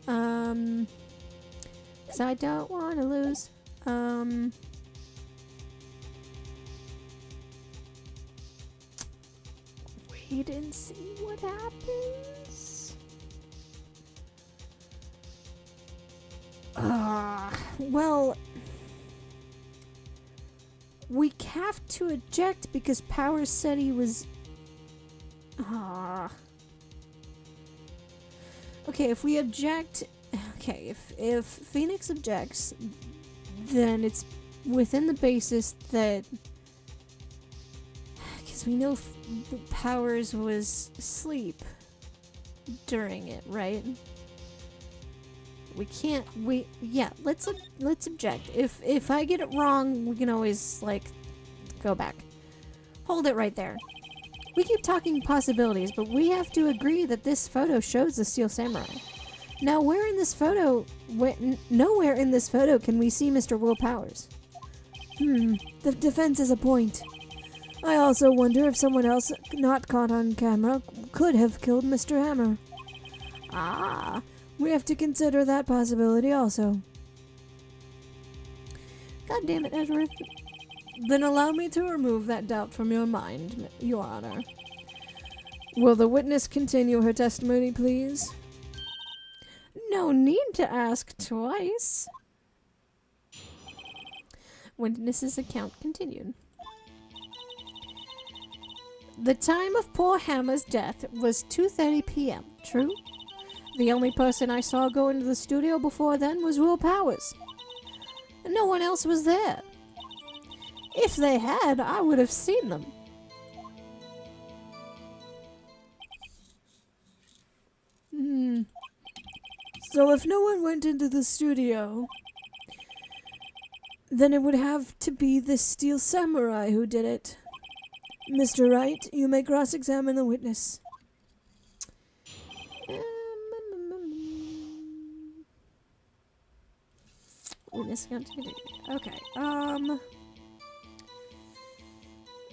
'Cause I don't want to lose. Wait and see what happens. Well, we have to eject because Powers said he was... Okay, if we object... Okay, if Phoenix objects, then it's within the basis that... Because we know Powers was asleep during it, right? We can't... Yeah, let's object. If I get it wrong, we can always, like, go back. Hold it right there. We keep talking possibilities, but we have to agree that this photo shows the Steel Samurai. Now, where in this photo... nowhere in this photo can we see Mr. Will Powers. The defense has a point. I also wonder if someone else not caught on camera could have killed Mr. Hammer. We have to consider that possibility also. God damn it, Edward. Then allow me to remove that doubt from your mind, Your Honor. Will the witness continue her testimony, please? No need to ask twice. Witness's account continued. The time of poor Hammer's death was 2:30 p.m., true? The only person I saw go into the studio before then was Will Powers. No one else was there. If they had, I would have seen them. So if no one went into the studio, then it would have to be the Steel Samurai who did it. Mr. Wright, you may cross-examine the witness. Witness continuity. Okay.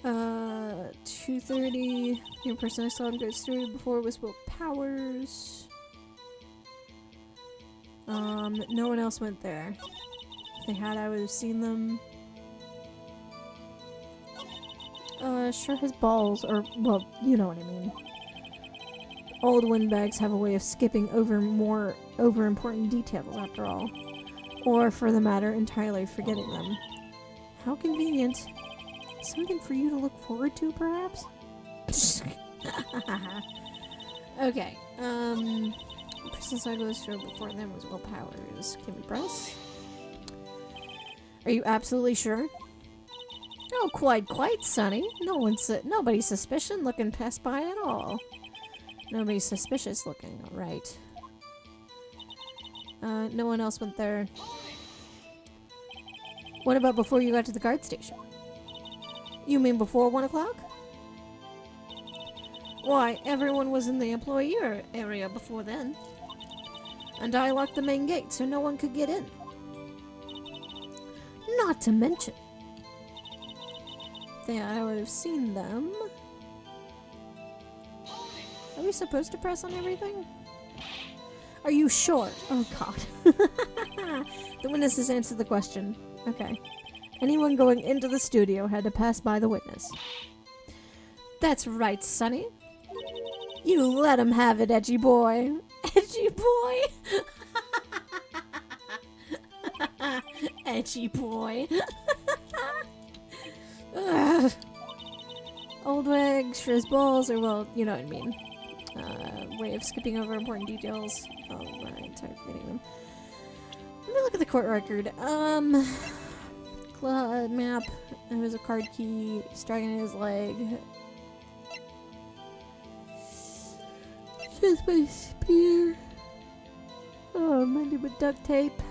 2:30. The only person I saw in the studio before was Will Powers. No one else went there. If they had, I would have seen them. Sure his balls, or, well, you know what I mean. Old windbags have a way of skipping over important details, after all. Or, for the matter, entirely forgetting them. How convenient. Something for you to look forward to, perhaps? Okay, the person side was show before them was Will Powers. Can we press? Are you absolutely sure? Oh, quite, Sonny. Nobody's suspicious looking passed by at all. Nobody's suspicious looking, alright. No one else went there. What about before you got to the guard station? You mean before 1 o'clock? Why, everyone was in the employee area before then. And I locked the main gate so no one could get in. Not to mention... Yeah, I would have seen them. Are we supposed to press on everything? Are you sure? Oh god. The witness has answered the question. Okay. Anyone going into the studio had to pass by the witness. That's right, Sonny. You let him have it, edgy boy. Edgy boy? Edgy boy. Ugh. Old wig, sure as balls, or well, you know what I mean. Way of skipping over important details. Oh, right, sorry for getting them. Let me look at the court record. Map. There was a card key striking his leg. Just my spear. Oh, mended with duct tape.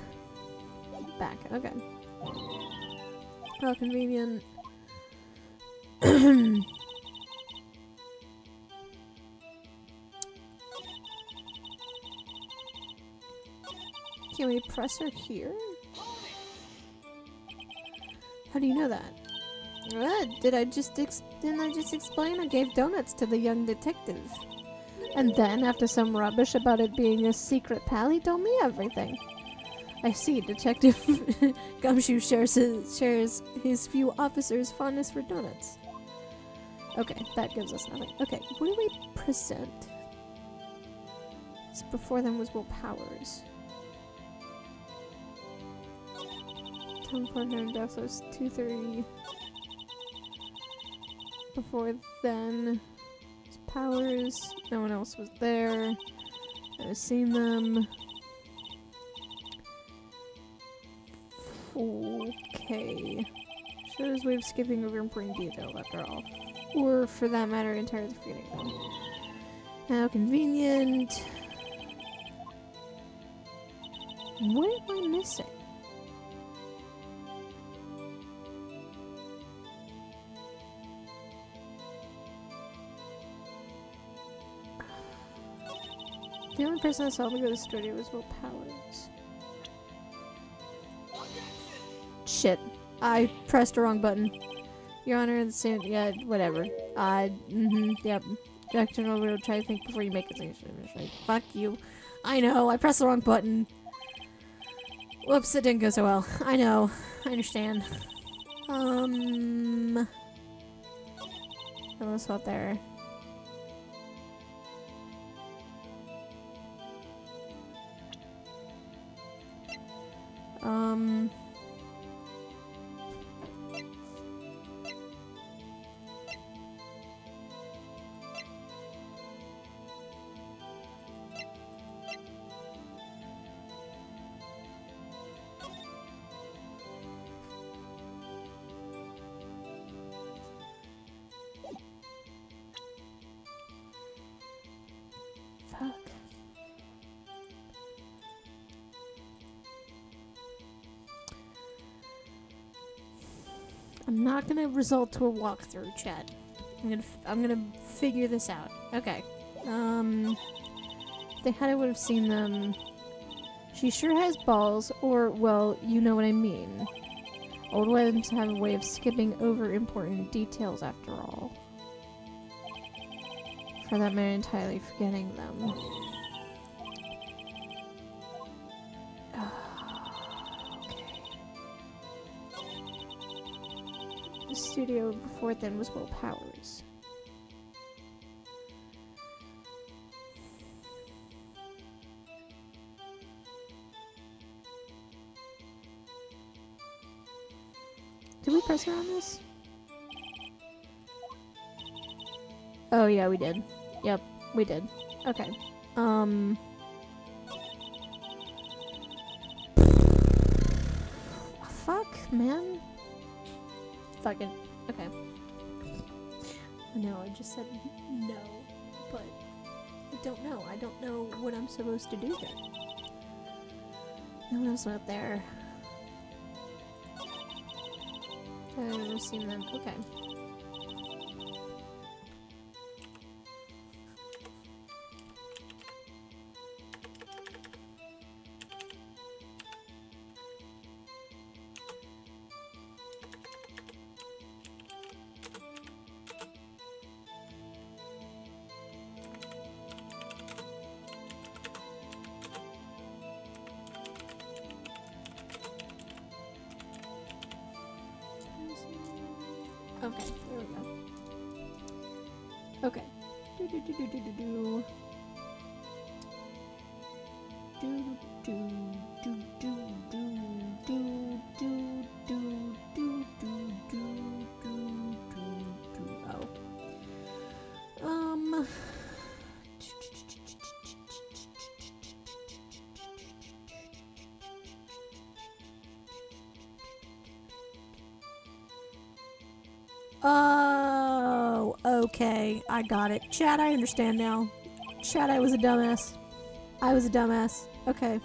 Back. Okay. How convenient. Can we press her here? How do you know that? Didn't I just explain? I gave donuts to the young detective. And then, after some rubbish about it being a secret pal, he told me everything. I see, Detective Gumshoe shares his few officers' fondness for donuts. Okay, that gives us nothing. Okay, what do we present? Before them was Will Powers. Town partner and death was 2:30. Before then was Powers. No one else was there. I've seen them. Okay. Shows way of skipping over important detail after all. Or for that matter, entirely forgetting them. How convenient. What am I missing? The only person that saw me go to the studio was Will Powers. Shit. I pressed the wrong button. Your Honor, the same. Yeah, whatever. Yep. Director will try to think before you make a decision. Fuck you. I know, I pressed the wrong button. Whoops, it didn't go so well. I know. I understand. Let's go up there. Fuck. I'm not gonna result to a walkthrough, chat. I'm gonna figure this out. Okay. If they had, I would have seen them. She sure has balls, or well, you know what I mean. Old ones have a way of skipping over important details after all. For that matter, entirely forgetting them. The studio before then was Will Powers. Did we press her on this? Oh yeah, we did. Yep, we did. Okay. Fuck, man. Fuck it. Okay. No, I just said no, but I don't know. I don't know what I'm supposed to do then. No one else went up there. I've never seen them. Okay. Okay, there we go. Okay. Do do do do do do do. Do do do do do do do. Oh, okay. I got it. Chad, I understand now. Chad, I was a dumbass. I was a dumbass. Okay.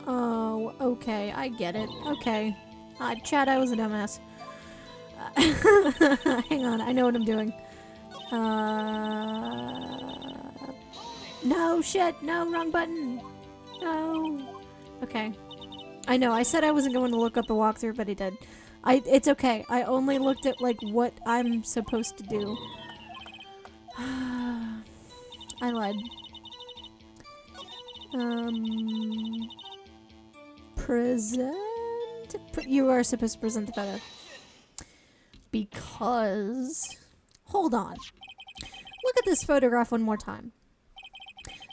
Oh, okay. I get it. Okay. Chad, I was a dumbass. Hang on. I know what I'm doing. No, shit. No, wrong button. No. Okay. I know. I said I wasn't going to look up the walkthrough, but I did. It's okay. I only looked at, like, what I'm supposed to do. I lied. Present? You are supposed to present the photo. Because... Hold on. Look at this photograph one more time.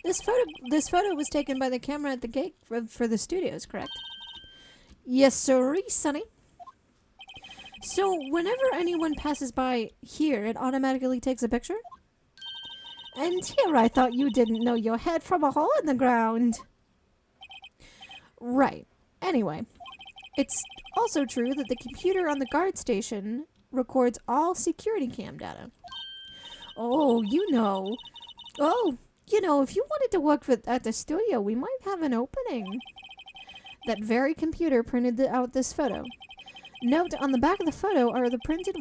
This photo was taken by the camera at the gate for the studios, correct? Yes, sirree, sonny. So, whenever anyone passes by here, it automatically takes a picture? And here I thought you didn't know your head from a hole in the ground. Right. Anyway, it's also true that the computer on the guard station records all security cam data. Oh, you know. Oh, you know, if you wanted to work at the studio, we might have an opening. That very computer printed out this photo. Note on the back of the photo are the printed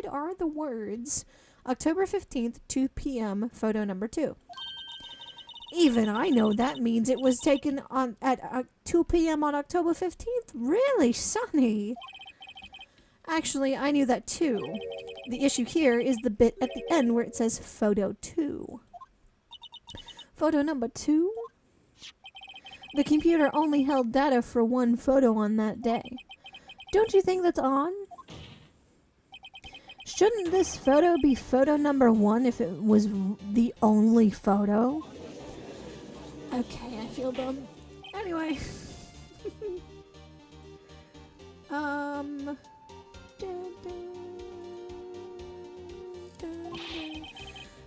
are the words October 15th, 2 p.m. photo number 2. Even I know that means it was taken at 2 p.m. on October 15th. Really, Sonny? Actually, I knew that too. The issue here is the bit at the end where it says photo 2. Photo number 2? The computer only held data for one photo on that day. Don't you think that's odd? Shouldn't this photo be photo number 1 if it was the only photo? Okay, I feel dumb. Anyway.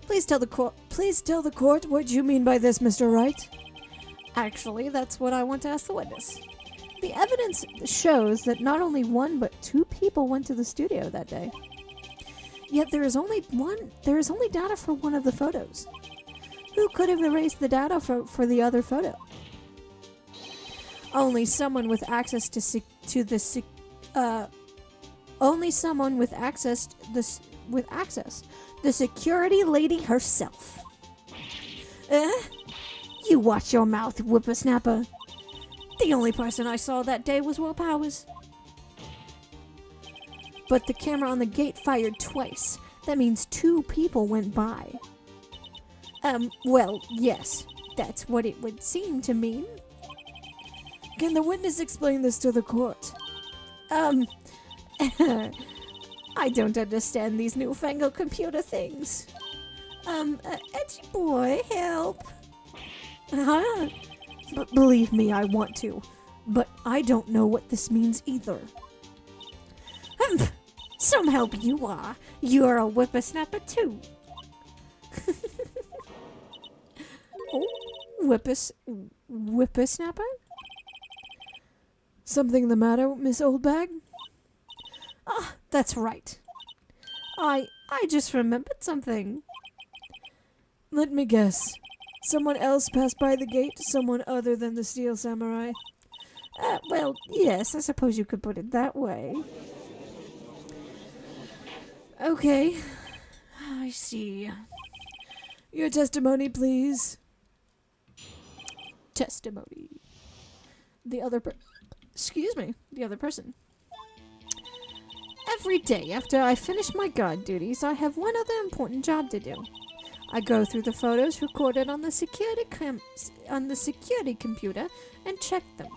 Please tell the court what you mean by this, Mr. Wright. Actually, that's what I want to ask the witness. The evidence shows that not only one but 2 people went to the studio that day. Yet there is only data for one of the photos. Who could have erased the data for the other photo? Only someone with access the security lady herself. You watch your mouth, whippersnapper. The only person I saw that day was Will Powers. But the camera on the gate fired twice. That means 2 people went by. Well, yes. That's what it would seem to mean. Can the witness explain this to the court? I don't understand these newfangled computer things. Edgy boy, help. Huh? Believe me, I want to. But I don't know what this means either. Some help you are. You're a whippersnapper too. Oh, whippersnapper? Something the matter, Miss Oldbag? Ah, that's right. I just remembered something. Let me guess. Someone else passed by the gate? Someone other than the Steel Samurai? Well, yes, I suppose you could put it that way. Okay. I see. Your testimony, please. Testimony. The other person. Every day after I finish my guard duties, I have one other important job to do. I go through the photos recorded on the security computer and check them.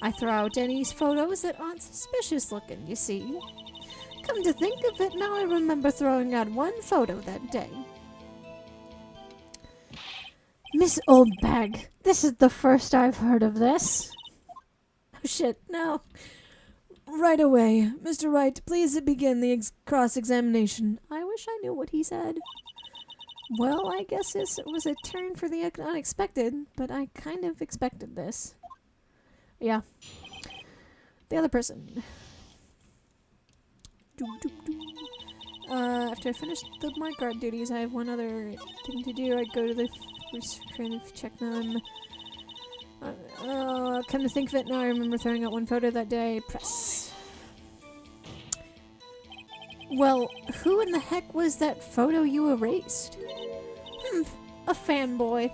I throw out any photos that aren't suspicious looking, you see. Come to think of it, now I remember throwing out one photo that day. Miss Oldbag, this is the first I've heard of this. Oh shit, no. Right away. Mr. Wright, please begin the cross-examination. I wish I knew what he said. Well, I guess this was a turn for the unexpected, but I kind of expected this. Yeah. The other person. After I finish the mark guard duties, I have one other thing to do. I go to the kind of check them. Come to think of it, now I remember throwing out one photo that day. Press. Well, who in the heck was that photo you erased? A fanboy.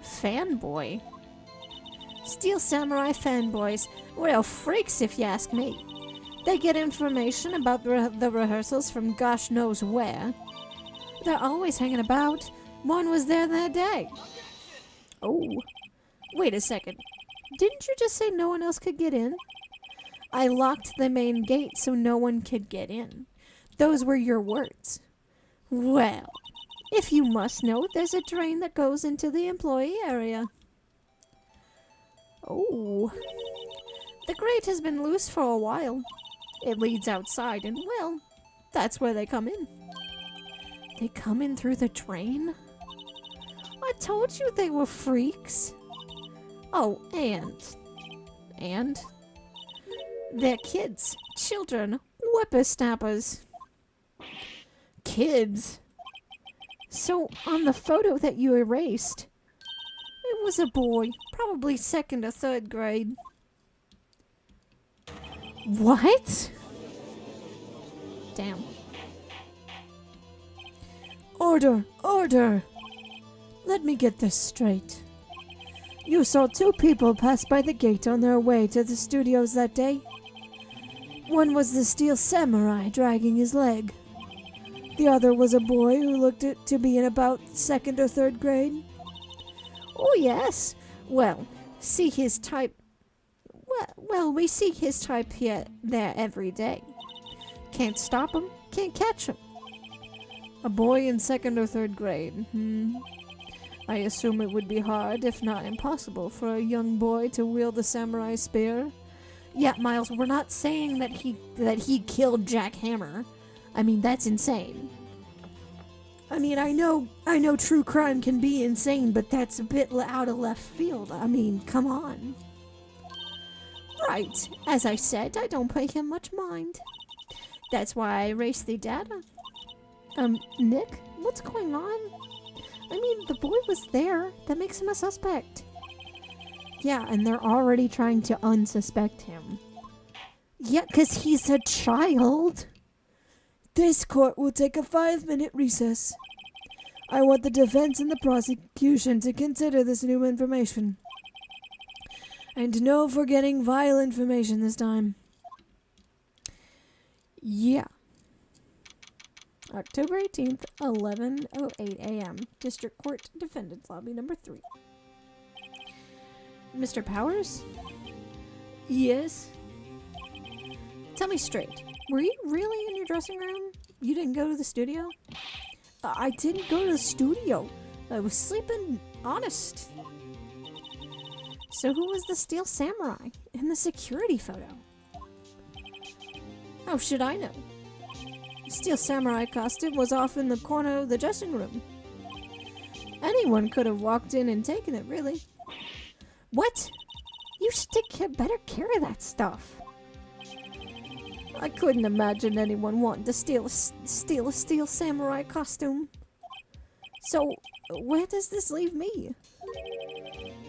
Fanboy? Steel Samurai fanboys. Well, freaks if you ask me. They get information about the rehearsals from gosh knows where. They're always hanging about. One was there that day. Oh. Wait a second. Didn't you just say no one else could get in? I locked the main gate so no one could get in. Those were your words. Well, if you must know, there's a drain that goes into the employee area. Oh. The grate has been loose for a while. It leads outside and, well, that's where they come in. They come in through the drain? I told you they were freaks. Oh, and they're kids, children, whippersnappers. Kids? So, on the photo that you erased, it was a boy, probably 2nd or 3rd grade. What? Damn. Order! Order! Let me get this straight. You saw 2 people pass by the gate on their way to the studios that day. One was the Steel Samurai dragging his leg. The other was a boy who looked to be in about 2nd or 3rd grade. Oh, yes. Well, see his type. Well, we see his type there every day. Can't stop him, can't catch him. A boy in 2nd or 3rd grade. I assume it would be hard, if not impossible, for a young boy to wield a samurai spear. Yeah, Miles, we're not saying that he killed Jack Hammer. I mean, that's insane. I mean, I know true crime can be insane, but that's a bit out of left field. I mean, come on. Right. As I said, I don't pay him much mind. That's why I erased the data. Nick? What's going on? I mean, the boy was there. That makes him a suspect. Yeah, and they're already trying to unsuspect him. Yeah, 'cause he's a child. This court will take a 5-minute recess. I want the defense and the prosecution to consider this new information. And no forgetting vile information this time. Yeah. October 18th, 11:08 a.m. District Court, Defendant's Lobby number 3. Mr. Powers? Yes? Tell me straight. Were you really in your dressing room? You didn't go to the studio? I didn't go to the studio. I was sleeping, honest. So who was the Steel Samurai in the security photo? How should I know? Steel Samurai costume was off in the corner of the dressing room. Anyone could have walked in and taken it, really. What? You should take better care of that stuff. I couldn't imagine anyone wanting to steal a Steel Samurai costume. So, where does this leave me?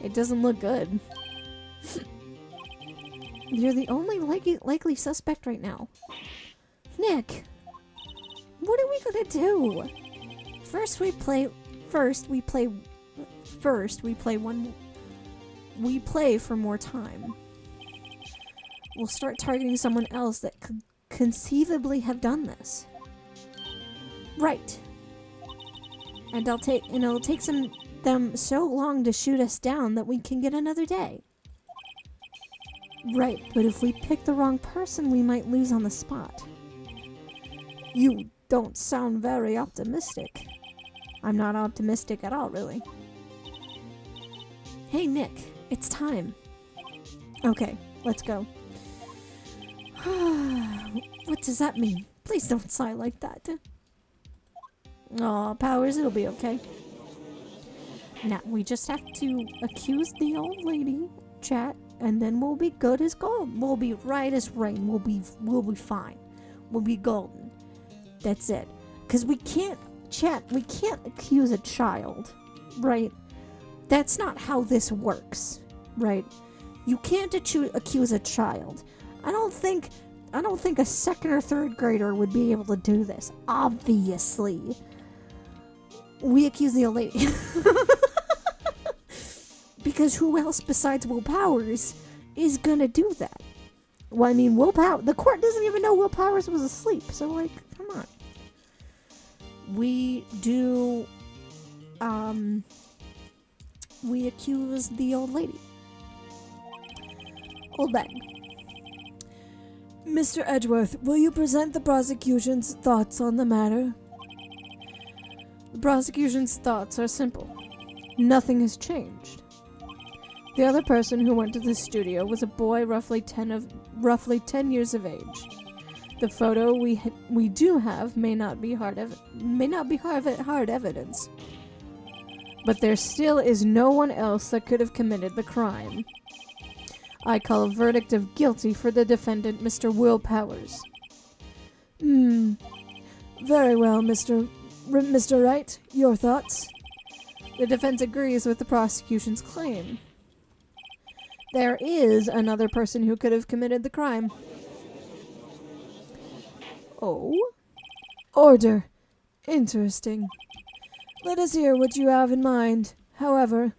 It doesn't look good. You're the only likely suspect right now. Nick, what are we gonna do? First we play for more time. We'll start targeting someone else that could conceivably have done this. Right. And it'll take them so long to shoot us down that we can get another day. Right, but if we pick the wrong person, we might lose on the spot. You don't sound very optimistic. I'm not optimistic at all, really. Hey, Nick, it's time. Okay, let's go. What does that mean? Please don't sigh like that. Aw, Powers, it'll be okay. Now, we just have to accuse The old lady, chat, and then we'll be good as gold. We'll be right as rain. We'll be fine. We'll be golden. That's it. Because we can't accuse a child, right? That's not how this works, right? You can't accuse a child. I don't think a second or third grader would be able to do this. Obviously. We accuse the old lady. Because who else besides Will Powers is gonna do that? Well, I mean, the court doesn't even know Will Powers was asleep, so, like, come on. We accuse the old lady. Old bag. Mr. Edgeworth, will you present the prosecution's thoughts on the matter? The prosecution's thoughts are simple. Nothing has changed. The other person who went to the studio was a boy roughly 10 years of age. The photo we do have may not be hard evidence, but there still is no one else that could have committed the crime. I call a verdict of guilty for the defendant, Mr. Will Powers. Very well, Mr. Wright. Your thoughts? The defense agrees with the prosecution's claim. There is another person who could have committed the crime. Oh? Order. Interesting. Let us hear what you have in mind. However,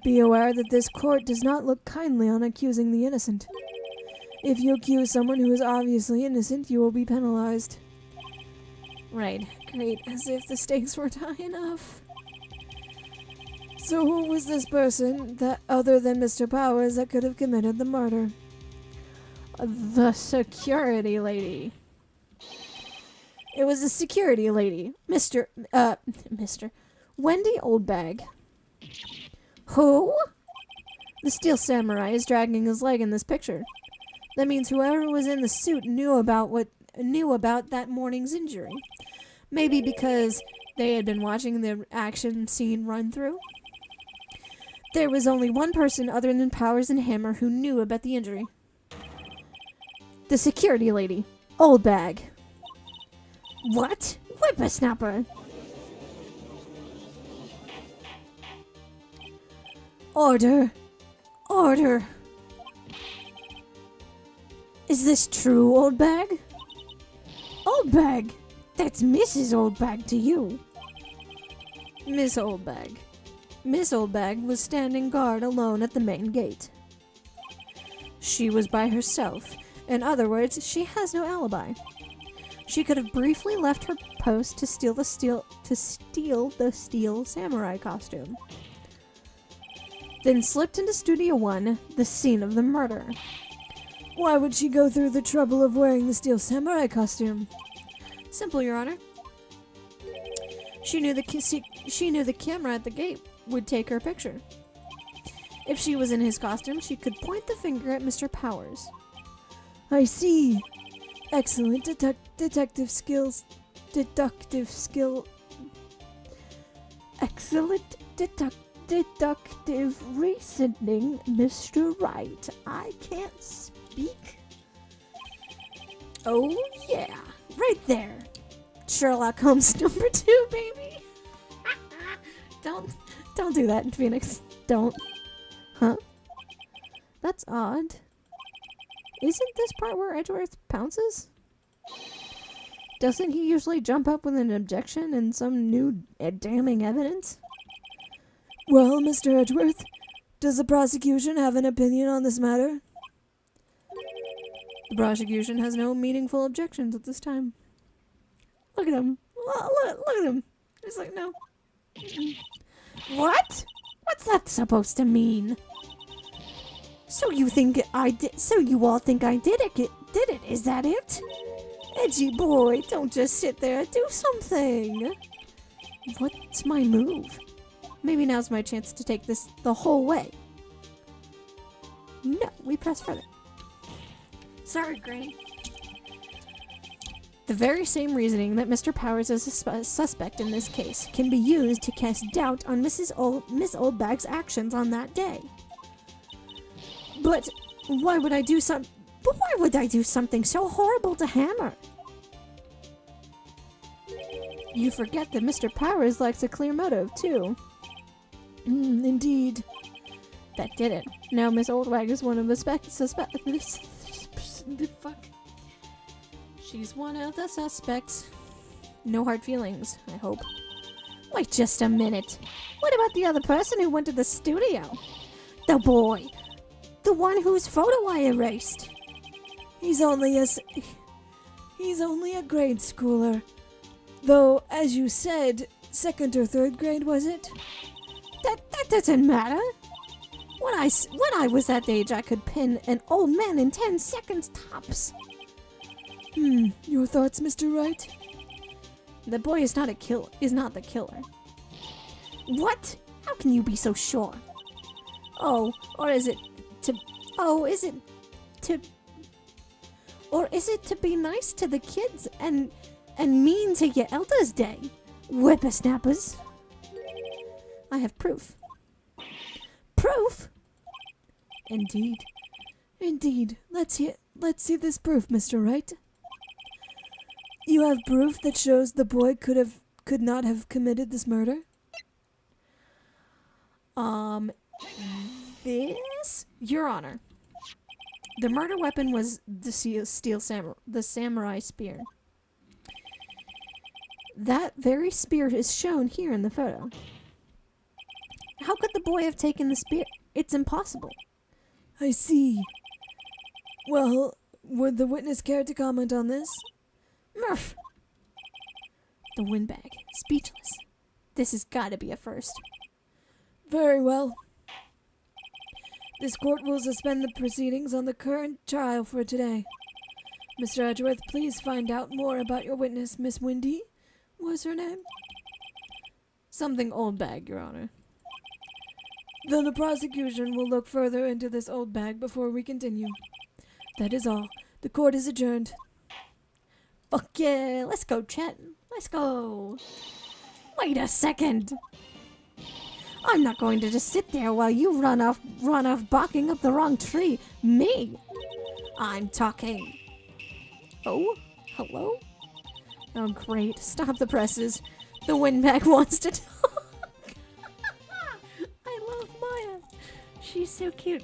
be aware that this court does not look kindly on accusing the innocent. If you accuse someone who is obviously innocent, you will be penalized. Right. Great. As if the stakes weren't high enough. So who was this person, that other than Mr. Powers, that could have committed the murder? The security lady. It was the security lady. Mr. Wendy Oldbag. Who? The steel samurai is dragging his leg in this picture. That means whoever was in the suit knew about that morning's injury. Maybe because they had been watching the action scene run through. There was only one person other than Powers and Hammer who knew about the injury. The security lady. Oldbag. What? Whippersnapper. Order. Order. Is this true, Oldbag? Oldbag. That's Mrs. Oldbag to you. Miss Oldbag. Miss Oldbag was standing guard alone at the main gate. She was by herself. In other words, she has no alibi. She could have briefly left her post to steal the steel samurai costume. Then slipped into Studio 1, the scene of the murder. Why would she go through the trouble of wearing the steel samurai costume? Simple, Your Honor. She knew the camera at the gate would take her picture. If she was in his costume, she could point the finger at Mr. Powers. I see. Excellent deductive skill. Excellent deductive reasoning, Mr. Wright. I can't speak. Oh, yeah. Right there. Sherlock Holmes number 2, baby. Don't do that, Phoenix. Don't. Huh? That's odd. Isn't this part where Edgeworth pounces? Doesn't he usually jump up with an objection and some new damning evidence? Well, Mr. Edgeworth, does the prosecution have an opinion on this matter? The prosecution has no meaningful objections at this time. Look at him. Look at him. He's like, no. What? What's that supposed to mean? So you think I did? So you all think I did it? Did it? Is that it? Edgy boy, don't just sit there. Do something. What's my move? Maybe now's my chance to take this the whole way. No, we press further. Sorry, Granny. The very same reasoning that Mr. Powers is a suspect in this case can be used to cast doubt on Miss Oldbag's actions on that day. But why would I do something so horrible to Hammer? You forget that Mr. Powers likes a clear motive, too. Indeed. That did it. Now Miss Oldbag is one of the Fuck. She's one of the suspects. No hard feelings, I hope. Wait just a minute. What about the other person who went to the studio? The boy. The one whose photo I erased. He's only a grade schooler. Though, as you said, 2nd or 3rd grade, was it? That doesn't matter. When I was that age, I could pin an old man in 10 seconds tops. Your thoughts, Mr. Wright? The boy is not the killer. What? How can you be so sure? Is it to be nice to the kids and mean to your elders' day? Whippersnappers. I have proof. Proof? Indeed. Let's see this proof, Mr. Wright. You have proof that shows the boy could not have committed this murder? This? Your Honor. The murder weapon was the samurai spear. That very spear is shown here in the photo. How could the boy have taken the spear? It's impossible. I see. Well, would the witness care to comment on this? Murph! The windbag. Speechless. This has got to be a first. Very well. This court will suspend the proceedings on the current trial for today. Mr. Edgeworth, please find out more about your witness, Miss Windy. What's her name? Something Oldbag, Your Honor. Then the prosecution will look further into this old bag before we continue. That is all. The court is adjourned. Fuck yeah, let's go, Chet. Let's go. Wait a second. I'm not going to just sit there while you run off barking up the wrong tree. Me. I'm talking. Oh, hello? Oh, great. Stop the presses. The windbag wants to talk. I love Maya. She's so cute.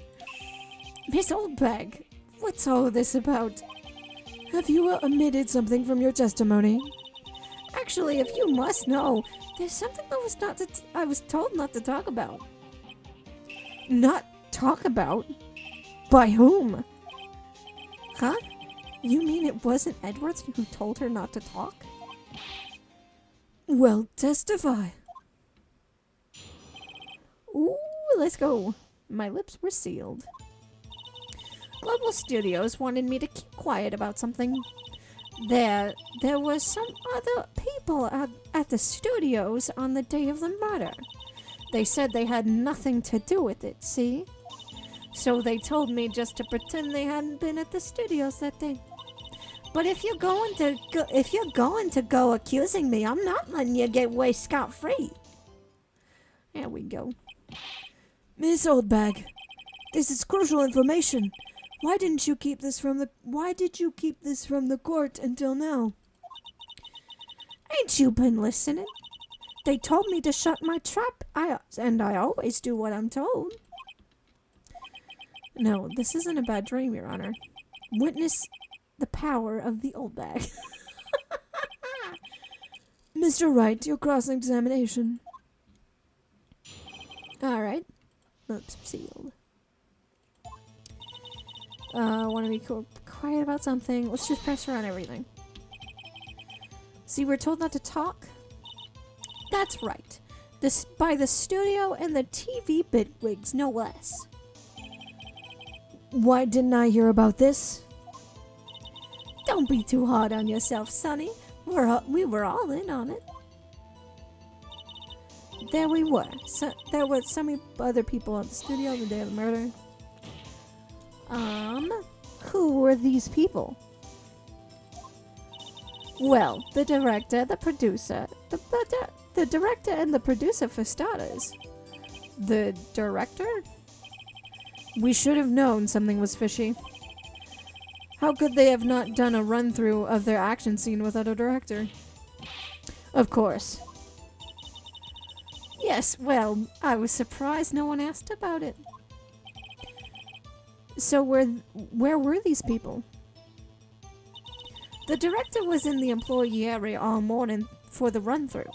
Miss Oldbag, what's all this about? Have you omitted something from your testimony? Actually, if you must know, there's something I was told not to talk about. Not talk about? By whom? Huh? You mean it wasn't Edwards who told her not to talk? Well, testify. Ooh, let's go. My lips were sealed. Global Studios wanted me to keep quiet about something. There was some other people at the studios on the day of the murder. They said they had nothing to do with it, see? So they told me just to pretend they hadn't been at the studios that day. But if you're going to go accusing me, I'm not letting you get away scot-free. There we go. Miss Oldbag, this is crucial information. Why did you keep this from the court until now? Ain't you been listening? They told me to shut my trap, and I always do what I'm told. No, this isn't a bad dream, Your Honor. Witness the power of the Oldbag. Mr. Wright, your cross-examination. Alright. Lips sealed. Want to be quiet about something? Let's just press her on everything. See, we're told not to talk? That's right. This by the studio and the TV bigwigs, no less. Why didn't I hear about this? Don't be too hard on yourself, Sonny. We were all in on it. there we were. So there were some other people at the studio on the day of the murder. Who were these people? Well, the director, the producer, the director and the producer for starters. The director? We should have known something was fishy. How could they have not done a run-through of their action scene without a director? Of course. Yes, well, I was surprised no one asked about it. So where were these people? The director was in the employee area all morning for the run-through.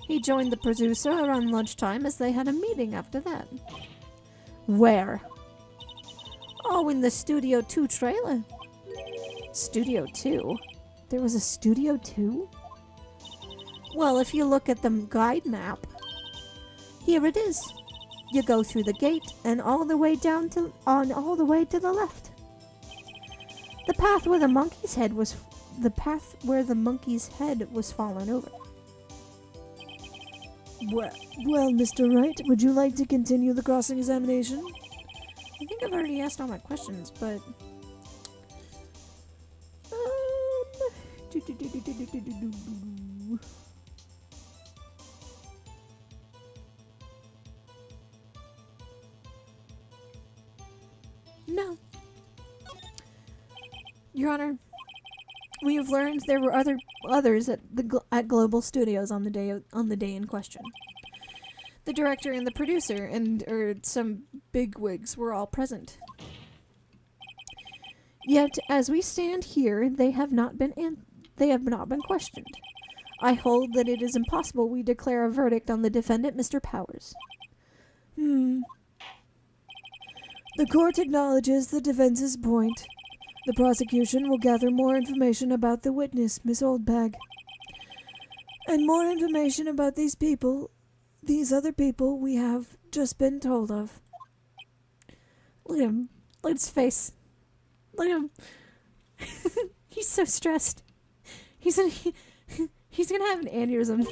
He joined the producer around lunchtime as they had a meeting after that. Where? Oh, in the Studio 2 trailer. Studio 2? There was a Studio 2? Well, if you look at the guide map, here it is. You go through the gate and all the way down to all the way to the left. The path where the monkey's head was fallen over. Well, Mr. Wright, would you like to continue the crossing examination? I think I've already asked all my questions, but no. Your Honor, we have learned there were others at at Global Studios on the day in question. The director and the producer and some bigwigs were all present. Yet, as we stand here, they have not been questioned. I hold that it is impossible we declare a verdict on the defendant, Mr. Powers. The court acknowledges the defense's point. The prosecution will gather more information about the witness, Miss Oldbag. And more information about these other people we have just been told of. Look at him. Look at his face. Look at him. He's so stressed. He's gonna have an aneurysm.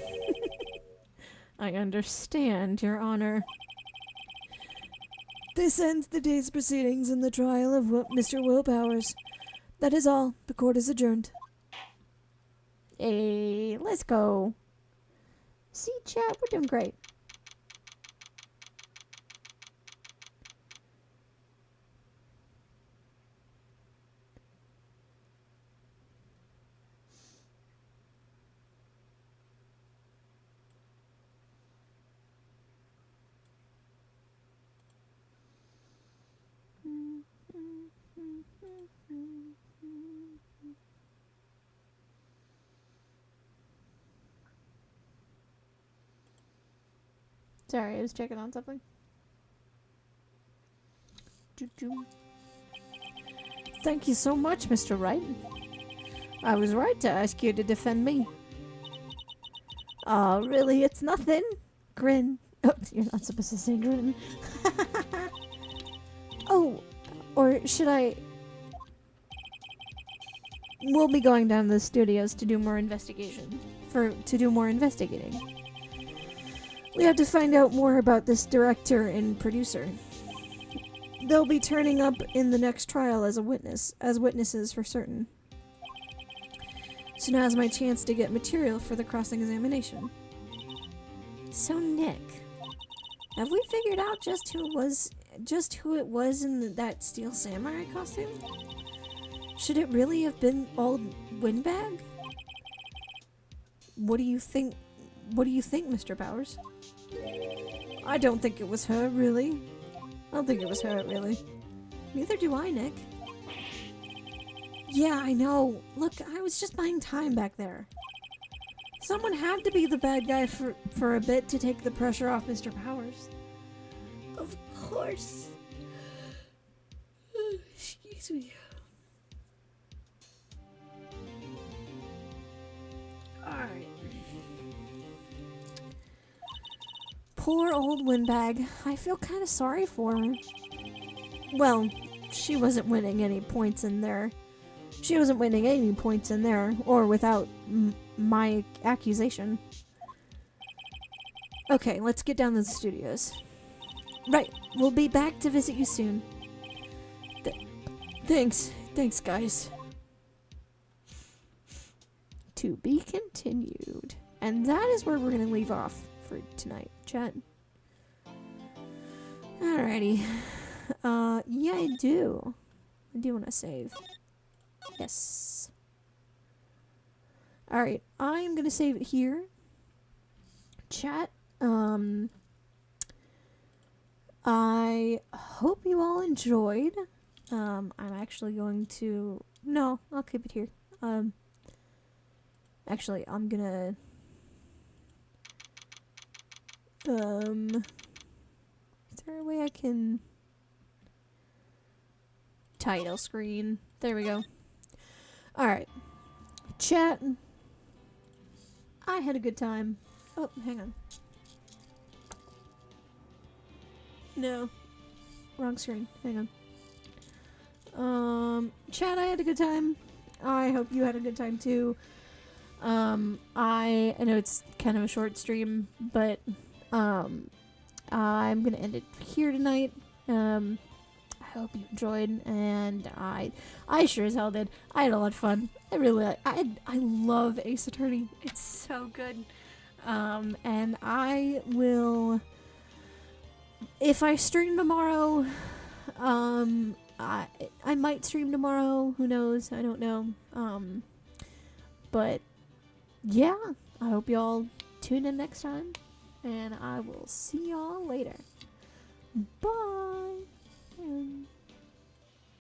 I understand, Your Honor. This ends the day's proceedings in the trial of Mr. Will Powers. That is all. The court is adjourned. Hey, let's go. See, chat, we're doing great. Sorry, I was checking on something. Thank you so much, Mr. Wright. I was right to ask you to defend me. Oh, really? It's nothing? Grin. Oh, you're not supposed to say grin. Oh, or should I... We'll be going down to the studios to do more investigation. To do more investigating. We have to find out more about this director and producer. They'll be turning up in the next trial as witnesses for certain. So now's my chance to get material for the cross-examination. So Nick, have we figured out just who it was in that Steel Samurai costume? Should it really have been old Windbag? What do you think? What do you think, Mr. Powers? I don't think it was her, really. I don't think it was her, really. Neither do I, Nick. Yeah, I know. Look, I was just buying time back there. Someone had to be the bad guy for a bit to take the pressure off Mr. Powers. Of course. Excuse me. Alright. Poor old Windbag. I feel kind of sorry for her. Well, she wasn't winning any points in there. She wasn't winning any points in there, or without my accusation. Okay, let's get down to the studios. Right, we'll be back to visit you soon. Thanks, guys. To be continued. And that is where we're going to leave off for tonight, chat. Alrighty. Yeah, I do. I do want to save. Yes. Alright, I'm going to save it here. Chat, I hope you all enjoyed. I'm actually going to... No, I'll keep it here. Actually, I'm gonna... Is there a way I can... Title screen. There we go. Alright. Chat. I had a good time. Oh, hang on. No. Wrong screen. Hang on. Chat, I had a good time. I hope you had a good time too. I know it's kind of a short stream, but I'm gonna end it here tonight. I hope you enjoyed, and I sure as hell did. I had a lot of fun. I love Ace Attorney. It's so good. And I will, if I stream tomorrow, I might stream tomorrow. Who knows? I don't know. But yeah, I hope y'all tune in next time, and I will see y'all later. Bye.